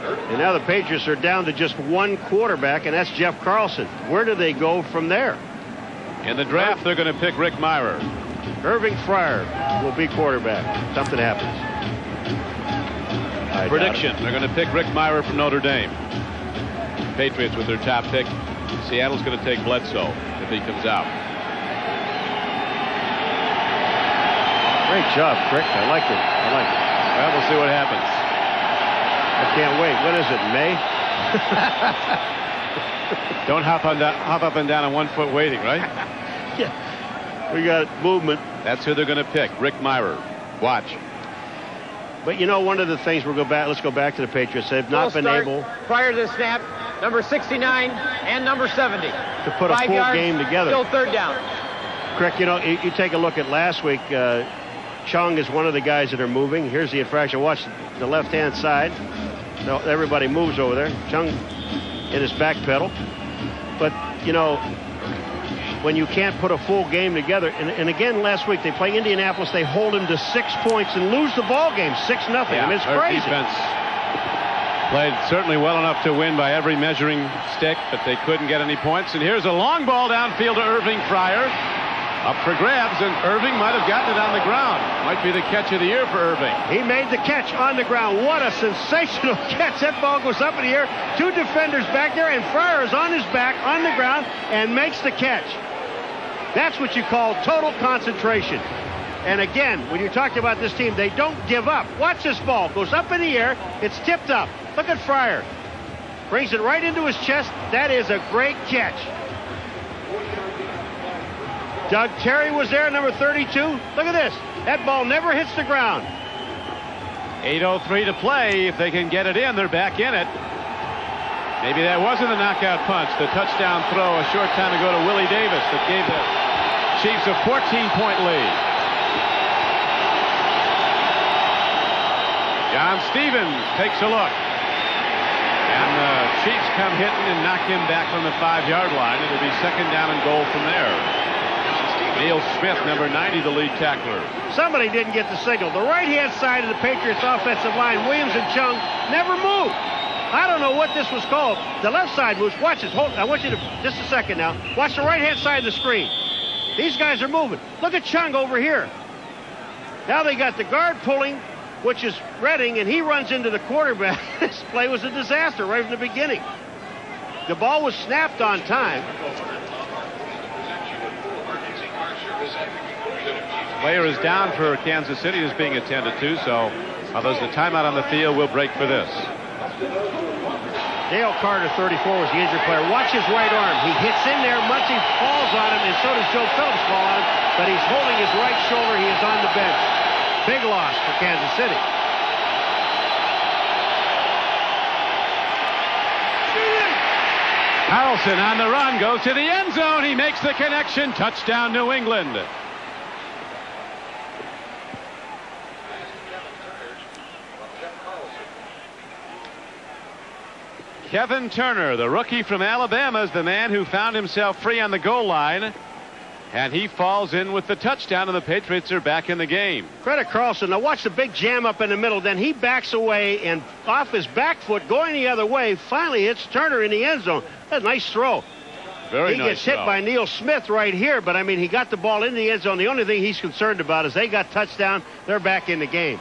And now the Patriots are down to just 1 quarterback, and that's Jeff Carlson. Where do they go from there? In the draft, they're going to pick Rick Mirer. Irving Fryer will be quarterback. Something happens. Prediction, they're going to pick Rick Mirer from Notre Dame. Patriots with their top pick. Seattle's going to take Bledsoe if he comes out. Great job, Crick. I like it. Well, we'll see what happens. I can't wait. When is it, May? Don't hop up and down on 1 foot waiting, right? Yeah. We got movement. That's who they're going to pick, Rick Mirer. Watch. But you know, one of the things let's go back to the Patriots. They've not been able, prior to the snap, number 69 and number 70 to put a full game together. Still 3rd down. Crick, you know, you take a look at last week. Chung is one of the guys that are moving. Here's the infraction. Watch the left-hand side. So everybody moves over there. Chung in his back pedal. But, you know, when you can't put a full game together, and again last week they play Indianapolis, they hold him to 6 points and lose the ball game 6-0. Yeah, I mean, it's crazy. Defense played certainly well enough to win by every measuring stick, but they couldn't get any points. And here's a long ball downfield to Irving Fryer. Up for grabs, and Irving might have gotten it on the ground. Might be the catch of the year for Irving. He made the catch on the ground. What a sensational catch. That ball goes up in the air. 2 defenders back there, and Fryer is on his back on the ground and makes the catch. That's what you call total concentration. And again, when you're talking about this team, they don't give up. Watch this ball. Goes up in the air. It's tipped up. Look at Fryer. Brings it right into his chest. That is a great catch. Doug Terry was there, number 32. Look at this. That ball never hits the ground. 8:03 to play. If they can get it in, they're back in it. Maybe that wasn't a knockout punch. The touchdown throw a short time ago to Willie Davis that gave the Chiefs a 14-point lead. John Stevens takes a look. And the Chiefs come hitting and knock him back from the 5-yard line. It'll be second down and goal from there. Neil Smith, number 90, the lead tackler. Somebody didn't get the signal. The right-hand side of the Patriots offensive line, Williams and Chung, never moved. I don't know what this was called. The left side moves. Watch this. Hold. I want you to, just a second now. Watch the right-hand side of the screen. These guys are moving. Look at Chung over here. Now they got the guard pulling, which is Redding, and he runs into the quarterback. This play was a disaster right from the beginning. The ball was snapped on time. Player is down for Kansas City, is being attended to, so there's a timeout on the field. We'll break for this. Dale Carter, 34, was the injured player. Watch his right arm. He hits in there. Muncie falls on him, and so does Joe Phillips fall on him, but he's holding his right shoulder. He is on the bench. Big loss for Kansas City. Carlson on the run, goes to the end zone. He makes the connection. Touchdown, New England. Kevin Turner, the rookie from Alabama, is the man who found himself free on the goal line. And he falls in with the touchdown, and the Patriots are back in the game. Credit Carlson. Now watch the big jam up in the middle. Then he backs away, and off his back foot, going the other way, finally hits Turner in the end zone. That's a nice throw. Very nice. He gets hit by Neil Smith right here, but I mean, he got the ball in the end zone. The only thing he's concerned about is they got touchdown. They're back in the game.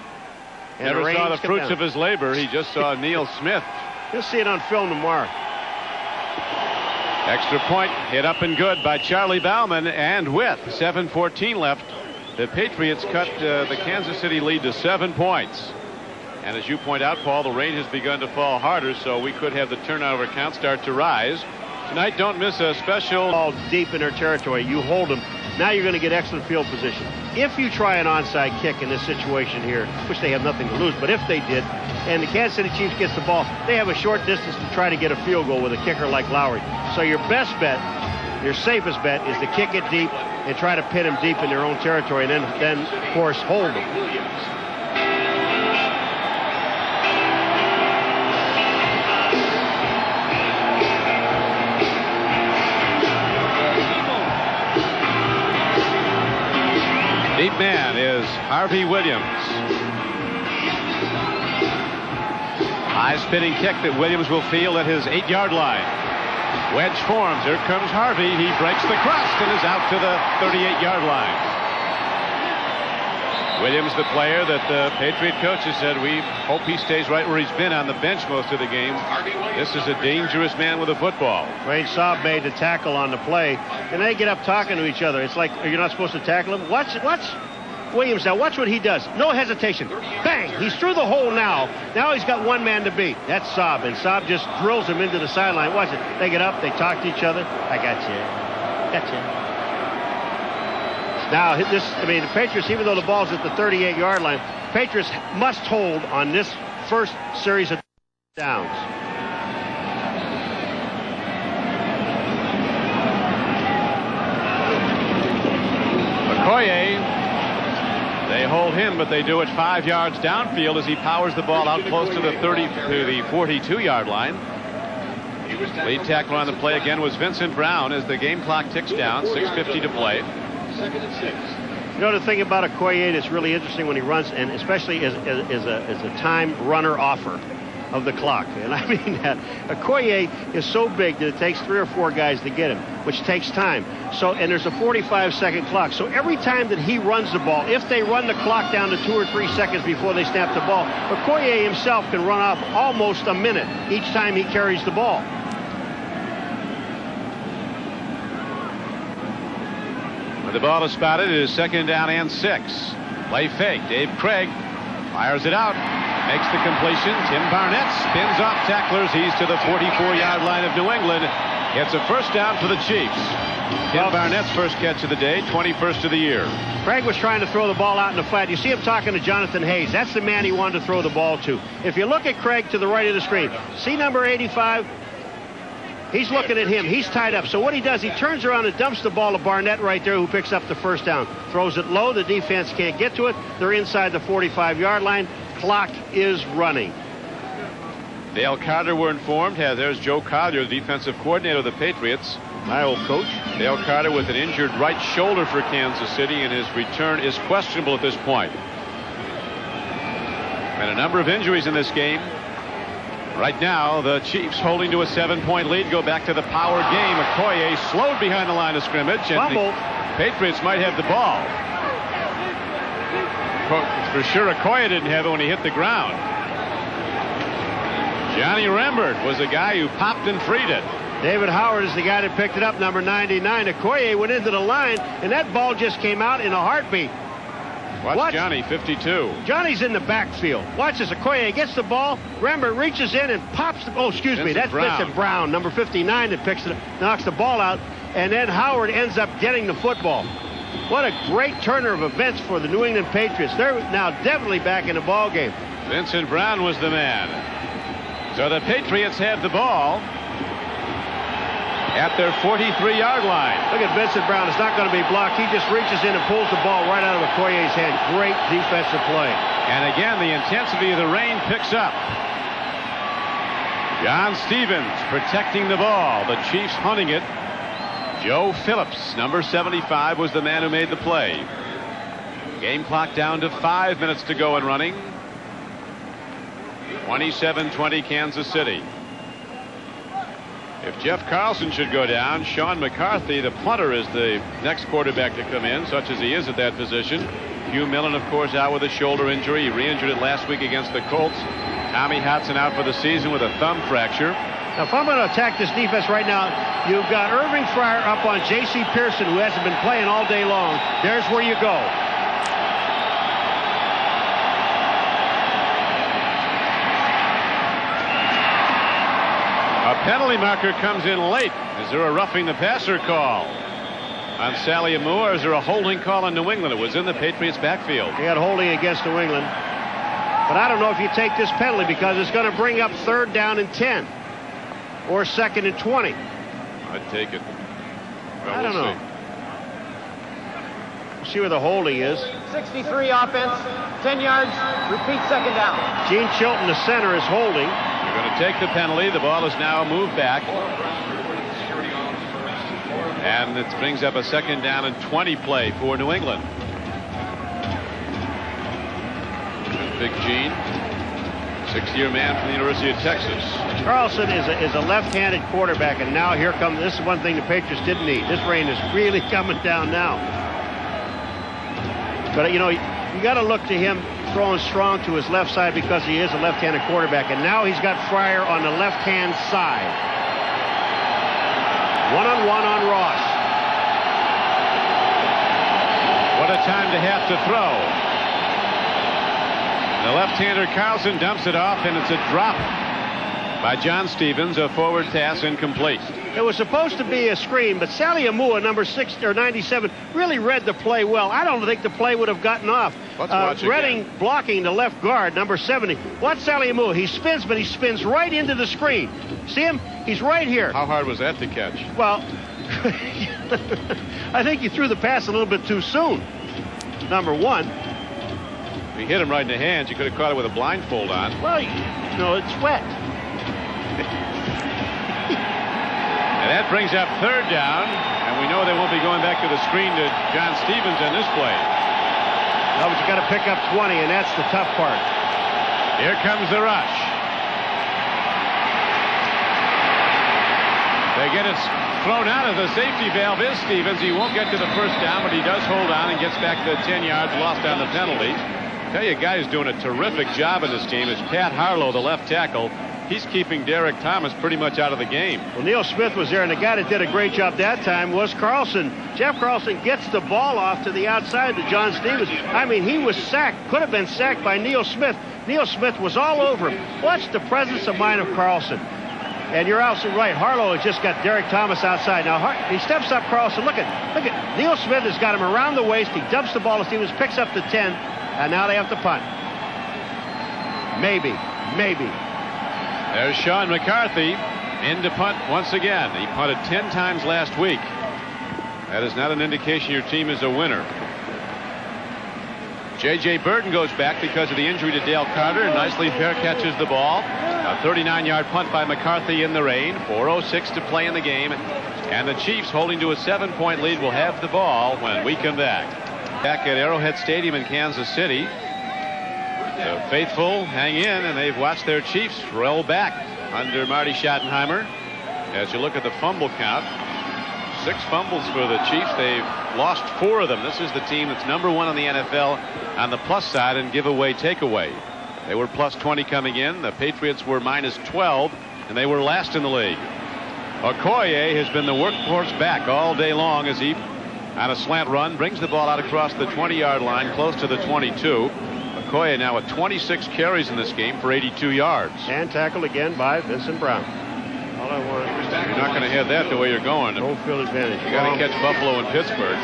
And never saw the fruits of his labor. He just saw Neil Smith. You'll see it on film tomorrow. Extra point hit up and good by Charlie Bauman, and with 7:14 left, the Patriots cut the Kansas City lead to 7 points. And as you point out, Paul, the rain has begun to fall harder, so we could have the turnover count start to rise. Tonight, don't miss a special. Ball deep in their territory. You hold them. Now you're going to get excellent field position. If you try an onside kick in this situation here, which they have nothing to lose, but if they did, and the Kansas City Chiefs gets the ball, they have a short distance to try to get a field goal with a kicker like Lowry. So your best bet, your safest bet, is to kick it deep and try to pin them deep in their own territory, and then of course, hold them. Deep man is Harvey Williams. High spinning kick that Williams will field at his 8-yard line. Wedge forms. Here comes Harvey. He breaks the crust and is out to the 38-yard line. Williams, the player that the Patriot coaches said, we hope he stays right where he's been on the bench most of the game. This is a dangerous man with a football. Wade Saab made the tackle on the play, and they get up talking to each other. It's like, you're not supposed to tackle him? Watch Williams now. Watch what he does. No hesitation. Bang! He's through the hole now. Now he's got one man to beat. That's Saab, and Saab just drills him into the sideline. Watch it. They get up. They talk to each other. I got you. Got you. Now, the Patriots, even though the ball's at the 38-yard line, Patriots must hold on this first series of downs. Okoye, they hold him, but they do it 5 yards downfield as he powers the ball out close to the 42-yard line. Lead tackler on the play again was Vincent Brown as the game clock ticks down. 6:50 to play. Second and 6. You know, the thing about Okoye that's really interesting when he runs, and especially as a time runner offer of the clock. And I mean that Okoye is so big that it takes 3 or 4 guys to get him, which takes time. So, and there's a 45-second clock. So every time that he runs the ball, if they run the clock down to 2 or 3 seconds before they snap the ball, Okoye himself can run off almost a minute each time he carries the ball. The ball is spotted. It is second down and 6. Play fake. Dave Craig fires it out. Makes the completion. Tim Barnett spins off tacklers. He's to the 44-yard line of New England. Gets a first down for the Chiefs. Tim Barnett's first catch of the day, 21st of the year. Craig was trying to throw the ball out in the flat. You see him talking to Jonathan Hayes. That's the man he wanted to throw the ball to. If you look at Craig to the right of the screen, see number 85? He's looking at him. He's tied up. So what he does, he turns around and dumps the ball to Barnett right there, who picks up the first down. Throws it low. The defense can't get to it. They're inside the 45-yard line. Clock is running. Dale Carter, we're informed, there's Joe Collier, the defensive coordinator of the Patriots. My old coach. Dale Carter with an injured right shoulder for Kansas City, and his return is questionable at this point. And a number of injuries in this game. Right now, the Chiefs holding to a 7-point lead. Go back to the power game. Okoye slowed behind the line of scrimmage. And the Patriots might have the ball. For sure, Okoye didn't have it when he hit the ground. Johnny Rembert was the guy who popped and freed it. David Howard is the guy that picked it up, number 99. Okoye went into the line, and that ball just came out in a heartbeat. Watch Johnny, 52. Johnny's in the backfield. Watch this. Okoye gets the ball. Rembert reaches in and pops the... Oh, excuse me. That's Vincent Brown, number 59, that picks it, knocks the ball out. And then Howard ends up getting the football. What a great turner of events for the New England Patriots. They're now definitely back in the ball game. Vincent Brown was the man. So the Patriots have the ball at their 43-yard line. Look at Vincent Brown. It's not going to be blocked. He just reaches in and pulls the ball right out of Okoye's hand. Great defensive play. And again, the intensity of the rain picks up. John Stevens protecting the ball. The Chiefs hunting it. Joe Phillips, number 75, was the man who made the play. Game clock down to 5 minutes to go and running. 27-20 Kansas City. If Jeff Carlson should go down, Sean McCarthy, the punter, is the next quarterback to come in, such as he is at that position. Hugh Millen, of course, out with a shoulder injury. He re-injured it last week against the Colts. Tommy Hudson out for the season with a thumb fracture. Now, if I'm going to attack this defense right now, you've got Irving Fryer up on J.C. Pearson, who hasn't been playing all day long. There's where you go. A penalty marker comes in late. Is there a roughing the passer call on Sally Amu, or is there a holding call on New England? It was in the Patriots backfield. He had holding against New England. But I don't know if you take this penalty, because it's going to bring up 3rd down and 10 or 2nd and 20. I'd take it. Well, I don't know. We'll see where the holding is. 63 offense, 10 yards, repeat 2nd down. Gene Chilton, the center, is holding. You're going to take the penalty. The ball is now moved back. And it brings up a 2nd down and 20 play for New England. Big Gene, 6-year man from the University of Texas. Carlson is a left-handed quarterback, and now here comes, this is one thing the Patriots didn't need. This rain is really coming down now. But, you know, you got to look to him throwing strong to his left side, because he is a left-handed quarterback, and now he's got Fryer on the left-hand side. One-on-one on Ross. What a time to have to throw. The left-hander Carlson dumps it off, and it's a drop by John Stevens, a forward pass incomplete. It was supposed to be a screen, but Sally Amua, number 6 or 97, really read the play well. I don't think the play would have gotten off. Redding blocking the left guard, number 70. Watch Sally Amua. He spins, but he spins right into the screen. See him? He's right here. How hard was that to catch? Well, I think you threw the pass a little bit too soon, number 1. If he hit him right in the hands, you could have caught it with a blindfold on. Well, no, it's wet. And that brings up 3rd down, and we know they won't be going back to the screen to John Stevens on this play. No, but you got to pick up 20, and that's the tough part. Here comes the rush. They get it thrown out of the safety valve is Stevens. He won't get to the 1st down, but he does hold on and gets back to 10 yards, lost on the penalty. I'll tell you, a guy who's doing a terrific job in this game is Pat Harlow, the left tackle. He's keeping Derek Thomas pretty much out of the game. Well, Neil Smith was there, and the guy that did a great job that time was Carlson. Jeff Carlson gets the ball off to the outside to John Stevens. I mean, he was sacked, could have been sacked by Neil Smith. Neil Smith was all over him. Watch the presence of mind of Carlson. And you're absolutely right. Harlow has just got Derek Thomas outside. Now, he steps up Carlson. Look at Neil Smith has got him around the waist. He dumps the ball to Stevens, picks up the 10, and now they have to punt. Maybe. There's Sean McCarthy. In to punt once again. He punted 10 times last week. That is not an indication your team is a winner. J.J. Burton goes back because of the injury to Dale Carter. Nicely fair catches the ball. A 39-yard punt by McCarthy in the rain. 4:06 to play in the game. And the Chiefs, holding to a 7-point lead, will have the ball when we come back. Back at Arrowhead Stadium in Kansas City. The faithful hang in, and they've watched their Chiefs roll back under Marty Schottenheimer. As you look at the fumble count, 6 fumbles for the Chiefs. They've lost 4 of them. This is the team that's #1 on the NFL on the plus side and giveaway takeaway. They were plus 20 coming in. The Patriots were minus 12, and they were last in the league. Okoye has been the workhorse back all day long as he, on a slant run, brings the ball out across the 20-yard line, close to the 22. Okoye now with 26 carries in this game for 82 yards. And tackled again by Vincent Brown. All I want. You're not going to have that the way you're going. Home field advantage. You got to catch Buffalo and Pittsburgh.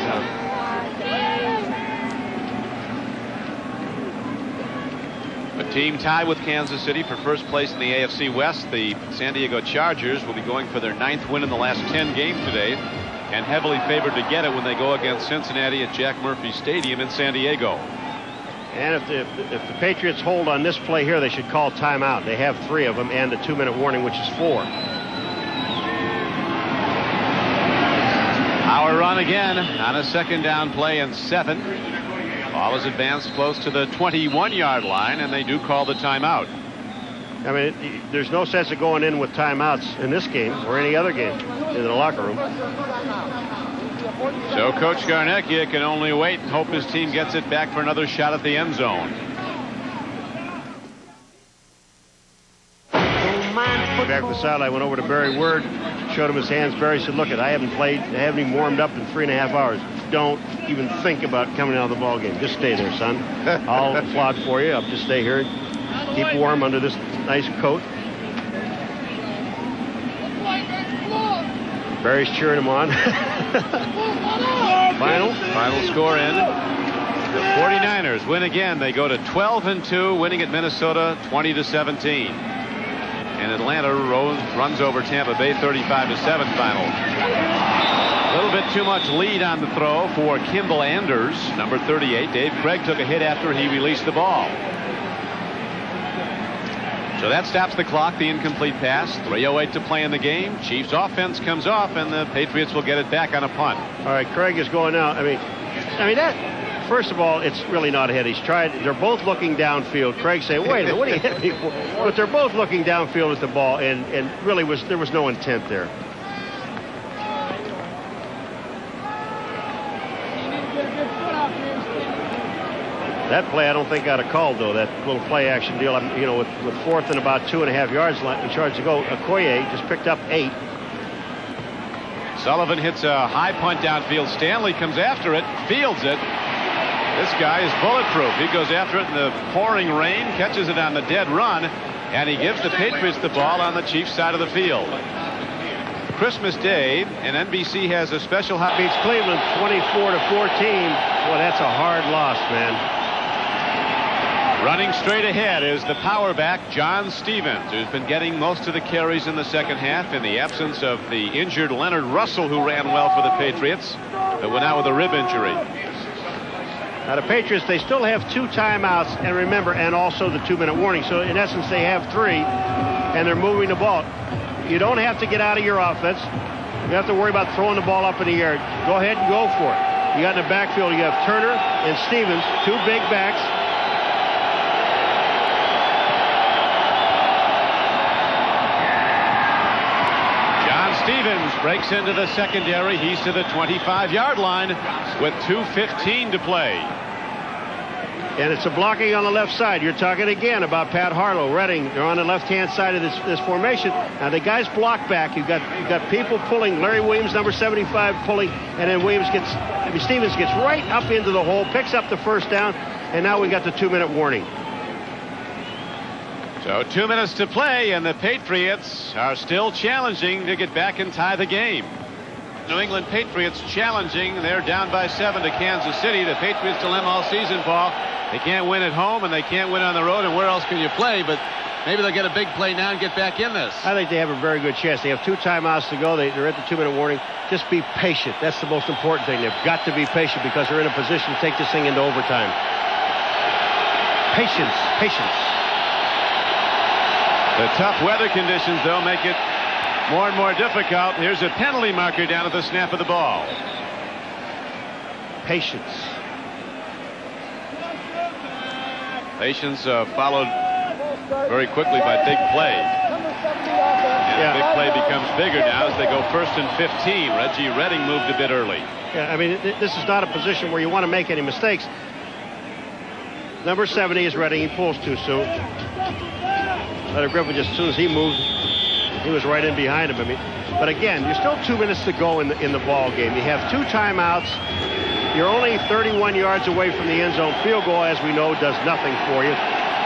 A team tied with Kansas City for first place in the AFC West. The San Diego Chargers will be going for their 9th win in the last 10 games today, and heavily favored to get it when they go against Cincinnati at Jack Murphy Stadium in San Diego. And if the Patriots hold on this play here, they should call timeout. They have 3 of them and a 2-minute warning, which is 4. Our run again on a 2nd down play and 7. Ball is advanced close to the 21-yard line, and they do call the timeout. I mean, there's no sense of going in with timeouts in this game or any other game in the locker room. So Coach Scarnecchia can only wait and hope his team gets it back for another shot at the end zone. Back to the side, I went over to Barry Word, showed him his hands. Barry said, look, I haven't even warmed up in 3.5 hours. Don't even think about coming out of the ball game. Just stay there, son. I'll applaud for you. I'll just stay here and keep warm under this nice coat. Barry's cheering him on. Final score in. The 49ers win again. They go to 12-2, winning at Minnesota 20-17. And Atlanta runs over Tampa Bay 35-7 final. A little bit too much lead on the throw for Kimball Anders, number 38. Dave Craig took a hit after he released the ball. So that stops the clock. The incomplete pass. 3:08 to play in the game. Chiefs offense comes off, and the Patriots will get it back on a punt. All right, Craig is going out. I mean that. First of all, it's really not a hit. He's tried. They're both looking downfield. Craig saying, "Wait a minute, what are you hitting me for?" But they're both looking downfield at the ball, and really there was no intent there. That play I don't think got a call, though. That little play action deal, you know, with 4th and about 2.5 yards in charge to go. Okoye just picked up 8. Sullivan hits a high punt downfield. Stanley comes after it, fields it. This guy is bulletproof. He goes after it in the pouring rain, catches it on the dead run, and he gives the Patriots the ball on the Chiefs side of the field. Christmas Day, and NBC has a special hot beats Cleveland 24-14. Boy, that's a hard loss, man. Running straight ahead is the power back, John Stevens, who's been getting most of the carries in the second half in the absence of the injured Leonard Russell, who ran well for the Patriots, but went out with a rib injury. Now the Patriots, they still have 2 timeouts, and remember, and also the 2-minute warning. So in essence, they have 3, and they're moving the ball. You don't have to get out of your offense. You have to worry about throwing the ball up in the air. Go ahead and go for it. You got in the backfield, you have Turner and Stevens, 2 big backs. Stevens breaks into the secondary. He's to the 25-yard line with 2:15 to play. And it's a blocking on the left side. You're talking again about Pat Harlow, Redding. They're on the left-hand side of this formation. Now the guys block back. You've got people pulling. Larry Williams, number 75, pulling, and then Stevens gets right up into the hole, picks up the 1st down, and now we got the 2-minute warning. So 2 minutes to play, and the Patriots are still challenging to get back and tie the game. New England Patriots challenging. They're down by 7 to Kansas City. The Patriots dilemma all season, Paul. They can't win at home, and they can't win on the road, and where else can you play? But Maybe they'll get a big play now and get back in this. I think they have a very good chance. They have 2 timeouts to go. They're at the 2-minute warning. Just be patient. That's the most important thing. They've got to be patient because they're in a position to take this thing into overtime. Patience, patience. The tough weather conditions, though, make it more and more difficult. Here's a penalty marker down at the snap of the ball. Patience. Patience followed very quickly by big play. And big play becomes bigger now as they go 1st and 15. Reggie Redding moved a bit early. Yeah, I mean, this is not a position where you want to make any mistakes. Number 70 is Redding. He pulls too soon. Leonard Griffin, just as soon as he moved, he was right in behind him. I mean, but again, you're still 2 minutes to go in the ball game. You have 2 timeouts. You're only 31 yards away from the end zone. Field goal, as we know, does nothing for you.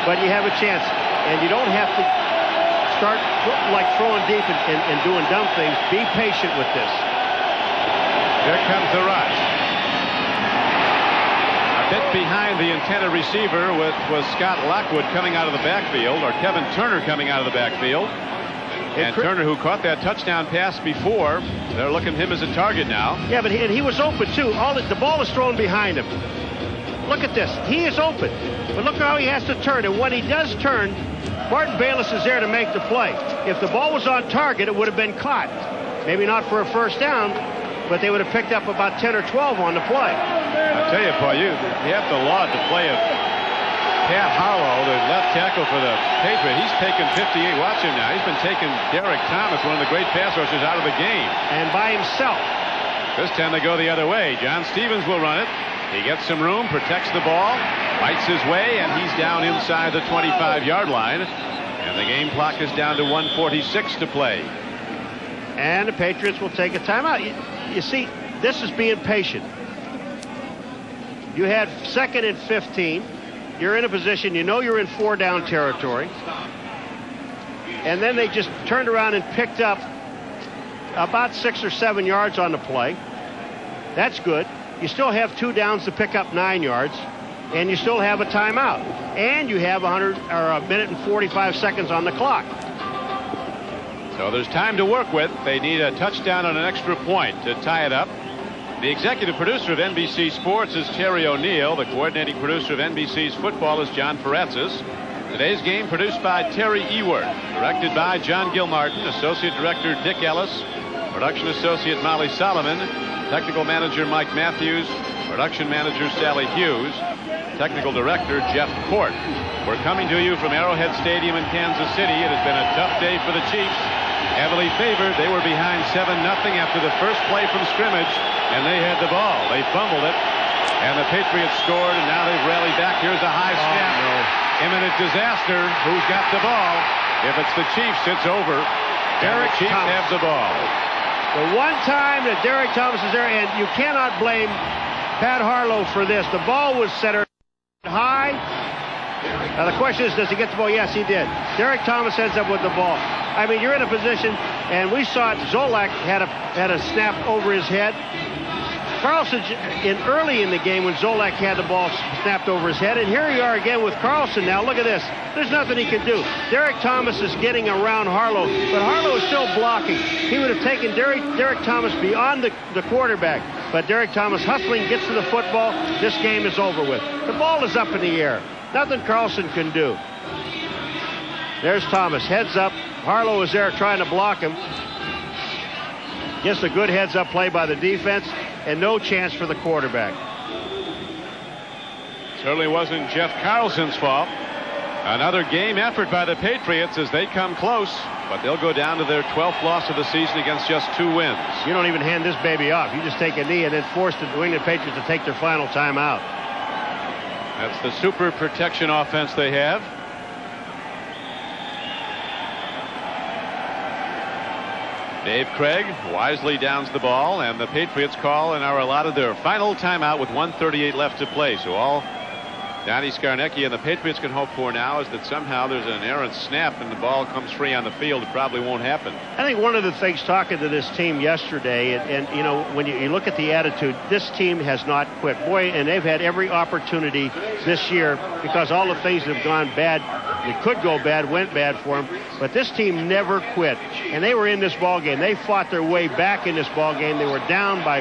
But you have a chance. And you don't have to start like throwing deep and doing dumb things. Be patient with this. Here comes the rush. A bit behind the intended receiver was Scott Lockwood coming out of the backfield, or Kevin Turner coming out of the backfield. And Turner, who caught that touchdown pass before, they're looking at him as a target now. Yeah, but he was open, too. The ball is thrown behind him. Look at this. He is open. But look how he has to turn. And when he does turn, Martin Bayless is there to make the play. If the ball was on target, it would have been caught. Maybe not for a first down, but they would have picked up about 10 or 12 on the play. I tell you, Paul, you have to laud the play of Pat Harlow, the left tackle for the Patriots. He's taken 58. Watch him now. He's been taking Derek Thomas, one of the great pass rushers, out of the game. And by himself. This time they go the other way. John Stevens will run it. He gets some room, protects the ball, fights his way, and he's down inside the 25-yard line. And the game clock is down to 1:46 to play. And the Patriots will take a timeout. You see, this is being patient. You had 2nd and 15. You're in a position, you know you're in 4-down territory. And then they just turned around and picked up about 6 or 7 yards on the play. That's good. You still have 2 downs to pick up 9 yards, and you still have a timeout, and you have a minute and 45 seconds on the clock. So there's time to work with. They need a touchdown on an extra point to tie it up. The executive producer of NBC Sports is Terry O'Neill. The coordinating producer of NBC's football is John Feretzis. Today's game produced by Terry Ewert, directed by John Gilmartin, associate director Dick Ellis, production associate Molly Solomon, technical manager Mike Matthews, production manager Sally Hughes, technical director Jeff Court. We're coming to you from Arrowhead Stadium in Kansas City. It has been a tough day for the Chiefs. Heavily favored. They were behind 7-0 after the first play from scrimmage, and they had the ball. They fumbled it, and the Patriots scored, and now they've rallied back. Here's a high snap. No. Imminent disaster. Who's got the ball? If it's the Chiefs, it's over. Derek Chiefs have the ball. The one time that Derek Thomas is there, and you cannot blame Pat Harlow for this. The ball was centered high. Now the question is, does he get the ball? Yes, he did. Derek Thomas ends up with the ball. I mean, you're in a position, and we saw it. Zolak had a snap over his head. Carlson early in the game when Zolak had the ball snapped over his head, and here you are again with Carlson now. Look at this. There's nothing he can do. Derek Thomas is getting around Harlow, but Harlow is still blocking. He would have taken Derek Thomas beyond the quarterback, but Derek Thomas hustling, gets to the football. This game is over with. The ball is up in the air. Nothing Carlson can do. There's Thomas, heads up. Harlow is there trying to block him. Gets a good heads-up play by the defense, and no chance for the quarterback. Certainly wasn't Jeff Carlson's fault. Another game effort by the Patriots as they come close, but they'll go down to their 12th loss of the season against just 2 wins. You don't even hand this baby off. You just take a knee and then force the New England Patriots to take their final timeout. That's the super protection offense they have. Dave Craig wisely downs the ball, and the Patriots call and are allotted their final timeout with 1:38 left to play. So all Dante Scarnecchia and the Patriots can hope for now is that somehow there's an errant snap and the ball comes free on the field. It probably won't happen. I think one of the things talking to this team yesterday, and you know, when you look at the attitude, this team has not quit. Boy, and they've had every opportunity this year because all the things that have gone bad, that could go bad, went bad for them. But this team never quit. And they were in this ball game. They fought their way back in this ball game. They were down by,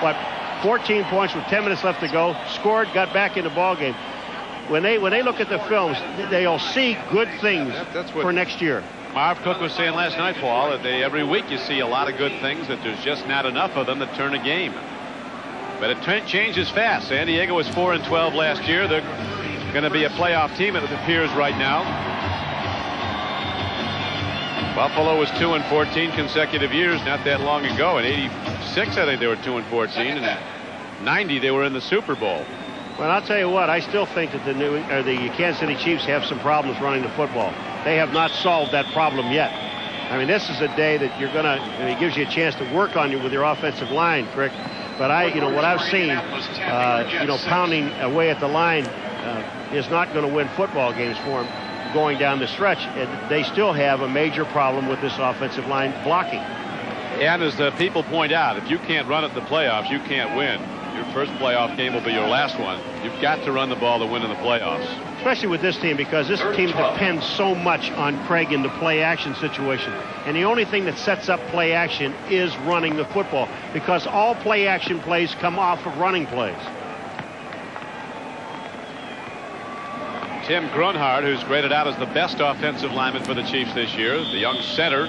what, 14 points with 10 minutes left to go, scored, got back in the ball game. When they look at the films, they'll see good things that's what for next year. Marv Cook was saying last night, Paul, that every week you see a lot of good things, that there's just not enough of them that turn a game. But it changes fast. San Diego was 4-12 last year. They're going to be a playoff team, it appears right now. Buffalo was 2-14 consecutive years not that long ago. In '86, I think they were 2-14, and in '90 they were in the Super Bowl. Well, I'll tell you what, I still think that the Kansas City Chiefs have some problems running the football. They have not solved that problem yet. I mean, this is a day that you're going to, it gives you a chance to work on you with your offensive line, Crick. But what I've seen, pounding away at the line is not going to win football games for them going down the stretch. And they still have a major problem with this offensive line blocking. And as the people point out, if you can't run at the playoffs, you can't win. Your first playoff game will be your last one. You've got to run the ball to win in the playoffs. Especially with this team, because this team depends so much on Craig in the play action situation. And the only thing that sets up play action is running the football, because all play action plays come off of running plays. Tim Grunhard, who's graded out as the best offensive lineman for the Chiefs this year, the young center,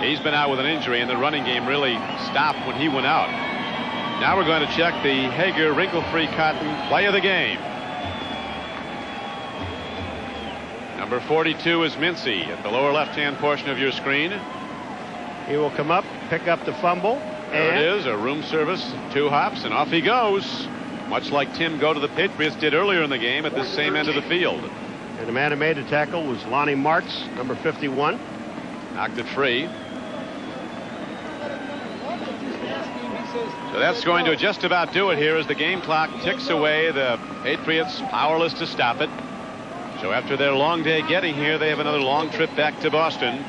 he's been out with an injury, and the running game really stopped when he went out. Now we're going to check the Hager wrinkle-free cotton play of the game. Number 42 is Mincy at the lower left-hand portion of your screen. He will come up, pick up the fumble. There it is, a room service, 2 hops, and off he goes. Much like Tim Go to the Patriots did earlier in the game at the same end of the field. And the man who made the tackle was Lonnie Martz, number 51. Knocked it free. So that's going to just about do it here as the game clock ticks away. The Patriots powerless to stop it. So after their long day getting here, they have another long trip back to Boston.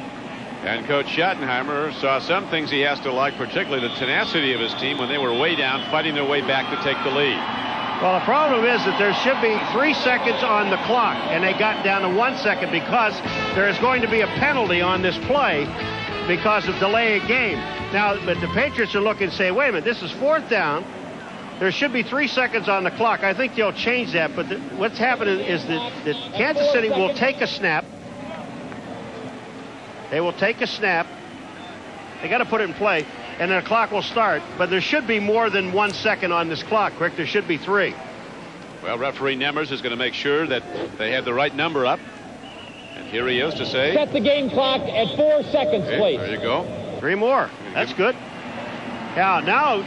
And Coach Schottenheimer saw some things he has to like, particularly the tenacity of his team when they were way down, fighting their way back to take the lead. Well, the problem is that there should be 3 seconds on the clock, and they got down to 1 second because there is going to be a penalty on this play because of delay of game. Now, but the Patriots are looking and say, wait a minute, this is 4th down. There should be 3 seconds on the clock. I think they'll change that, but what's happening is that Kansas City will take a snap. They will take a snap. They got to put it in play, and then the clock will start. But there should be more than 1 second on this clock, Rick. There should be 3. Well, referee Nemmers is going to make sure that they have the right number up. And here he is to say, set the game clock at 4 seconds, please. There you go. 3 more. That's good. Now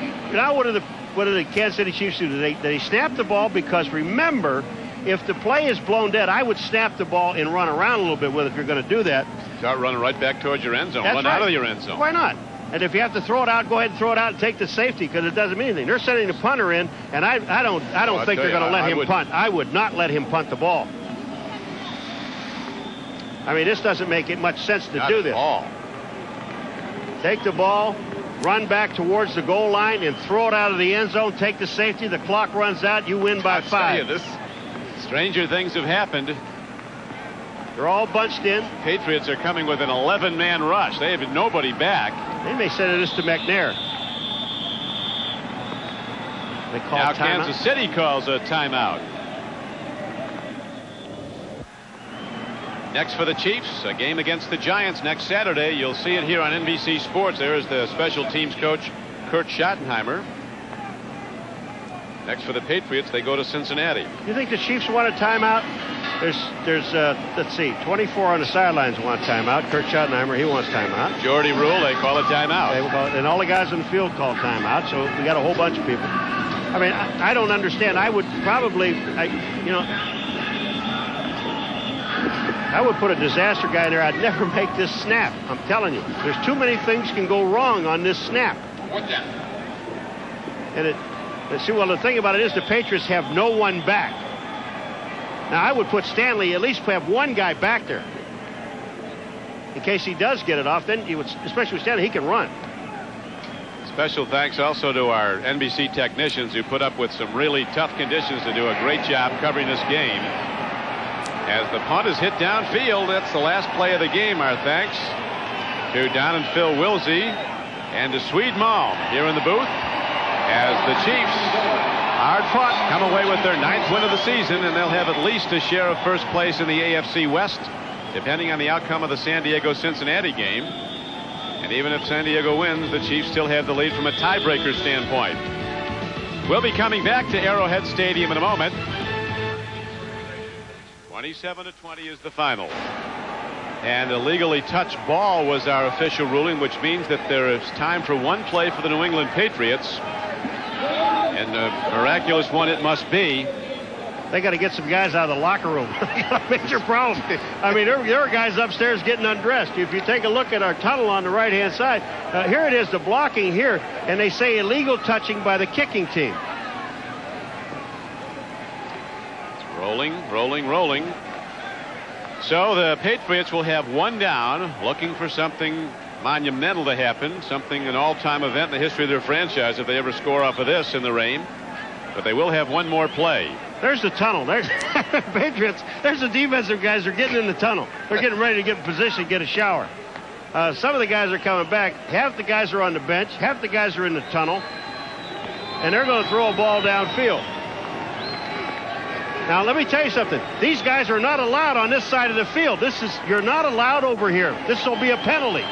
what do the Kansas City Chiefs do? They snap the ball, because remember, if the play is blown dead, I would snap the ball and run around a little bit with it if you're going to do that. Start running right back towards your end zone. That's Run right. out of your end zone. Why not? And if you have to throw it out, go ahead and throw it out and take the safety, because it doesn't mean anything. They're sending the punter in, and I don't think they're going to let him punt. I would not let him punt the ball. I mean, this doesn't make it much sense to do this. Take the ball, run back towards the goal line, and throw it out of the end zone. Take the safety. The clock runs out. You win by 5. Stranger things have happened. They're all bunched in. Patriots are coming with an 11-man rush. They have nobody back. They may send this to McNair. They call now timeout. Kansas City calls a timeout. Next for the Chiefs, a game against the Giants next Saturday. You'll see it here on NBC Sports. There is the special teams coach, Kurt Schottenheimer. Next for the Patriots, they go to Cincinnati. You think the Chiefs want a timeout? There's let's see, 24 on the sidelines want timeout. Kurt Schottenheimer, he wants timeout. Majority rule, they call a timeout. And all the guys on the field call timeout, so we got a whole bunch of people. I mean, I don't understand. I would probably, I would put a disaster guy in there. I'd never make this snap. I'm telling you. There's too many things can go wrong on this snap. And see, well, the thing about it is the Patriots have no one back. Now, I would put Stanley, at least have one guy back there. In case he does get it off, then you would, especially with Stanley, he can run. Special thanks also to our NBC technicians who put up with some really tough conditions to do a great job covering this game. As the punt is hit downfield, that's the last play of the game. Our thanks to Don and Phil Wilsey and to Swede Malm here in the booth as the Chiefs, hard fought, come away with their 9th win of the season, and they'll have at least a share of first place in the AFC West, depending on the outcome of the San Diego-Cincinnati game. And even if San Diego wins, the Chiefs still have the lead from a tiebreaker standpoint. We'll be coming back to Arrowhead Stadium in a moment. 27-20 is the final. And a legally touched ball was our official ruling, which means that there is time for one play for the New England Patriots. And a miraculous one it must be. They got to get some guys out of the locker room. Major problem. I mean, there are guys upstairs getting undressed. If you take a look at our tunnel on the right-hand side, here it is, the blocking here, and they say illegal touching by the kicking team. It's rolling. So the Patriots will have one down, looking for something monumental to happen, an all-time event in the history of their franchise if they ever score off of this in the rain. But they will have one more play. There's the tunnel. There's Patriots. There's the defensive guys. They're getting in the tunnel. They're getting ready to get in position, get a shower. Some of the guys are coming back. Half the guys are on the bench. Half the guys are in the tunnel. And they're going to throw a ball downfield. Now, let me tell you something. These guys are not allowed on this side of the field. You're not allowed over here. This will be a penalty.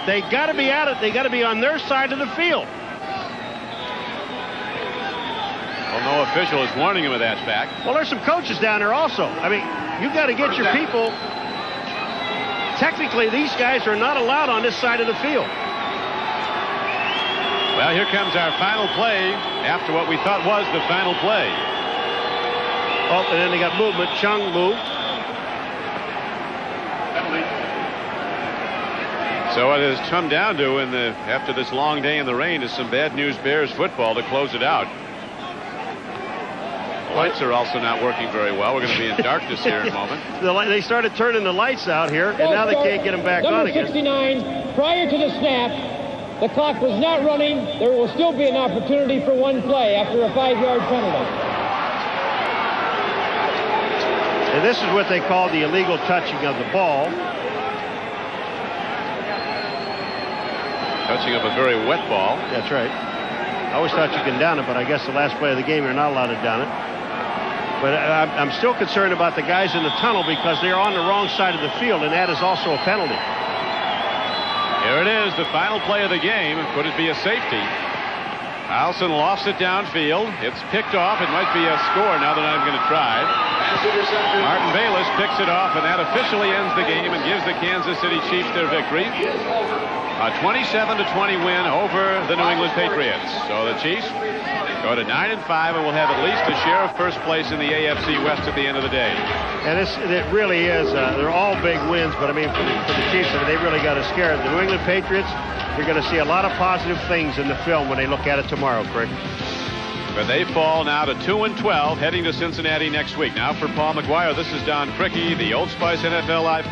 They got to be at it. They got to be on their side of the field. Well, no official is warning him of that fact. Well, there's some coaches down there also. I mean, you got to get your people. Technically, these guys are not allowed on this side of the field. Well, here comes our final play after what we thought was the final play. Oh, and then they got movement. Chung moved. So what it has come down to after this long day in the rain is some bad news Bears football to close it out. The lights are also not working very well. We're going to be in darkness here in a moment. They started turning the lights out here, and now they can't get them back on again. Number 69, prior to the snap, the clock was not running. There will still be an opportunity for one play after a 5-yard penalty. And this is what they call the illegal touching of the ball. Touching of a very wet ball. That's right. I always thought you can down it, but I guess the last play of the game, you're not allowed to down it. But I'm still concerned about the guys in the tunnel because they're on the wrong side of the field, and that is also a penalty. Here it is, the final play of the game. Could it be a safety? Carlson lofts it downfield. It's picked off. It might be a score. Now they're not even going to try. Martin Bayless picks it off, and that officially ends the game and gives the Kansas City Chiefs their victory. A 27-20 win over the New England Patriots. So the Chiefs go to 9-5 and will have at least a share of first place in the AFC West at the end of the day. And it really is. They're all big wins, but I mean, for the Chiefs, I mean, they really got to scare the New England Patriots. You're going to see a lot of positive things in the film when they look at it tomorrow, Craig. But they fall now to 2-12, heading to Cincinnati next week. Now for Paul McGuire, this is Don Crickey, the Old Spice NFL Live.